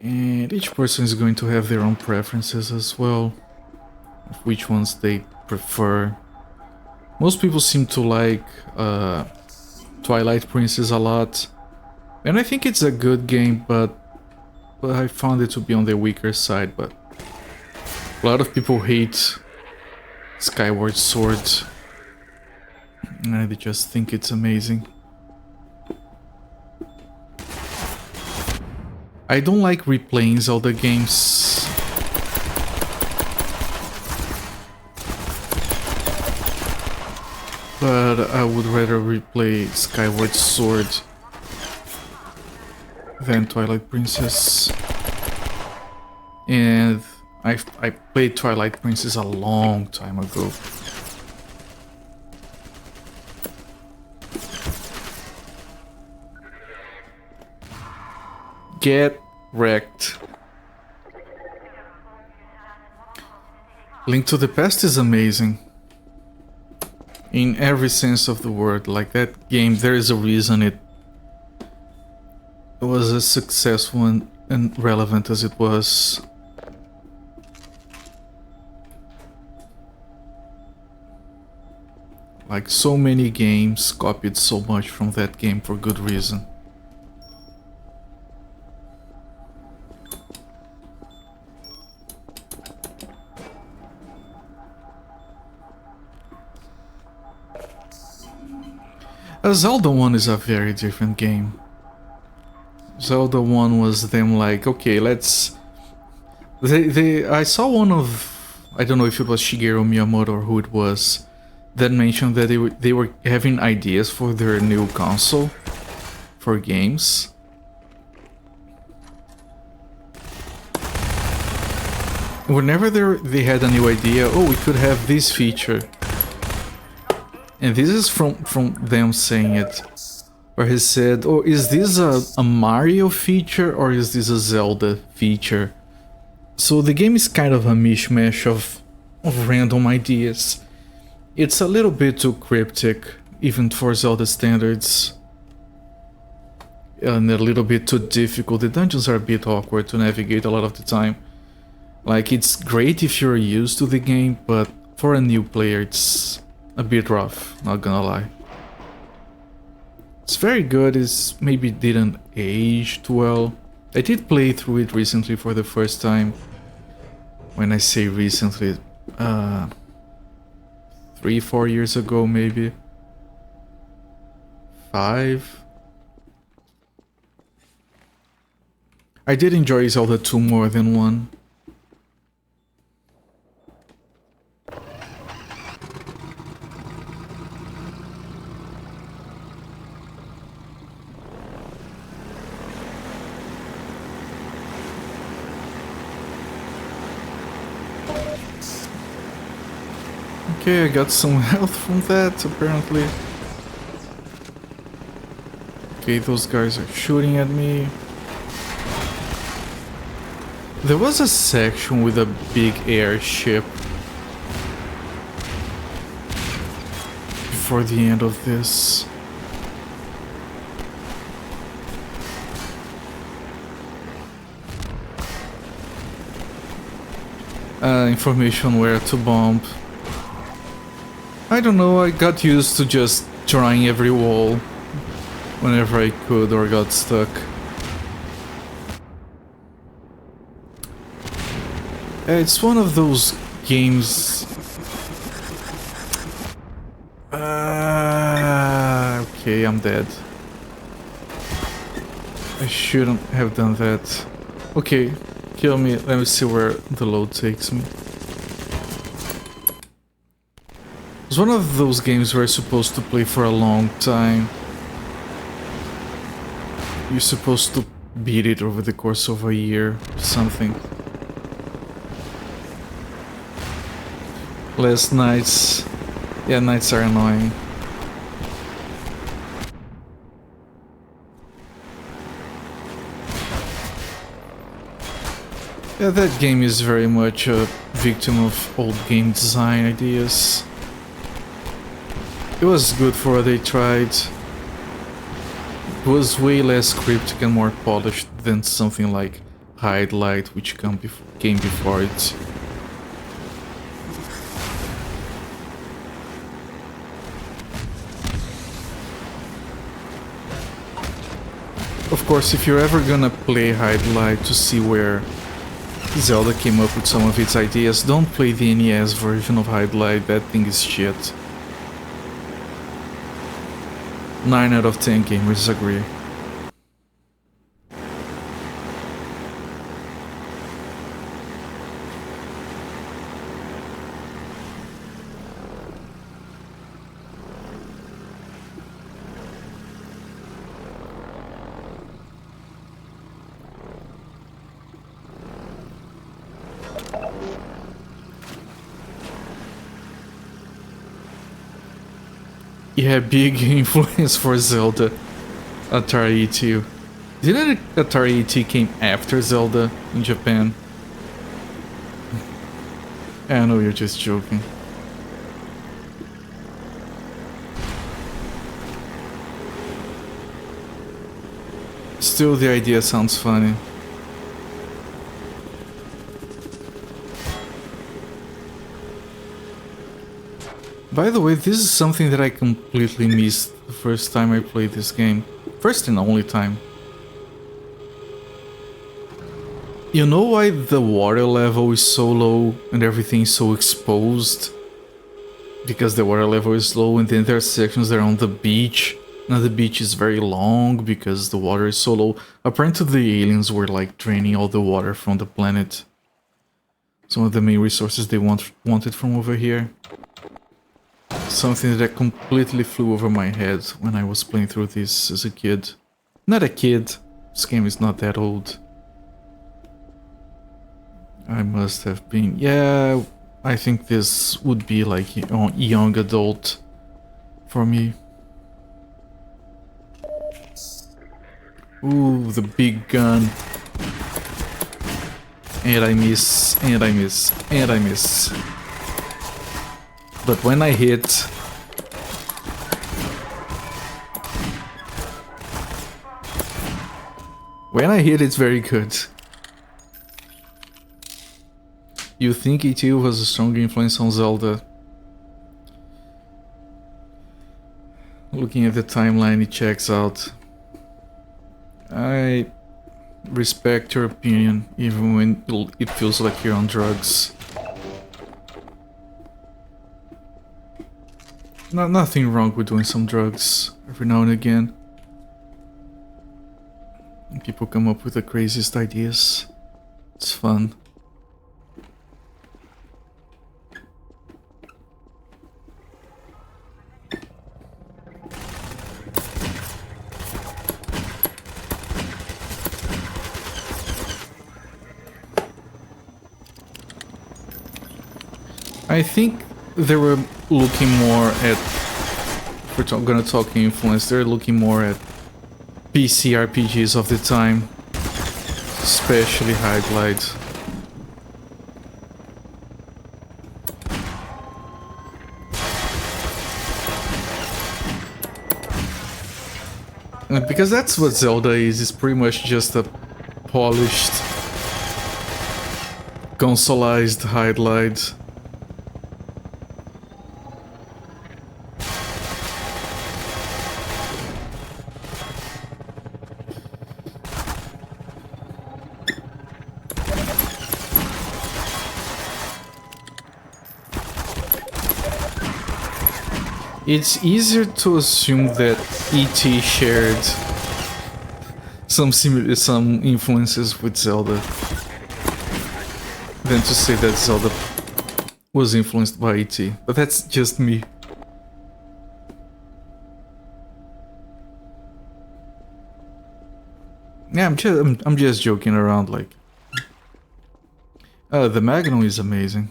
And each person is going to have their own preferences as well, of which ones they prefer. Most people seem to like Twilight Princess a lot, and I think it's a good game, but I found it to be on the weaker side. But a lot of people hate Skyward Sword, and I just think it's amazing. I don't like replaying Zelda games. But I would rather replay Skyward Sword than Twilight Princess. And I played Twilight Princess a long time ago. Get wrecked. Link to the Past is amazing. In every sense of the word. Like, that game, there is a reason it was as successful and relevant as it was. Like, so many games copied so much from that game for good reason. Zelda 1 is a very different game. Zelda 1 was them like, okay, let's... I saw one of... I don't know if it was Shigeru Miyamoto or who it was, that mentioned that they were having ideas for their new console for games. Whenever they had a new idea, oh, we could have this feature. And this is from them saying it, where he said, oh, is this a Mario feature or is this a Zelda feature? So the game is kind of a mishmash of random ideas. It's a little bit too cryptic, even for Zelda standards. And a little bit too difficult. The dungeons are a bit awkward to navigate a lot of the time. Like, it's great if you're used to the game, but for a new player it's a bit rough, not gonna lie. It's very good, it maybe didn't age too well. I did play through it recently for the first time. When I say recently, 3-4 years ago maybe. 5. I did enjoy Zelda 2 more than 1. Okay, I got some health from that, apparently. Okay, those guys are shooting at me. There was a section with a big airship before the end of this. Information where to bomb. I don't know, I got used to just trying every wall whenever I could or got stuck. It's one of those games... okay, I'm dead. I shouldn't have done that. Okay, kill me, let me see where the load takes me. It's one of those games where you're supposed to play for a long time. You're supposed to beat it over the course of a year or something. Less nights. Yeah, nights are annoying. Yeah, that game is very much a victim of old game design ideas. It was good for what they tried. It was way less cryptic and more polished than something like Hide Light, which came before it. Of course, if you're ever gonna play Hide Light to see where Zelda came up with some of its ideas, don't play the NES version of Hide Light, that thing is shit. 9 out of 10 gamers agree. Yeah, big influence for Zelda. Atari ET. Didn't Atari ET came after Zelda in Japan? I know you're just joking. Still, the idea sounds funny. By the way, this is something that I completely missed the first time I played this game. First and only time. You know why the water level is so low and everything is so exposed? Because the water level is low and then there are sections that are on the beach. Now the beach is very long because the water is so low. Apparently the aliens were like draining all the water from the planet. Some of the main resources they wanted from over here. Something that completely flew over my head when I was playing through this as a kid. Not a kid, this game is not that old. I must have been, yeah, I think this would be like young adult for me. Ooh, the big gun. And I miss, and I miss, and I miss. But when I hit... When I hit, it's very good. You think ET was a strong influence on Zelda? Looking at the timeline, it checks out. I respect your opinion, even when it feels like you're on drugs. Nothing wrong with doing some drugs every now and again. People come up with the craziest ideas. It's fun. I think there were looking more at, we're gonna talk influence, they're looking more at PC RPGs of the time, especially highlights. Because that's what Zelda is, it's pretty much just a polished, consoleized highlight. It's easier to assume that E.T. shared some influences with Zelda than to say that Zelda was influenced by E.T. But that's just me. Yeah, I'm just joking around. Like, the Magnum is amazing.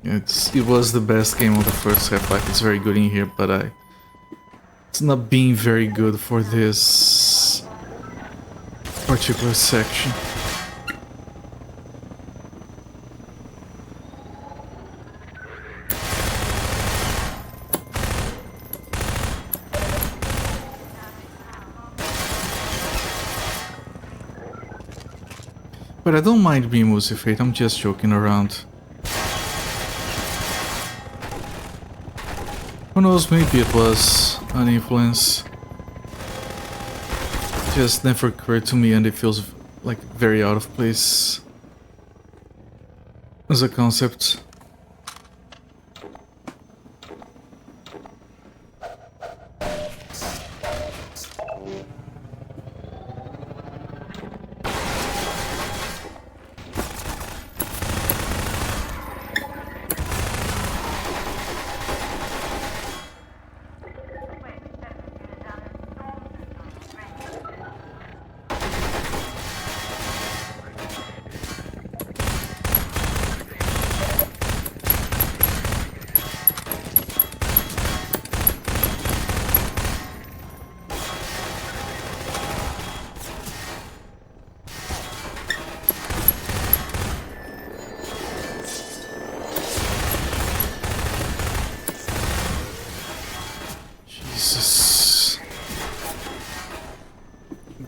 It was the best game of the first Half-Life. It's very good in here, but it's not being very good for this particular section. But I don't mind being Musifate, I'm just joking around. Who knows, maybe it was an influence. Just never occurred to me and it feels like very out of place as a concept.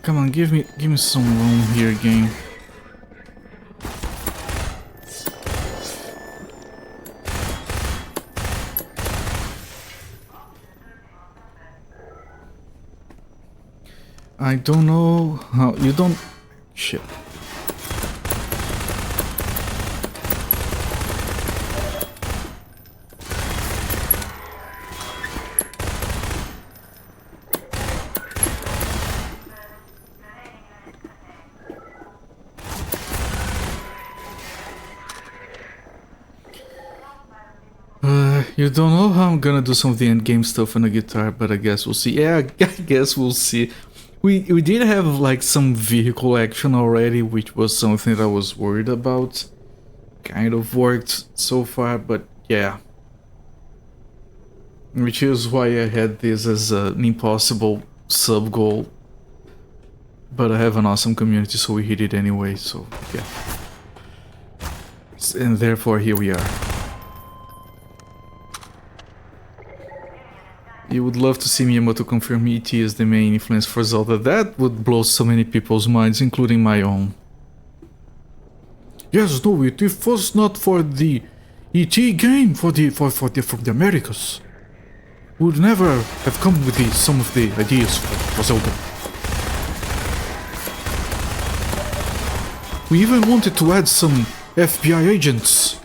Come on, give me some room here, game. I don't know how you don't. Shit. You don't know how I'm gonna do some of the endgame stuff on the guitar, but I guess we'll see. Yeah, I guess we'll see. We did have like some vehicle action already, which was something that I was worried about. Kind of worked so far, but yeah. Which is why I had this as an impossible sub-goal. But I have an awesome community, so we hit it anyway, so yeah. And therefore, here we are. You would love to see Miyamoto confirm E.T. as the main influence for Zelda. That would blow so many people's minds, including my own. Yes, no, it was not for the E.T. game from the Americas. Would never have come with some of the ideas for Zelda. We even wanted to add some FBI agents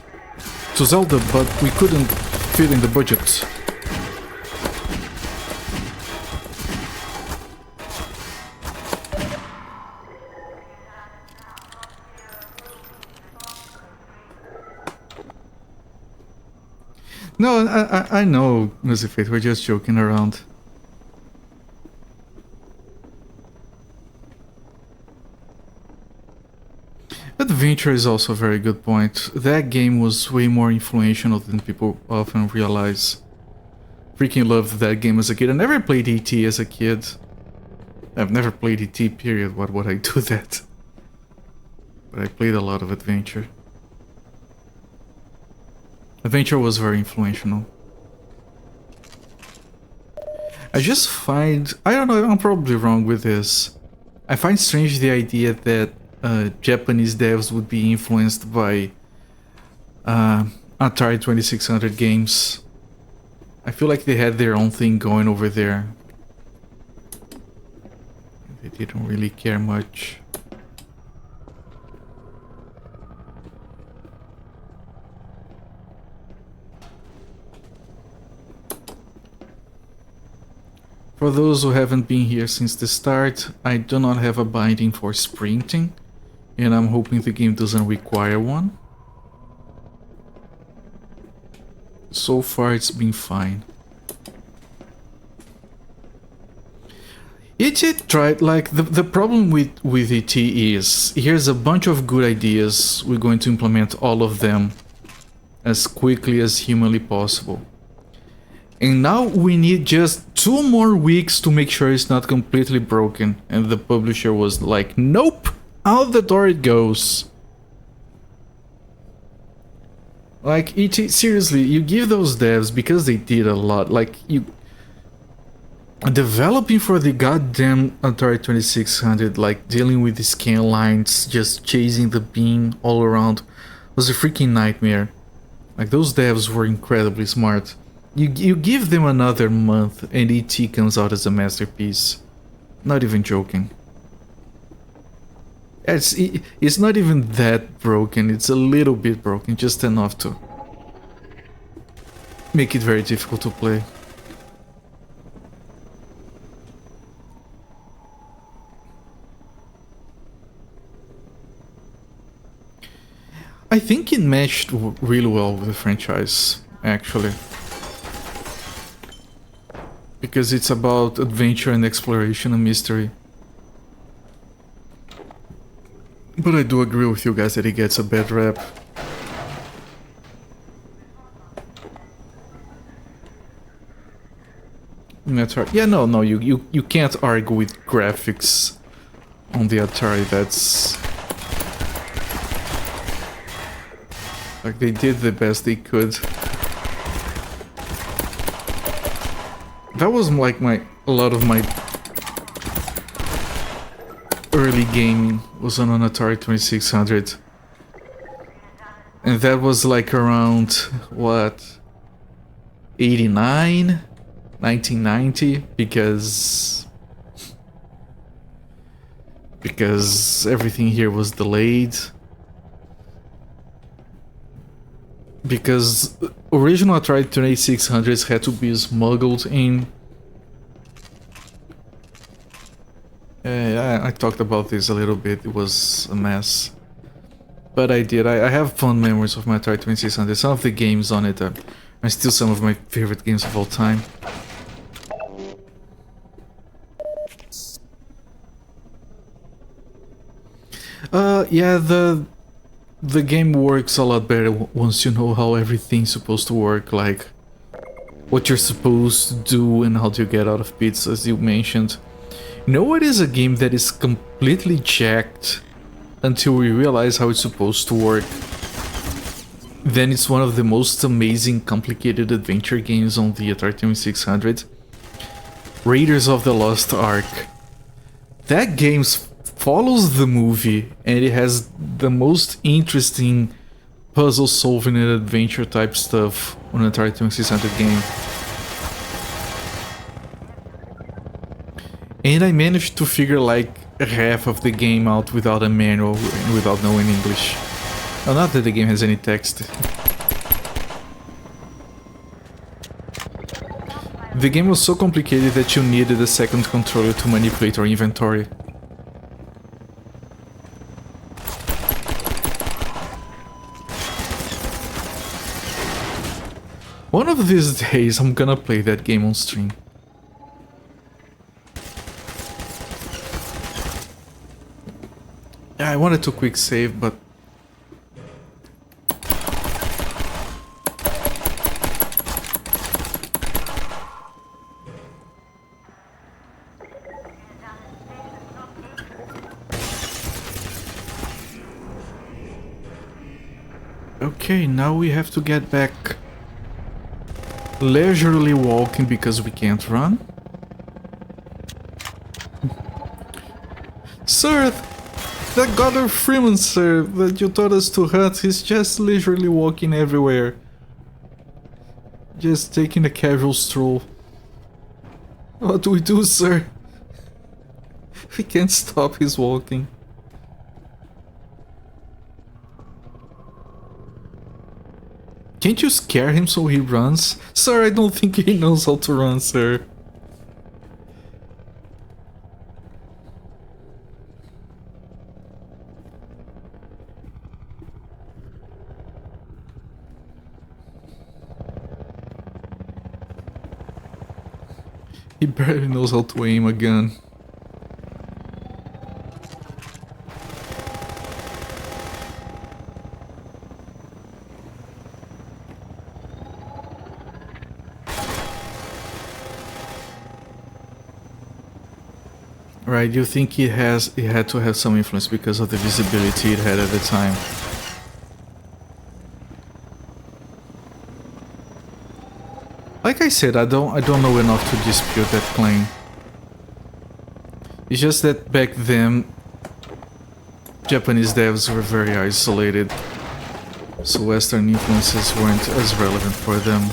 to Zelda, but we couldn't fit in the budget. No, I know, Musifate, we're just joking around. But Adventure is also a very good point. That game was way more influential than people often realize. Freaking loved that game as a kid. I never played ET as a kid. I've never played ET, period. Why would I do that? But I played a lot of Adventure. Adventure was very influential. I just find... I don't know, I'm probably wrong with this. I find strange the idea that Japanese devs would be influenced by Atari 2600 games. I feel like they had their own thing going over there. They didn't really care much. For those who haven't been here since the start, I do not have a binding for sprinting, and I'm hoping the game doesn't require one. So far it's been fine. ET tried, like, the problem with ET is, here's a bunch of good ideas, we're going to implement all of them as quickly as humanly possible. And now we need just 2 more weeks to make sure it's not completely broken. And the publisher was like, nope, out the door it goes. Like, ET, seriously, you give those devs, because they did a lot, like, you... Developing for the goddamn Atari 2600, like, dealing with the scan lines, just chasing the beam all around, was a freaking nightmare. Like, those devs were incredibly smart. You give them another month and ET comes out as a masterpiece. Not even joking. It's not even that broken, it's a little bit broken, just enough to make it very difficult to play. I think it meshed really well with the franchise, actually. Because it's about adventure and exploration and mystery. But I do agree with you guys that it gets a bad rap. Atari. Yeah, no, you can't argue with graphics on the Atari. That's... like, they did the best they could. That was like a lot of my early gaming was on an Atari 2600. And that was like around, what, 89? 1990? Because everything here was delayed. Because original Atari 2600s had to be smuggled in. I talked about this a little bit, it was a mess. But I did, I have fond memories of my Atari 2600. Some of the games on it are still some of my favorite games of all time. Yeah, the game works a lot better once you know how everything's supposed to work, like what you're supposed to do and how to get out of pits, as you mentioned. You know what is a game that is completely jacked until we realize how it's supposed to work? Then it's one of the most amazing, complicated adventure games on the Atari 2600. Raiders of the Lost Ark. That game follows the movie, and it has the most interesting puzzle solving and adventure type stuff on an Atari 2600 game. And I managed to figure like half of the game out without a manual and without knowing English. Well, not that the game has any text. The game was so complicated that you needed a second controller to manipulate your inventory. One of these days I'm gonna play that game on stream. Yeah, I wanted to quick save, but Okay, now we have to get back leisurely walking because we can't run. Sir, that Godard Freeman, sir, that you taught us to hunt, he's just leisurely walking everywhere. Just taking a casual stroll. What do we do, sir? We can't stop his walking. Can't you scare him so he runs? Sir, I don't think he knows how to run, sir. He barely knows how to aim a gun. Right, you think he had to have some influence because of the visibility it had at the time. Like I said, I don't know enough to dispute that claim. It's just that back then Japanese devs were very isolated, so Western influences weren't as relevant for them.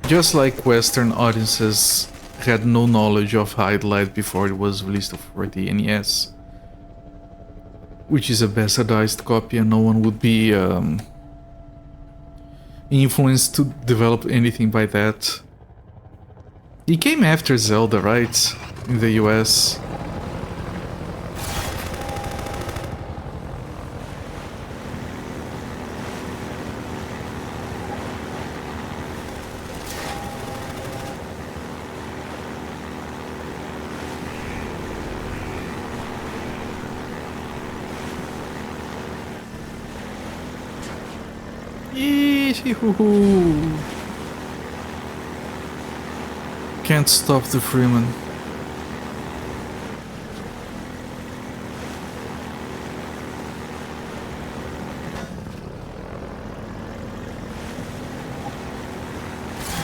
Just like Western audiences had no knowledge of Hide Light before it was released for the NES, which is a bastardized copy, and no one would be influenced to develop anything by that. It came after Zelda, right? In the US. Can't stop the Freeman.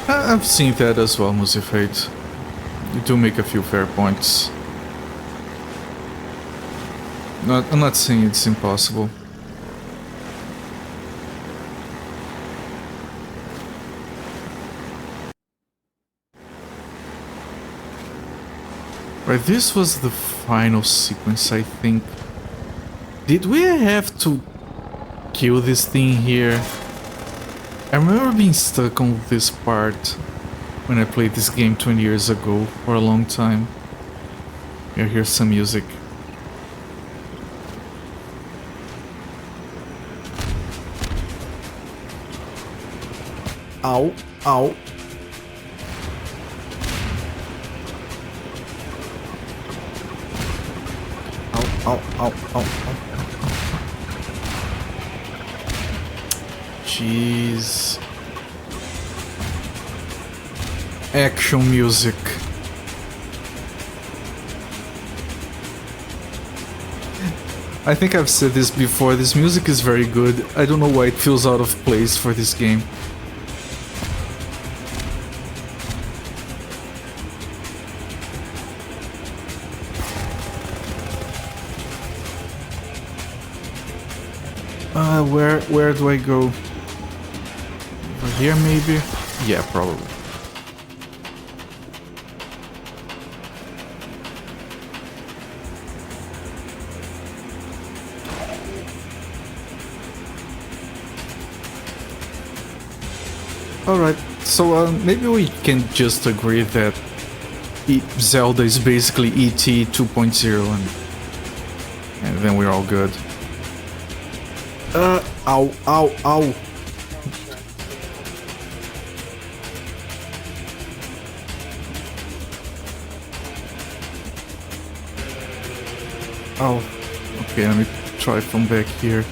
I've seen that as well, Musifate. You do make a few fair points. I'm not saying it's impossible. Right, this was the final sequence, I think. Did we have to kill this thing here? I remember being stuck on this part when I played this game 20 years ago for a long time. Yeah, here's some music. Ow, ow. Ow, ow, ow, ow. Jeez. Action music. I think I've said this before, this music is very good. I don't know why it feels out of place for this game. Where do I go? Over here maybe? Yeah, probably. Alright, so maybe we can just agree that Zelda is basically E.T. 2.0 and then we're all good. Ow, ow, ow. Oh, okay, let me try from back here.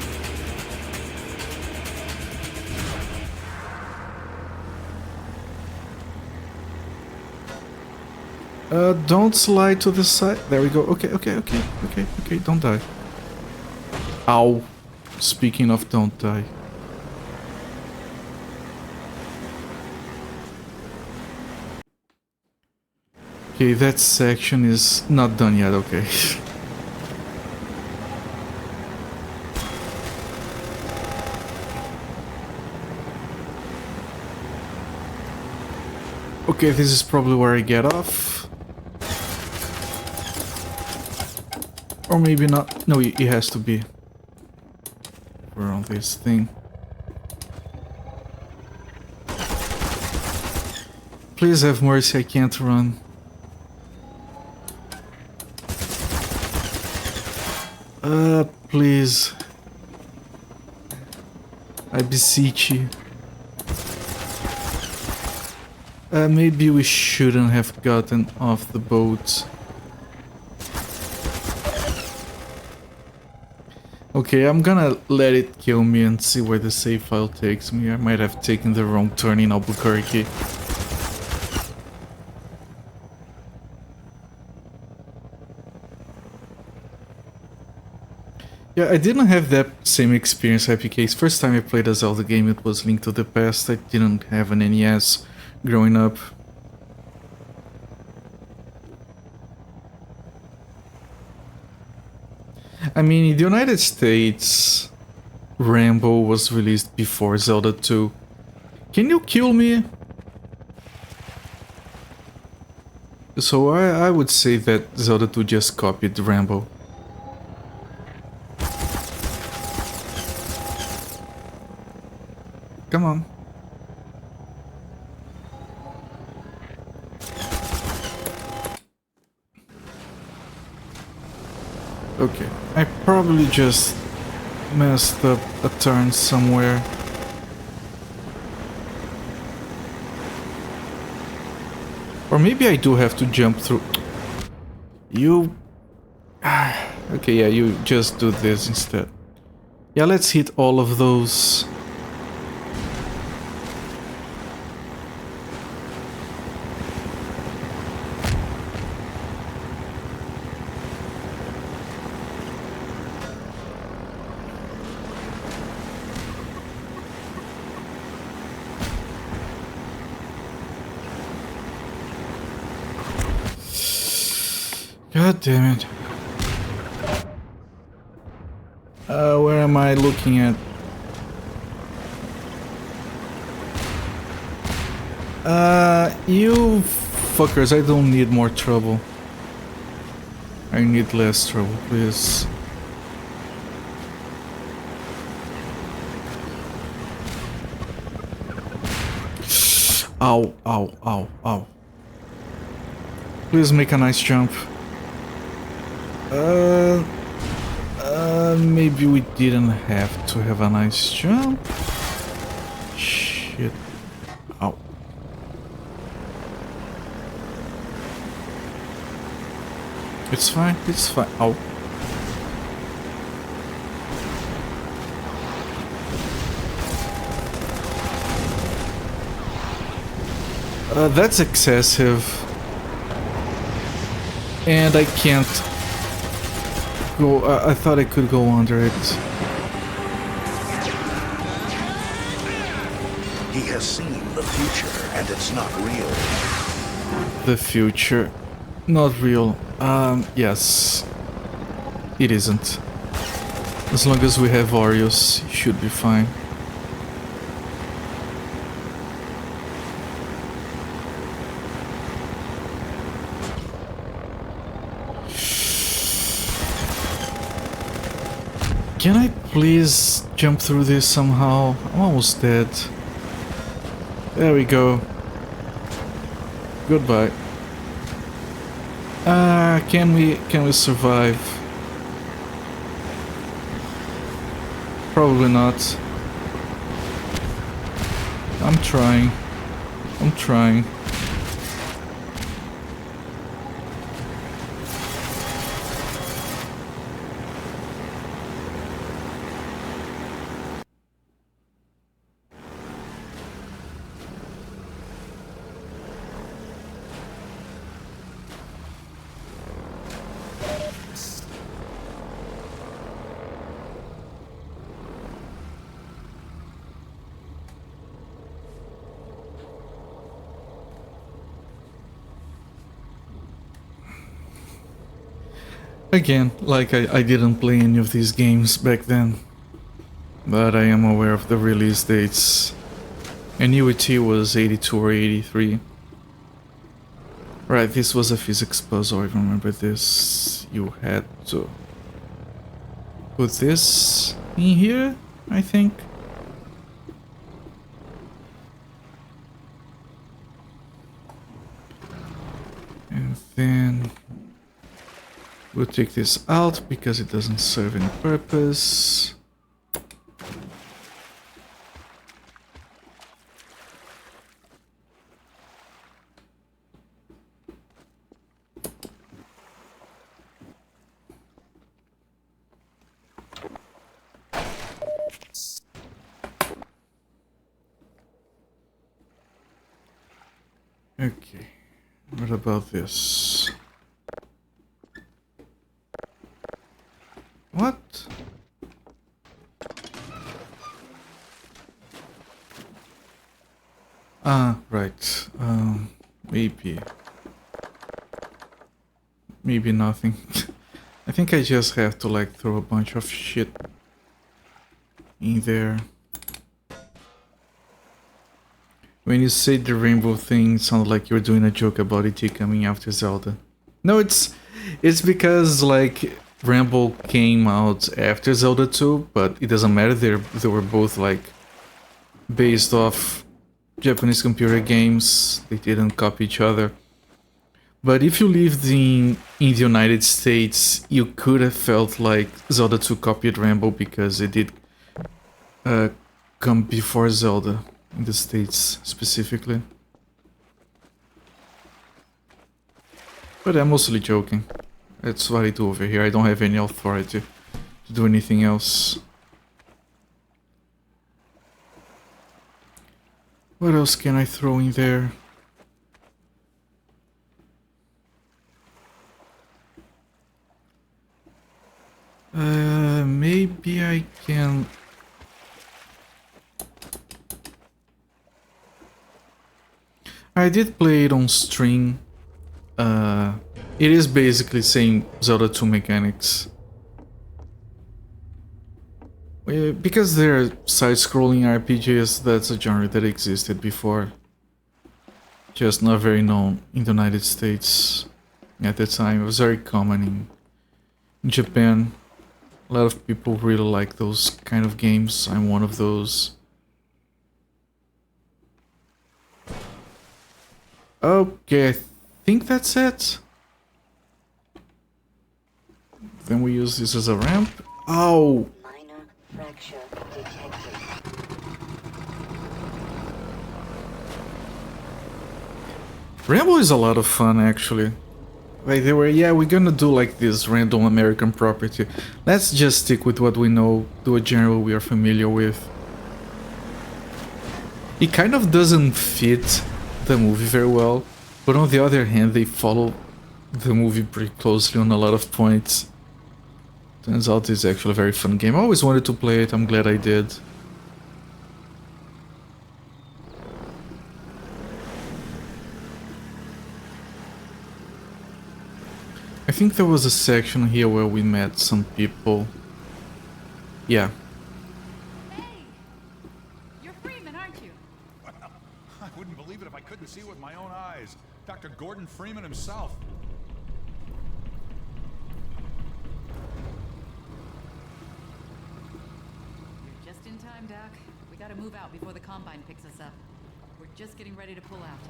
Don't slide to the side. There we go. Okay, don't die. Ow. Speaking of don't die. Okay, that section is not done yet, okay. Okay, this is probably where I get off. Or maybe not. No, it has to be. We're on this thing. Please have mercy, I can't run. Please. I beseech you. Maybe we shouldn't have gotten off the boat. Okay, I'm gonna let it kill me and see where the save file takes me. I might have taken the wrong turn in Albuquerque. Yeah, I didn't have that same experience, IPKs. First time I played a Zelda game, it was Link to the Past. I didn't have an NES growing up. I mean, in the United States, Rambo was released before Zelda 2. Can you kill me? So I would say that Zelda 2 just copied Rambo. Come on. Okay, I probably just messed up a turn somewhere. Or maybe I do have to jump through. You... Okay, yeah, you just do this instead. Yeah, let's hit all of those. God damn it. Where am I looking at? You fuckers, I don't need more trouble. I need less trouble, please. Ow, ow, ow, ow. Please make a nice jump. Maybe we didn't have to have a nice jump. Shit. Ow. It's fine, it's fine. Ow. That's excessive. And I can't go. I thought I could go under it. He has seen the future, and it's not real. The future. Not real. Yes. It isn't. As long as we have Oreos, it should be fine. Can I please jump through this somehow? I'm almost dead. There we go. Goodbye. Can we survive? Probably not. I'm trying. I'm trying. Again, like I didn't play any of these games back then, but I am aware of the release dates. And UET was 82 or 83. Right, this was a physics puzzle, I remember this. You had to put this in here, I think. And then we'll take this out because it doesn't serve any purpose. Okay, what about this? What? Ah, right. Maybe nothing. I think I just have to like throw a bunch of shit in there. When you say the rainbow thing, it sounded like you were doing a joke about it coming after Zelda. No, it's because like Rainbow came out after Zelda 2, but it doesn't matter. They were both like based off Japanese computer games. They didn't copy each other. But if you lived in the United States, you could have felt like Zelda 2 copied Rainbow because it did come before Zelda. In the States, specifically. But I'm mostly joking. That's what I do over here. I don't have any authority to do anything else. What else can I throw in there? Maybe I can... I did play it on stream. It is basically same Zelda 2 mechanics. Because they're side-scrolling RPGs, that's a genre that existed before. Just not very known in the United States at the time. It was very common in Japan. A lot of people really like those kind of games. I'm one of those. Okay, I think that's it. Then we use this as a ramp. Oh! Minor fracture detected. Rambo is a lot of fun, actually. Like they were, yeah, we're gonna do like this random American property. Let's just stick with what we know, do a genre we are familiar with. It kind of doesn't fit the movie very well, but on the other hand, they follow the movie pretty closely on a lot of points. Turns out it's actually a very fun game. I always wanted to play it, I'm glad I did. I think there was a section here where we met some people. Yeah. Hey! You're Freeman, aren't you? Well, I wouldn't believe it if I couldn't see it with my own eyes. Dr. Gordon Freeman himself. You're just in time, Doc. We gotta move out before the Combine picks us up. We're just getting ready to pull out.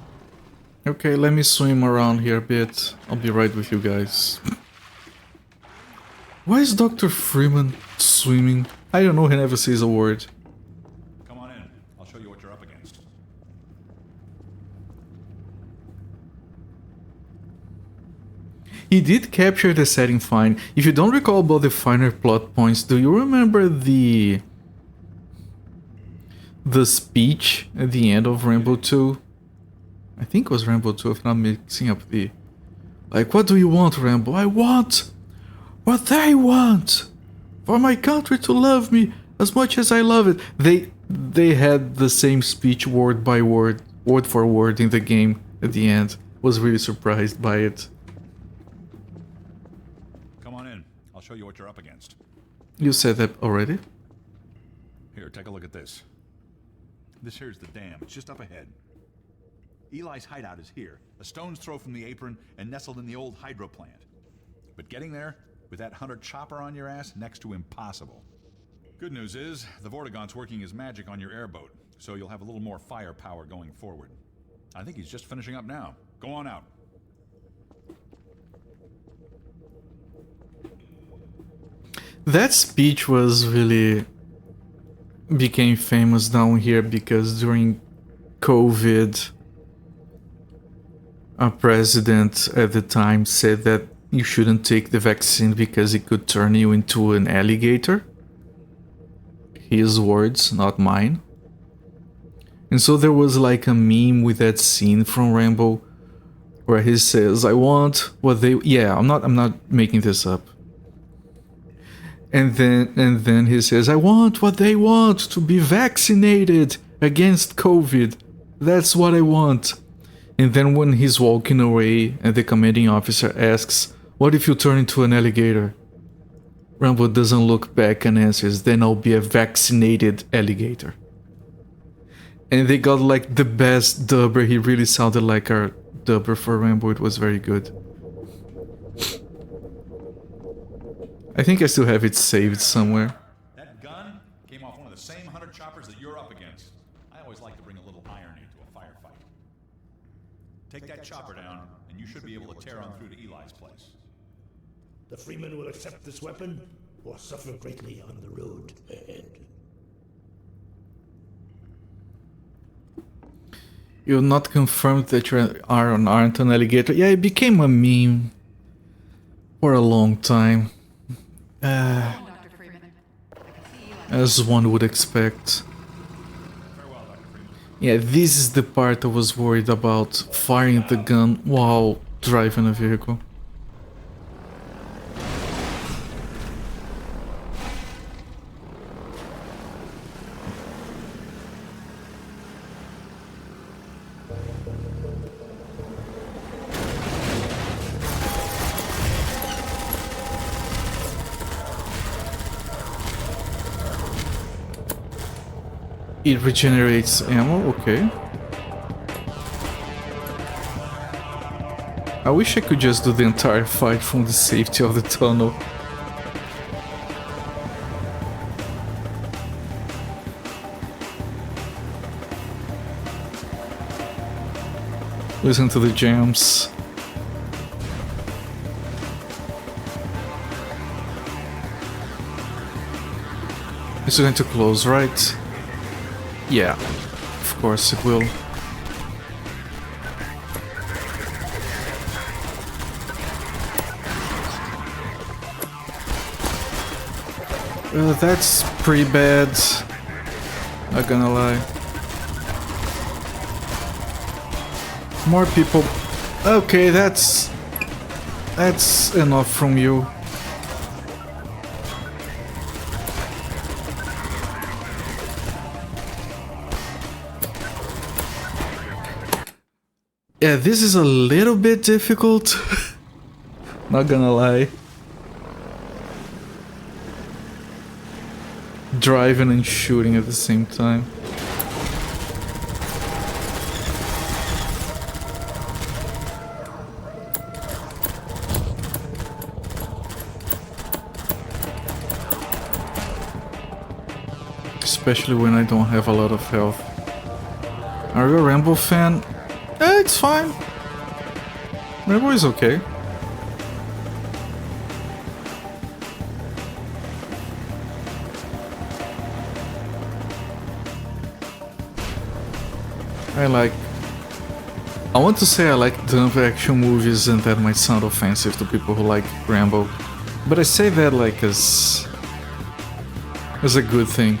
Okay, let me swim around here a bit. I'll be right with you guys. Why is Dr. Freeman swimming? I don't know, he never says a word. Come on in. I'll show you what you're up against. He did capture the setting fine. If you don't recall about the finer plot points, do you remember the speech at the end of Rainbow 2? I think it was Rainbow 2, if I'm not mixing up the... Like, what do you want, Rainbow? I want what they want! For my country to love me as much as I love it. They had the same speech word by word, word for word in the game at the end. Was really surprised by it. Come on in. show you what you're up against. You said that already? Here, take a look at this. This here's the dam. It's just up ahead. Eli's hideout is here, a stone's throw from the apron and nestled in the old hydro plant. But getting there, with that hunter chopper on your ass, next to impossible. Good news is, the Vortigaunt's working his magic on your airboat, so you'll have a little more firepower going forward. I think he's just finishing up now. Go on out. That speech was really became famous down here because during COVID, a president at the time said that you shouldn't take the vaccine because it could turn you into an alligator. His words, not mine. And so there was like a meme with that scene from Rambo where he says, I want what they... Yeah, I'm not making this up. And then he says, I want what they want, to be vaccinated against COVID. That's what I want. And then when he's walking away and the commanding officer asks, what if you turn into an alligator? Rambo doesn't look back and answers, then I'll be a vaccinated alligator. And they got like the best dubber. He really sounded like our dubber for Rambo. It was very good. I think I still have it saved somewhere. That gun came off one of the same hunter choppers that you're up against. I always like to bring a little irony to a firefight. Take that chopper down, and you should be able to tear on through to Eli's place. The Freeman will accept this weapon or suffer greatly on the road ahead. You're not confirmed that you aren't an alligator. Yeah, it became a meme for a long time. As one would expect. Yeah, this is the part I was worried about, firing the gun while driving a vehicle. It regenerates ammo, okay. I wish I could just do the entire fight from the safety of the tunnel. Listen to the jams. It's going to close, right? Yeah, of course it will. That's pretty bad, not gonna lie. More people. Okay, that's enough from you. Yeah, this is a little bit difficult. Not gonna lie. Driving and shooting at the same time. Especially when I don't have a lot of health. Are you a Rambo fan? It's fine. Rambo is okay. I want to say I like dumb action movies, and that might sound offensive to people who like Rambo, but I say that like as a good thing.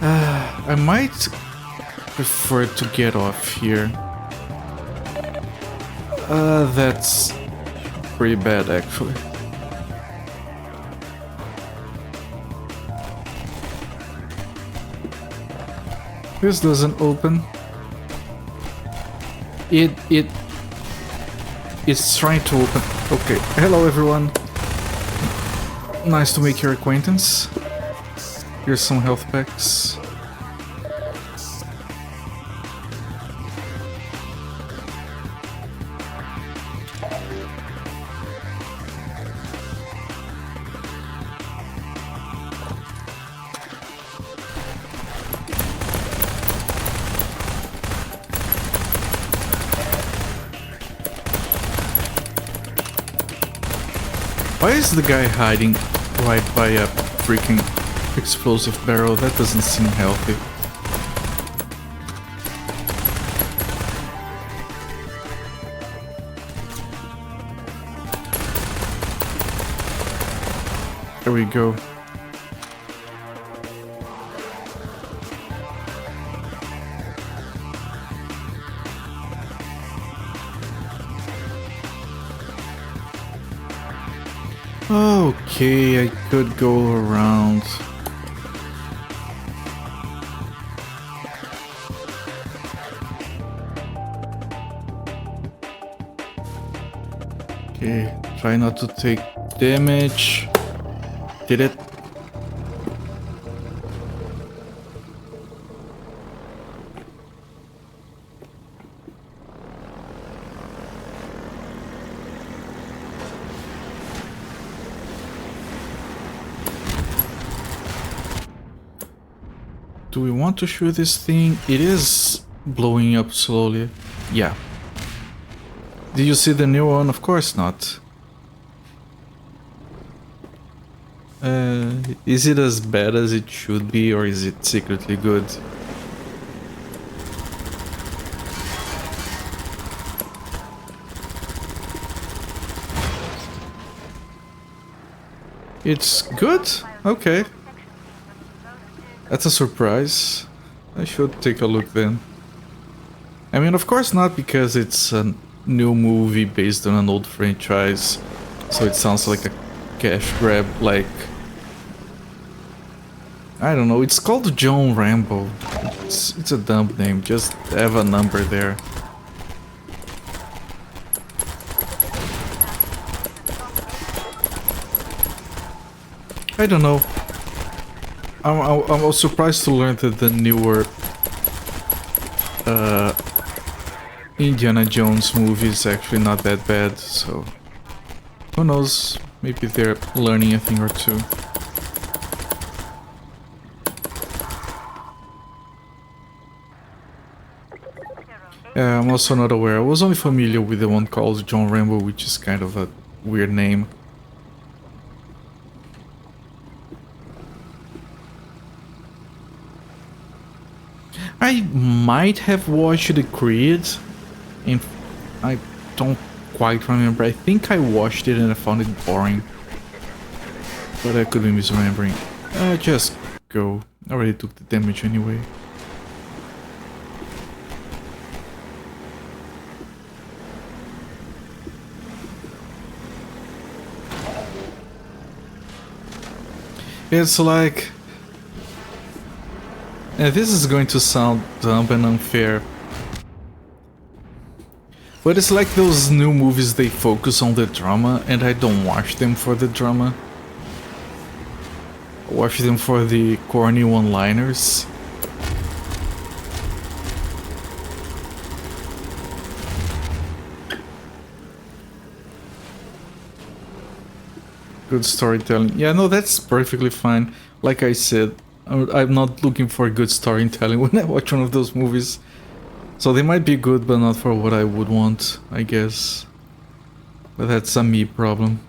I might prefer to get off here. That's pretty bad actually. This doesn't open. It It's trying to open. Okay, hello everyone. Nice to make your acquaintance. Here's some health packs. Why is the guy hiding right by a freaking explosive barrel? That doesn't seem healthy. There we go. Okay, I could go around. Okay, try not to take damage. Did it? Do we want to shoot this thing? It is blowing up slowly. Yeah. Did you see the new one? Of course not. Is it as bad as it should be, or is it secretly good? It's good? Okay. That's a surprise. I should take a look then. I mean, of course not, because it's a new movie based on an old franchise, so it sounds like a cash grab, like... I don't know, it's called John Rambo. It's a dumb name, just have a number there. I don't know. I was surprised to learn that the newer Indiana Jones movie is actually not that bad, so who knows, maybe they're learning a thing or two. I'm also not aware. I was only familiar with the one called John Rambo, which is kind of a weird name. I might have watched The Creed, and I don't quite remember. I think I watched it and I found it boring, but I could be misremembering. Just go. I already took the damage anyway. It's like... this is going to sound dumb and unfair, but it's like those new movies, they focus on the drama, and I don't watch them for the drama. I watch them for the corny one-liners. Good storytelling. Yeah, no, that's perfectly fine. Like I said, I'm not looking for good storytelling when I watch one of those movies. So they might be good, but not for what I would want, I guess. But that's a me problem.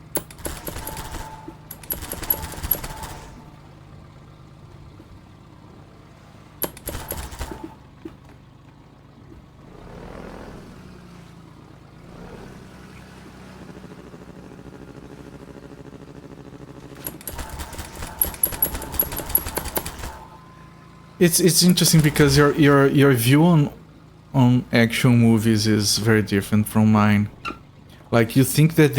It's interesting because your view on action movies is very different from mine. Like, you think that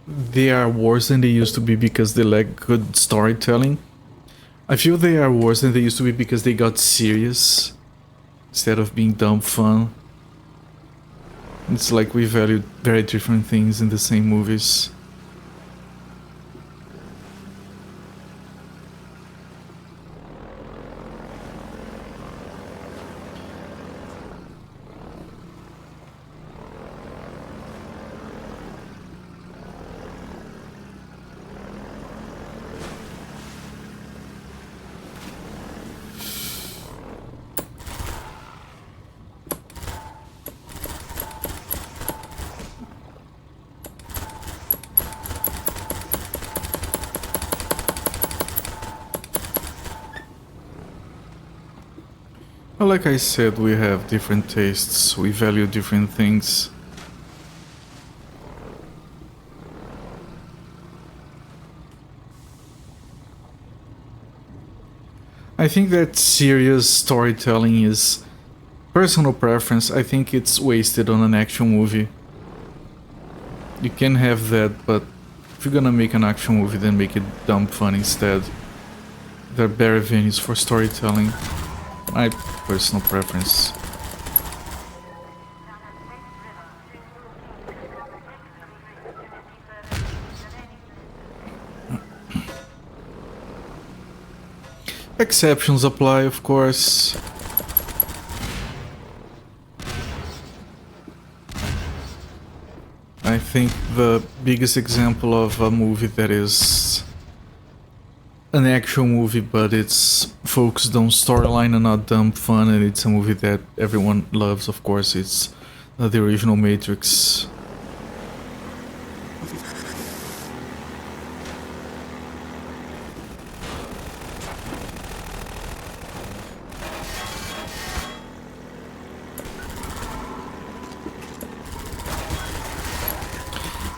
they are worse than they used to be because they lack good storytelling. I feel they are worse than they used to be because they got serious instead of being dumb fun. It's like we value very different things in the same movies. Well, like I said, we have different tastes, we value different things. I think that serious storytelling is personal preference. I think it's wasted on an action movie. You can have that, but if you're gonna make an action movie, then make it dumb fun instead. There are better venues for storytelling. My personal preference. Exceptions apply, of course. I think the biggest example of a movie that is an action movie, but it's focused on storyline and not dumb fun, and it's a movie that everyone loves, of course, it's the original Matrix.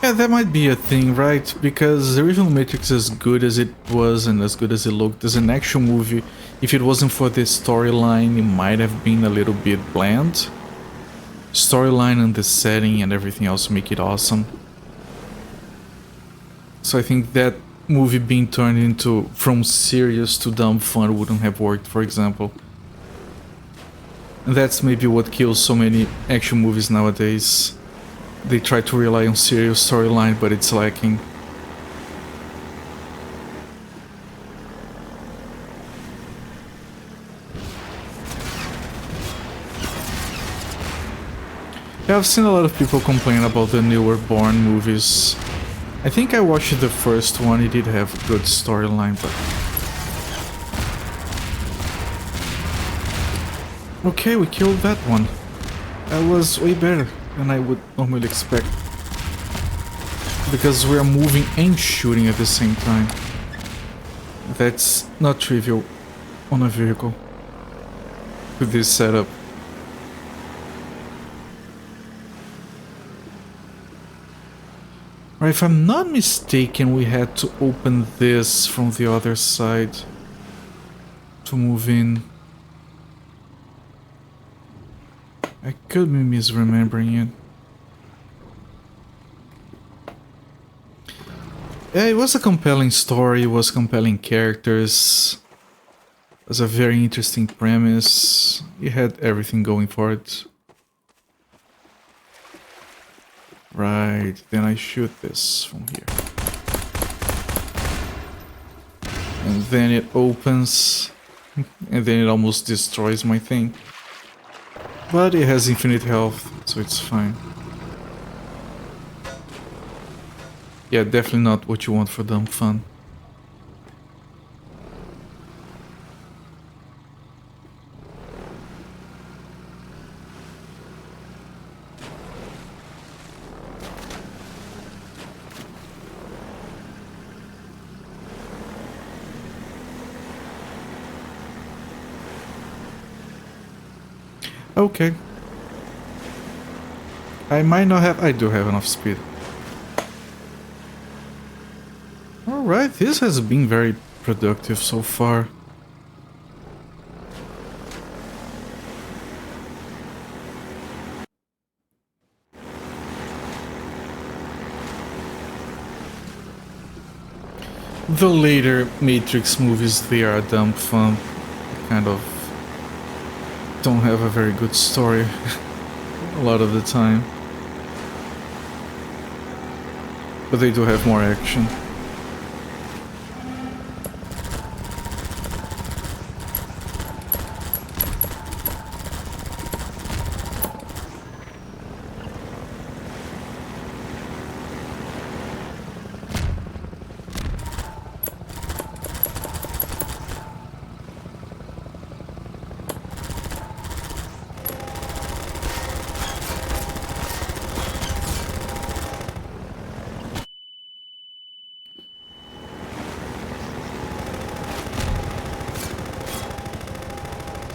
Yeah, that might be a thing, right? Because the original Matrix, as good as it was and as good as it looked as an action movie, if it wasn't for the storyline, it might have been a little bit bland. Storyline and the setting and everything else make it awesome. So I think that movie being turned into from serious to dumb fun wouldn't have worked, for example. And that's maybe what kills so many action movies nowadays. They try to rely on serious storyline, but it's lacking. Yeah, I've seen a lot of people complain about the newer Bourne movies. I think I watched the first one, it did have a good storyline, but... Okay, we killed that one. That was way better than I would normally expect. Because we are moving and shooting at the same time. That's not trivial on a vehicle with this setup. Right, if I'm not mistaken, we had to open this from the other side to move in. I could be misremembering it. Yeah, it was a compelling story, it was compelling characters. It was a very interesting premise. It had everything going for it. Right, then I shoot this from here. And then it opens, and then it almost destroys my thing. But it has infinite health, so it's fine. Yeah, definitely not what you want for dumb fun. Okay. I might not have... I do have enough speed. Alright, this has been very productive so far. The later Matrix movies, they are dumb fun. Kind of don't have a very good story a lot of the time. but they do have more action.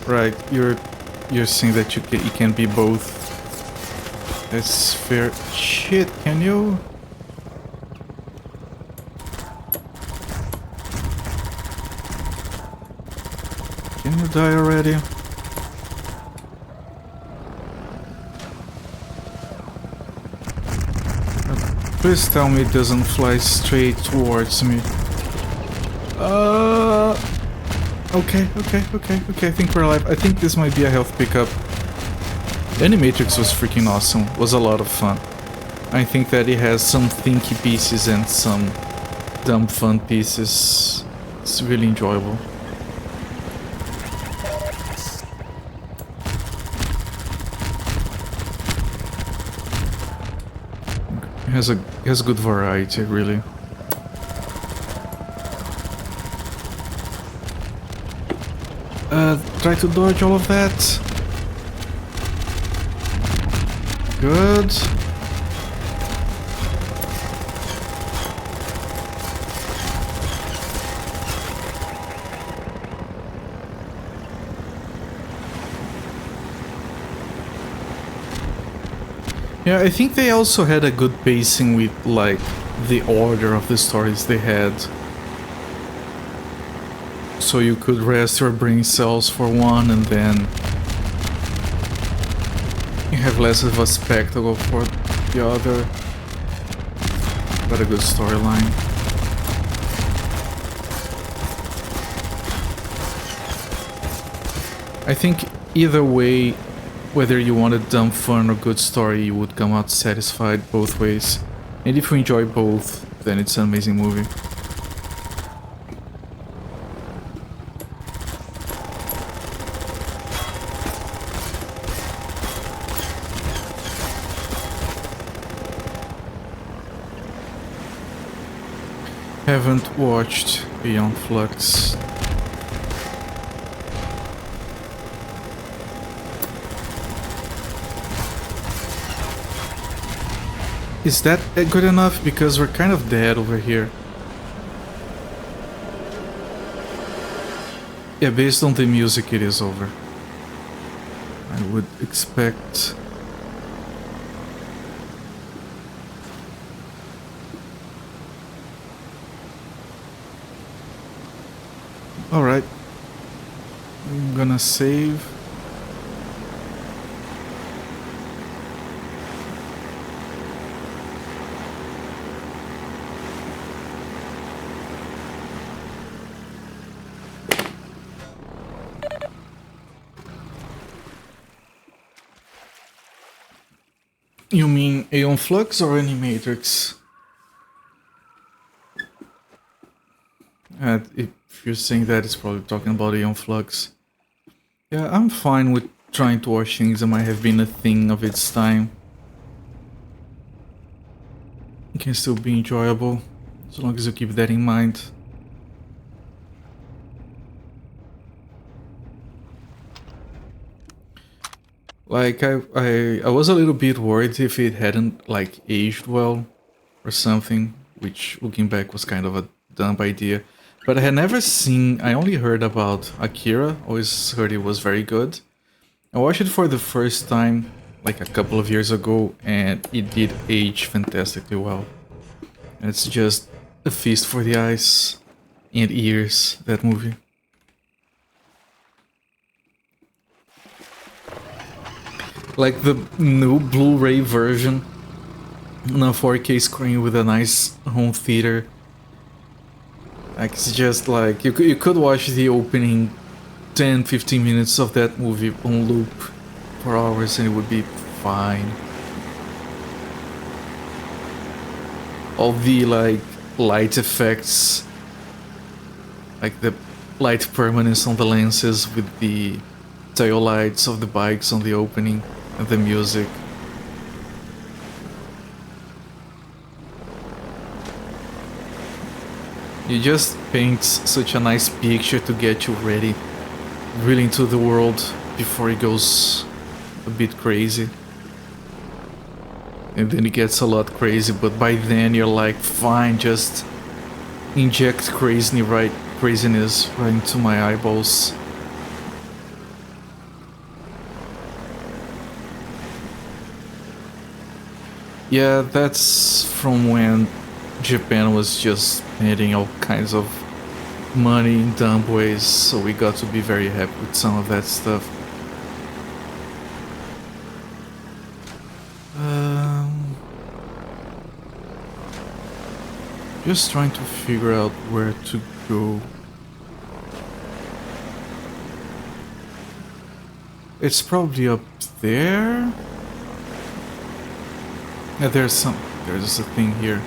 Right, you're saying that you can be both. That's fair. Shit, can you? Can you die already? Please tell me it doesn't fly straight towards me. Okay, I think we're alive. I think this might be a health pickup. Animatrix was freaking awesome. Was a lot of fun. I think that it has some thinky pieces and some dumb fun pieces. It's really enjoyable. It has good variety, really. Try to dodge all of that. Good. Yeah, I think they also had a good pacing with, like, the order of the stories they had. So you could rest your brain cells for one, and then you have less of a spectacle for the other. But a good storyline. I think either way, whether you wanted dumb fun or good story, you would come out satisfied both ways. And if you enjoy both, then it's an amazing movie. Haven't watched Beyond Flux. Is that good enough? Because we're kind of dead over here. Yeah, based on the music, it is over. I would expect... Alright. I'm gonna save. You mean Aeon Flux or Animatrix? If you're saying that, it's probably talking about Aeon Flux. Yeah, I'm fine with trying to watch things that might have been a thing of its time. It can still be enjoyable, as long as you keep that in mind. Like, I was a little bit worried if it hadn't, like, aged well or something, which, looking back, was kind of a dumb idea. But I had never seen... I only heard about Akira, always heard it was very good. I watched it for the first time, like, a couple of years ago, and it did age fantastically well. It's just a feast for the eyes and ears, that movie. Like the new Blu-ray version on a 4K screen with a nice home theater. Like, it's just like, you could watch the opening 10-15 minutes of that movie on loop for hours and it would be fine. all the like light effects, like the light permanence on the lenses with the tail lights of the bikes on the opening and the music. You just paint such a nice picture to get you ready really into the world before it goes a bit crazy. And then it gets a lot crazy, but by then you're like, fine, just inject craziness right into my eyeballs. Yeah, that's from when Japan was just spending all kinds of money in dumb ways, so we got to be very happy with some of that stuff. Just trying to figure out where to go. It's probably up there. Yeah, there's a thing here.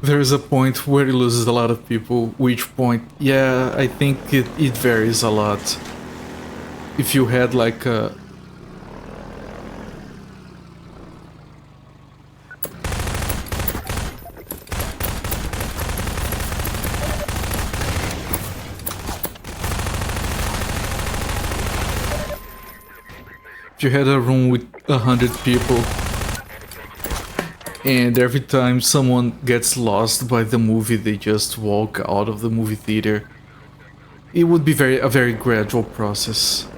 There's a point where it loses a lot of people, which point, yeah, I think it varies a lot. If you had like a... If you had a room with 100 people, and every time someone gets lost by the movie, they just walk out of the movie theater, it would be a very gradual process.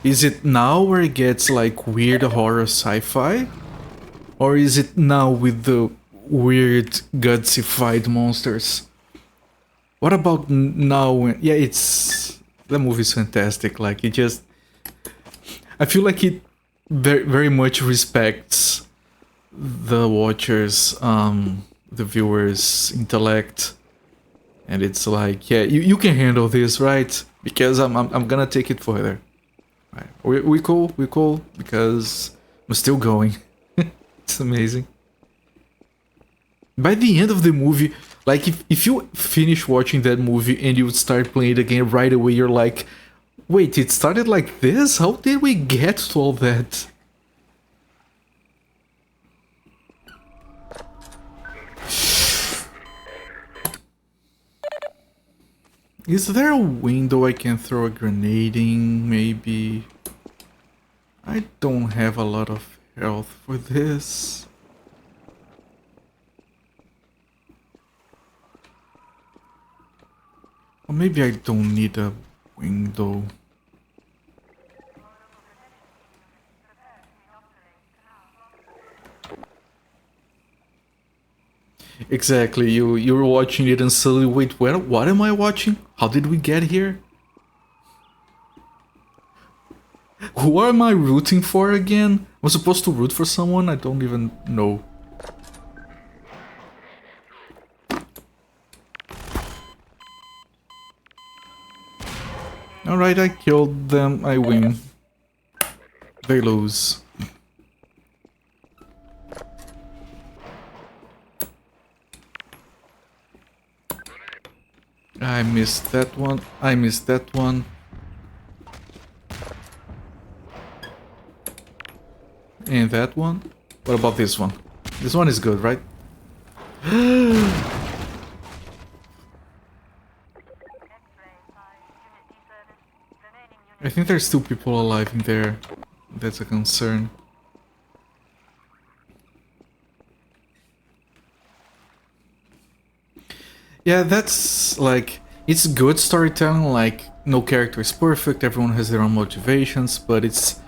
Is it now where it gets like weird horror sci-fi? Or is it now with the weird gutsy fight monsters? What about now when... Yeah, it's... The movie's fantastic, like it just... I feel like it very much respects the watchers, the viewers' intellect. And it's like, yeah, you can handle this, right? Because I'm gonna take it further. Right. We cool, because I'm still going. It's amazing. By the end of the movie, like if you finish watching that movie and you start playing it again right away, you're like, wait, it started like this? How did we get to all that? Is there a window I can throw a grenade in, maybe? I don't have a lot of health for this. Or maybe I don't need a window. Exactly, you're watching it and suddenly, wait, what am I watching? How did we get here? Who am I rooting for again? I'm supposed to root for someone? I don't even know. Alright, I killed them, I win. They lose. I missed that one, I missed that one. And that one? What about this one? This one is good, right? I think there's two people alive in there. That's a concern. Yeah, that's like... It's good storytelling, like, no character is perfect, everyone has their own motivations, but it's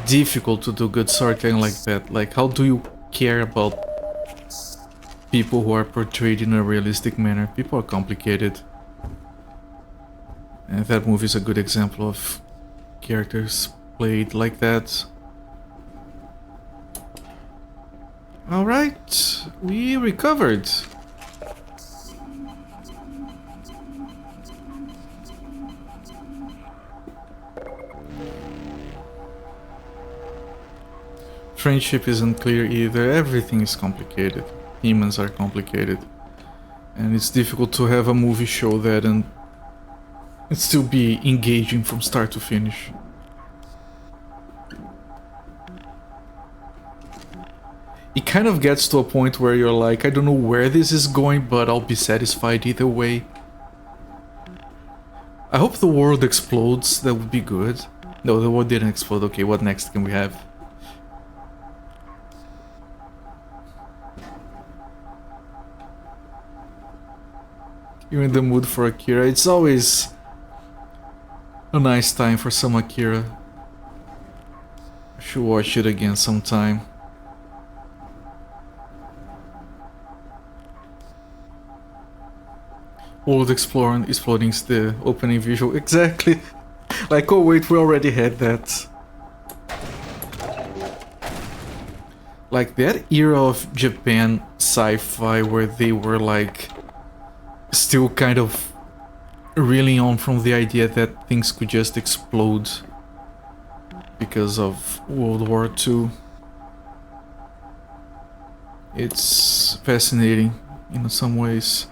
difficult to do good storytelling like that. Like, how do you care about people who are portrayed in a realistic manner? People are complicated. And that movie is a good example of characters played like that. Alright, we recovered. Friendship isn't clear either. Everything is complicated. Humans are complicated. And it's difficult to have a movie show that and still be engaging from start to finish. It kind of gets to a point where you're like, I don't know where this is going, but I'll be satisfied either way. I hope the world explodes. That would be good. No, the world didn't explode. Okay, what next can we have? You're in the mood for Akira. It's always a nice time for some Akira. I should watch it again sometime. World exploding's the opening visual. Exactly. Like, oh wait, we already had that. Like that era of Japan sci-fi where they were like still kind of reeling on from the idea that things could just explode because of World War II. It's fascinating in some ways.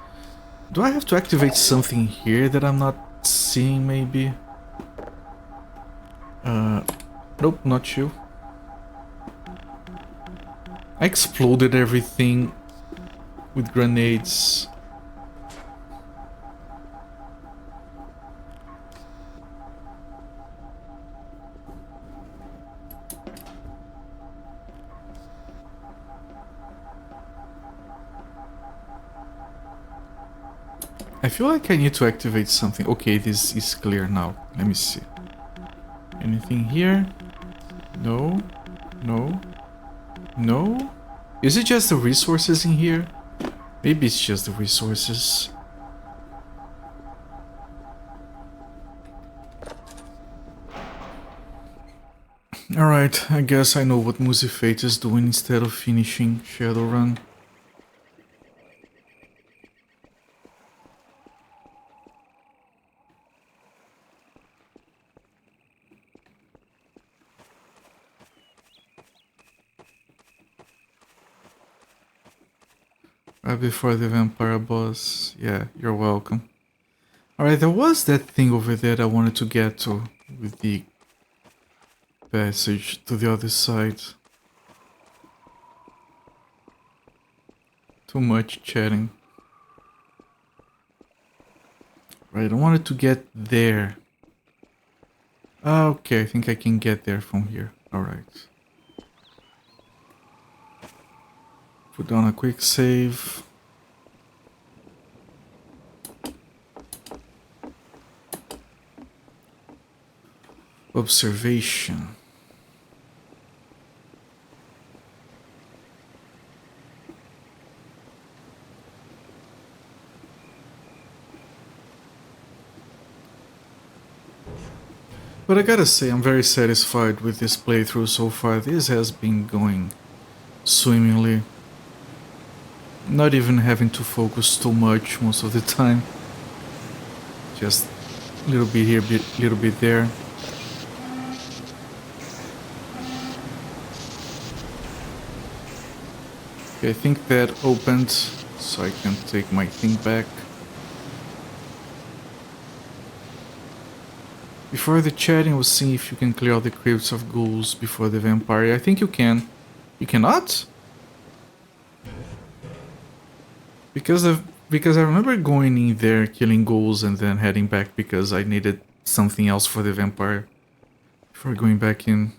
Do I have to activate something here that I'm not seeing, maybe? Nope, not you. I exploded everything with grenades. I feel like I need to activate something. Okay, this is clear now. Let me see. Anything here? No. No. No? Is it just the resources in here? Maybe it's just the resources. Alright, I guess I know what Musifate is doing instead of finishing Shadowrun. Right before the vampire boss. Yeah, you're welcome. Alright, there was that thing over there that I wanted to get to with the passage to the other side. Too much chatting. Right, I wanted to get there. Okay, I think I can get there from here. Alright. Put down a quick save. Observation. But I gotta say, I'm very satisfied with this playthrough so far. This has been going swimmingly. Not even having to focus too much most of the time. Just a little bit here, little bit there. Okay, I think that opened, so I can take my thing back. Before the chatting, I was seeing if you can clear out the crypts of ghouls before the vampire. I think you can. You cannot? Because I remember going in there, killing ghouls, and then heading back because I needed something else for the vampire before going back in.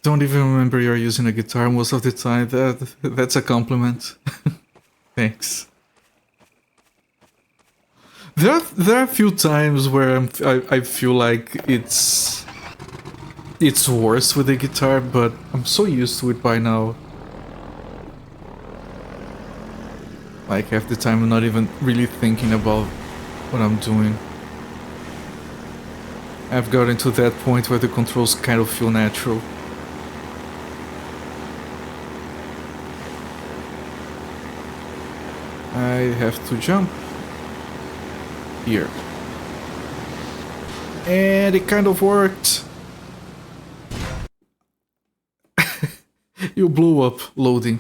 Don't even remember you're using a guitar most of the time. That's a compliment. Thanks. There are a few times where I feel like it's worse with the guitar, but I'm so used to it by now. Like half the time I'm not even really thinking about what I'm doing. I've gotten to that point where the controls kind of feel natural. I have to jump here. And it kind of worked. You blew up loading.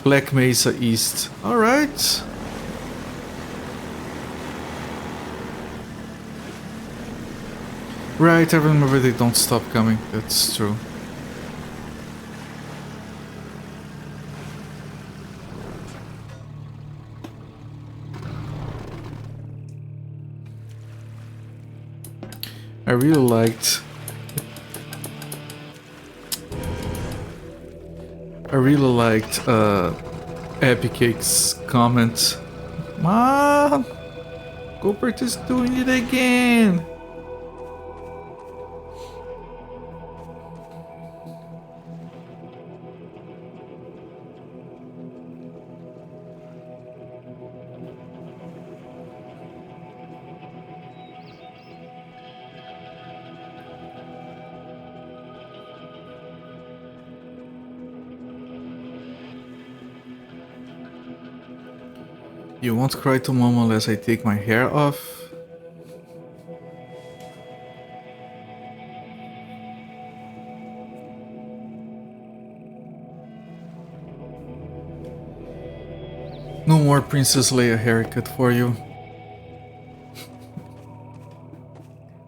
Black Mesa East. Alright. Right, I remember they don't stop coming. That's true. I really liked Epic Cake's comment. Mom, Gilbert is doing it again. You won't cry to mom unless I take my hair off? No more Princess Leia haircut for you.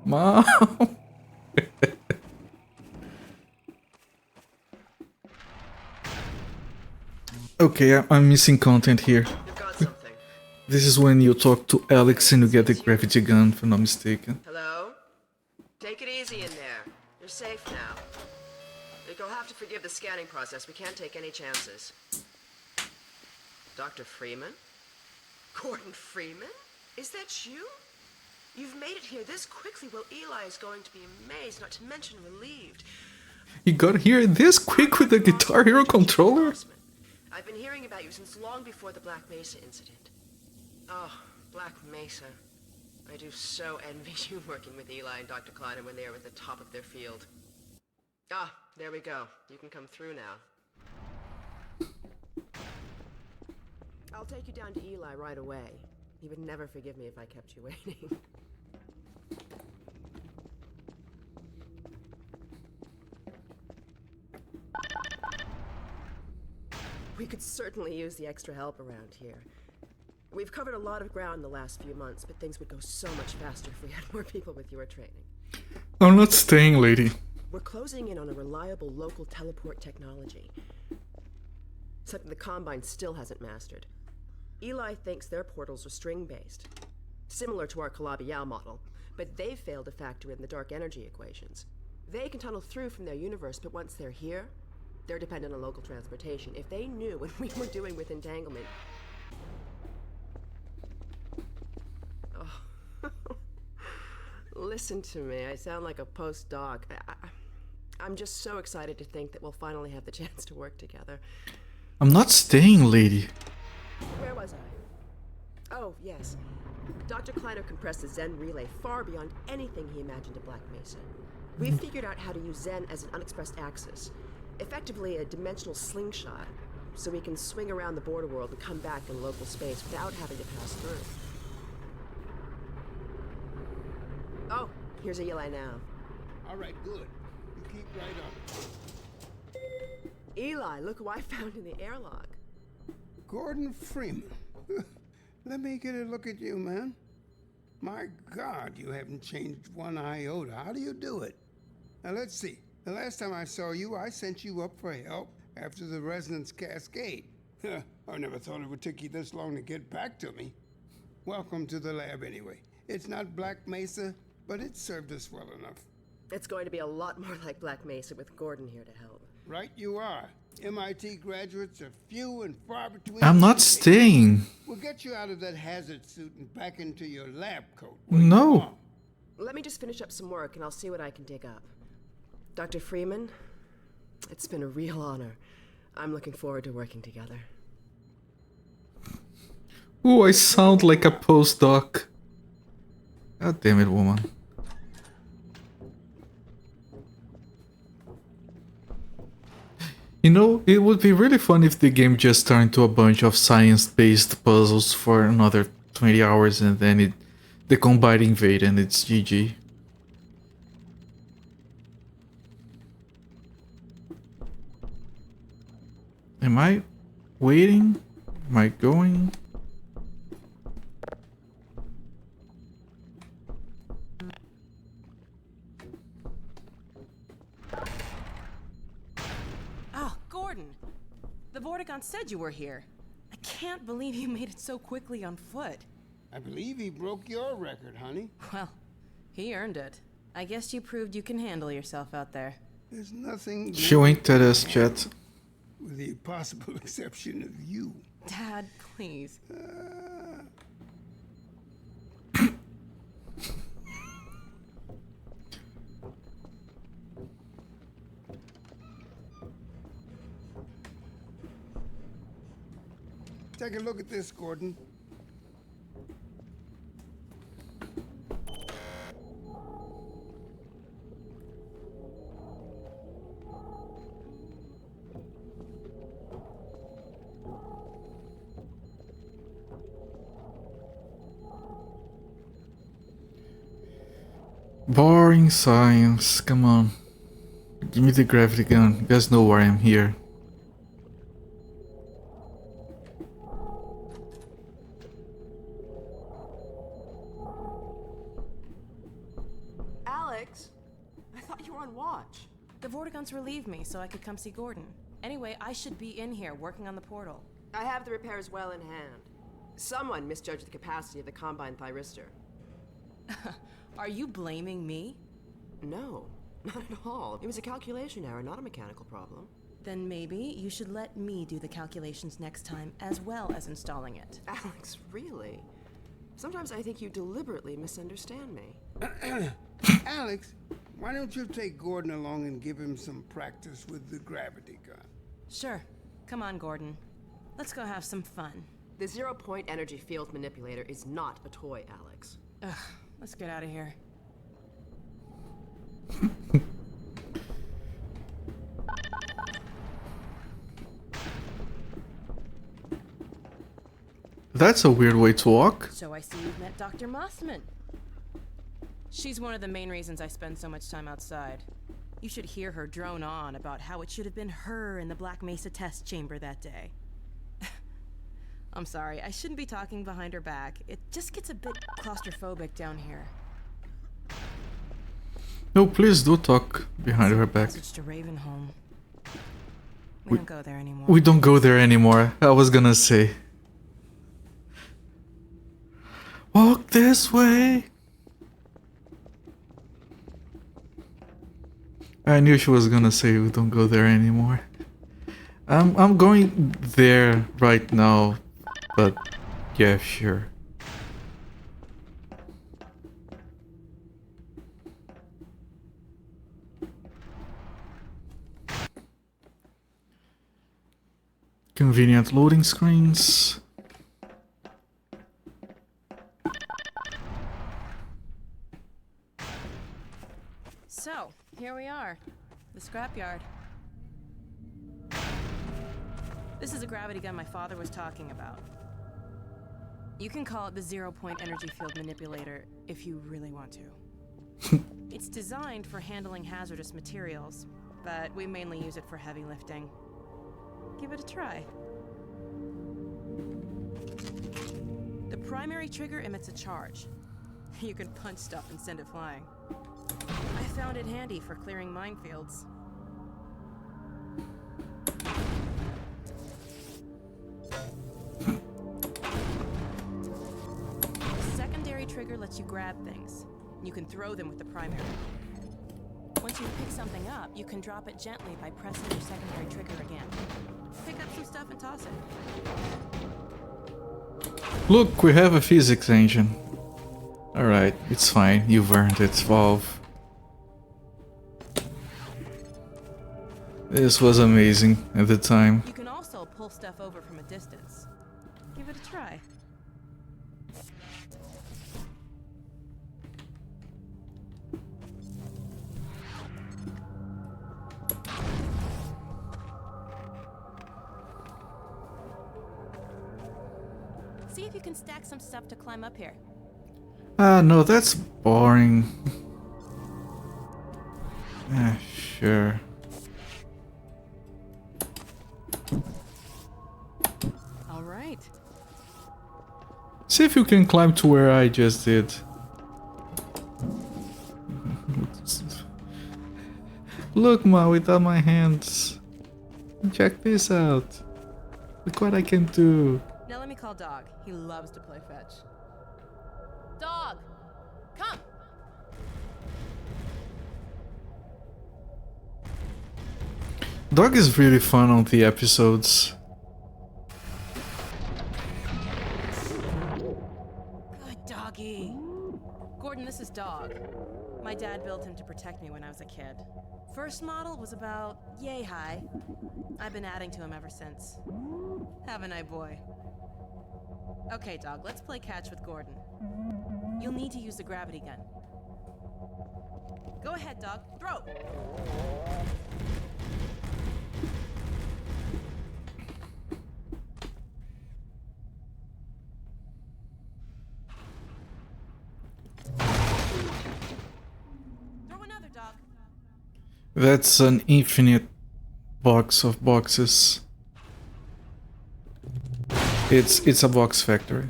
Mom! Okay, I'm missing content here. This is when you talk to Alex and you get the gravity gun, if I'm not mistaken. Hello? Take it easy in there. You're safe now. You'll have to forgive the scanning process. We can't take any chances. Dr. Freeman? Gordon Freeman? Is that you? You've made it here this quickly. Well, Eli is going to be amazed, not to mention relieved. You got here this quick with the Guitar Hero controller? I've been hearing about you since long before the Black Mesa incident. Oh, Black Mesa. I do so envy you working with Eli and Dr. Kleiner when they are at the top of their field. Ah, there we go. You can come through now. I'll take you down to Eli right away. He would never forgive me if I kept you waiting. We could certainly use the extra help around here. We've covered a lot of ground in the last few months, but things would go so much faster if we had more people with your training. I'm not staying, lady. We're closing in on a reliable local teleport technology. Something the Combine still hasn't mastered. Eli thinks their portals are string-based, similar to our Calabi-Yau model, but they've failed to factor in the dark energy equations. They can tunnel through from their universe, but once they're here, they're dependent on local transportation. If they knew what we were doing with entanglement... Oh. Listen to me, I sound like a postdoc. I'm just so excited to think that we'll finally have the chance to work together. I'm not staying, lady. Where was I? Oh, yes. Dr. Kleiner compressed the Zen relay far beyond anything he imagined at Black Mesa. We've figured out how to use Zen as an unexpressed axis, effectively a dimensional slingshot, so we can swing around the border world and come back in local space without having to pass through. Oh, here's Eli now. All right, good. You keep right up. Eli, look who I found in the airlock. Gordon Freeman. Let me get a look at you, man. My God, you haven't changed one iota. How do you do it? Now, let's see. The last time I saw you, I sent you up for help after the resonance cascade. I never thought it would take you this long to get back to me. Welcome to the lab, anyway. It's not Black Mesa, but it served us well enough. It's going to be a lot more like Black Mesa with Gordon here to help. Right you are. MIT graduates are few and far between. I'm not staying. We'll get you out of that hazard suit and back into your lab coat. No. Let me just finish up some work and I'll see what I can dig up. Dr. Freeman, it's been a real honor. I'm looking forward to working together. Ooh, I sound like a postdoc. God damn it, woman. You know, it would be really fun if the game just turned into a bunch of science-based puzzles for another 20 hours and then the Combine invade and it's GG. Am I waiting? Am I going? Oh, Gordon! The Vortigaunt said you were here. I can't believe you made it so quickly on foot. I believe he broke your record, honey. Well, he earned it. I guess you proved you can handle yourself out there. There's nothing... She winked at us, chat. With the possible exception of you. Dad, please. Take a look at this, Gordon. Boring science, come on. Give me the gravity gun. You guys know why I'm here. Alex, I thought you were on watch. The Vortigaunts relieved me so I could come see Gordon. Anyway, I should be in here working on the portal. I have the repairs well in hand. Someone misjudged the capacity of the Combine thyristor. Are you blaming me? No, not at all. It was a calculation error, not a mechanical problem. Then maybe you should let me do the calculations next time, as well as installing it. Alex, really? Sometimes I think you deliberately misunderstand me. Alex, why don't you take Gordon along and give him some practice with the gravity gun? Sure. Come on, Gordon. Let's go have some fun. The zero-point energy field manipulator is not a toy, Alex. Ugh, let's get out of here. That's a weird way to walk. So I see you've met Dr. Mossman. She's one of the main reasons I spend so much time outside. You should hear her drone on about how it should have been her in the Black Mesa test chamber that day. I'm sorry, I shouldn't be talking behind her back. It just gets a bit claustrophobic down here. No, please do talk behind her back. Passage to Ravenholm. We don't go there anymore. We don't go there anymore. I was gonna say. Walk this way. I knew she was gonna say we don't go there anymore. I'm going there right now, but yeah, sure. Convenient loading screens. So, here we are. The scrapyard. This is the gravity gun my father was talking about. You can call it the zero-point energy field manipulator if you really want to. It's designed for handling hazardous materials, but we mainly use it for heavy lifting. Give it a try. The primary trigger emits a charge. You can punch stuff and send it flying. I found it handy for clearing minefields. The secondary trigger lets you grab things. You can throw them with the primary. Once you pick something up, you can drop it gently by pressing your secondary trigger again. Pick up some stuff and toss it. Look, we have a physics engine. Alright, it's fine. You've earned it, Valve. This was amazing at the time. You can also pull stuff over from a distance. Give it a try. See if you can stack some stuff to climb up here. No, that's boring. Sure. All right. See if you can climb to where I just did. Look, Ma, without my hands. Check this out. Look what I can do. Now let me call Dog. He loves to play fetch. Dog! Come! Dog is really fun on the episodes. Good doggy. Gordon, this is Dog. My dad built him to protect me when I was a kid. First model was about yay high. I've been adding to him ever since. Haven't I, boy? Okay, Dog, let's play catch with Gordon. You'll need to use the gravity gun. Go ahead, Dog. Throw! Throw another, Dog. That's an infinite box of boxes. It's a box factory.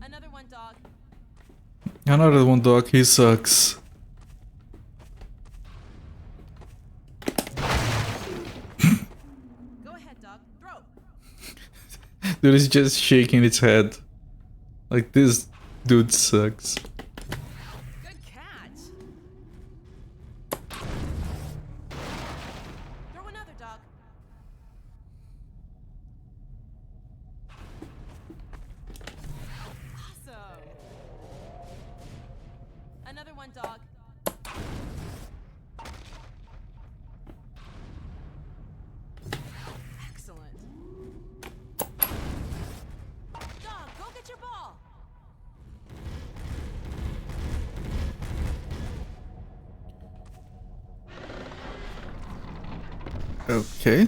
Another one, Dog. Another one, Dog. He sucks. Go ahead, Dog. Throw! Dude is just shaking its head. Like, this dude sucks. Good catch! Throw another, Dog. Awesome! Another one, Dog. Excellent. Dog, go get your ball! Okay.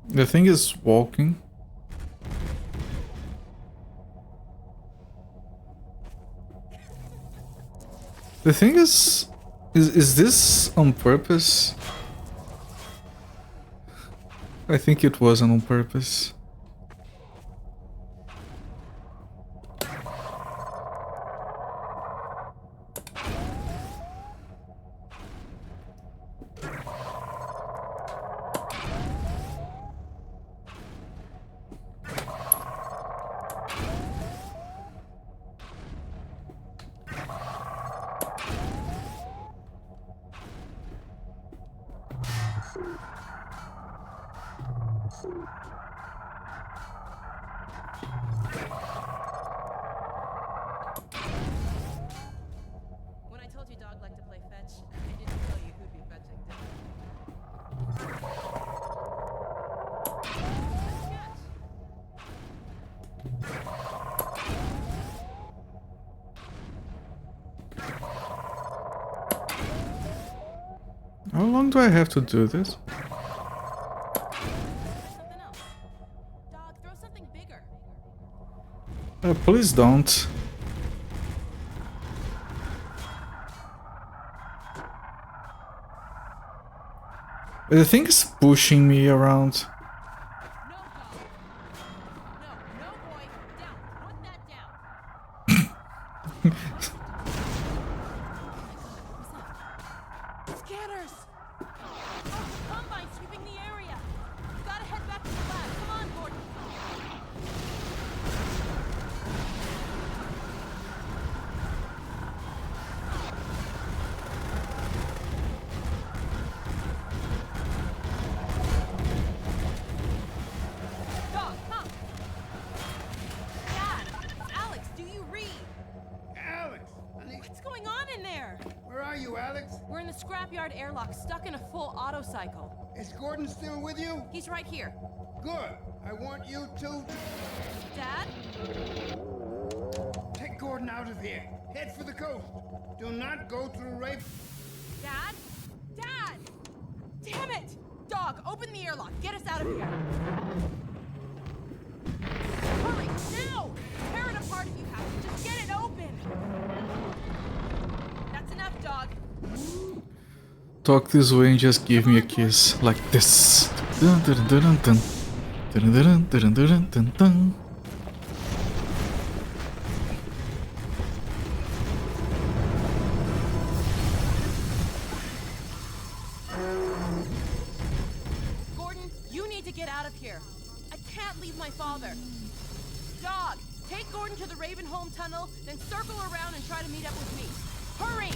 The thing is walking. The thing is this on purpose? I think it wasn't on purpose. When I told you Dog liked to play fetch, I didn't tell you who'd be fetching, did I? Nice catch. How long do I have to do this? Try something else. Dog, throw something bigger. Please don't. The thing is pushing me around. No, Dog. No, boy. Down. Put that down. Scanners! Oh, Combine sweeping the area. You gotta head back to the lab. Come on, Gordon. Dog, come. Dad, Alex, do you read? Alex! Honey, What's going on in there? where are you, Alex? We're in the scrapyard airlock, stuck in a full auto cycle. Is Gordon still with you? He's right here. Good. I want you to Dad? take Gordon out of here. Head for the coast. Do not go through Rafe. Dad? Dad! Damn it! Dog, open the airlock. Get us out of here. dog. Talk this way and just give me a kiss. Like this. Dun, dun, dun, dun, dun. Dun, dun, dun, dun, dun, dun, dun. Gordon, you need to get out of here. I can't leave my father. Dog, take Gordon to the Ravenholm tunnel, then circle around and try to meet up with me. Hurry!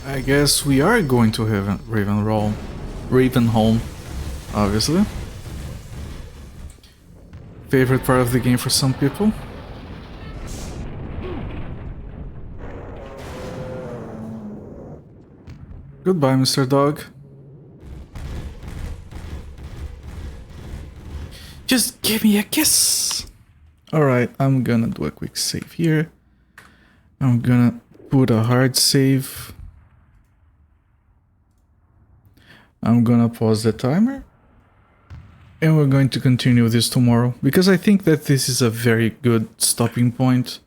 I guess we are going to have Ravenholm, obviously. Favorite part of the game for some people. Goodbye, Mr. Dog. Just give me a kiss! Alright, I'm gonna do a quick save here. I'm gonna put a hard save. I'm gonna pause the timer. And we're going to continue this tomorrow. Because I think that this is a very good stopping point.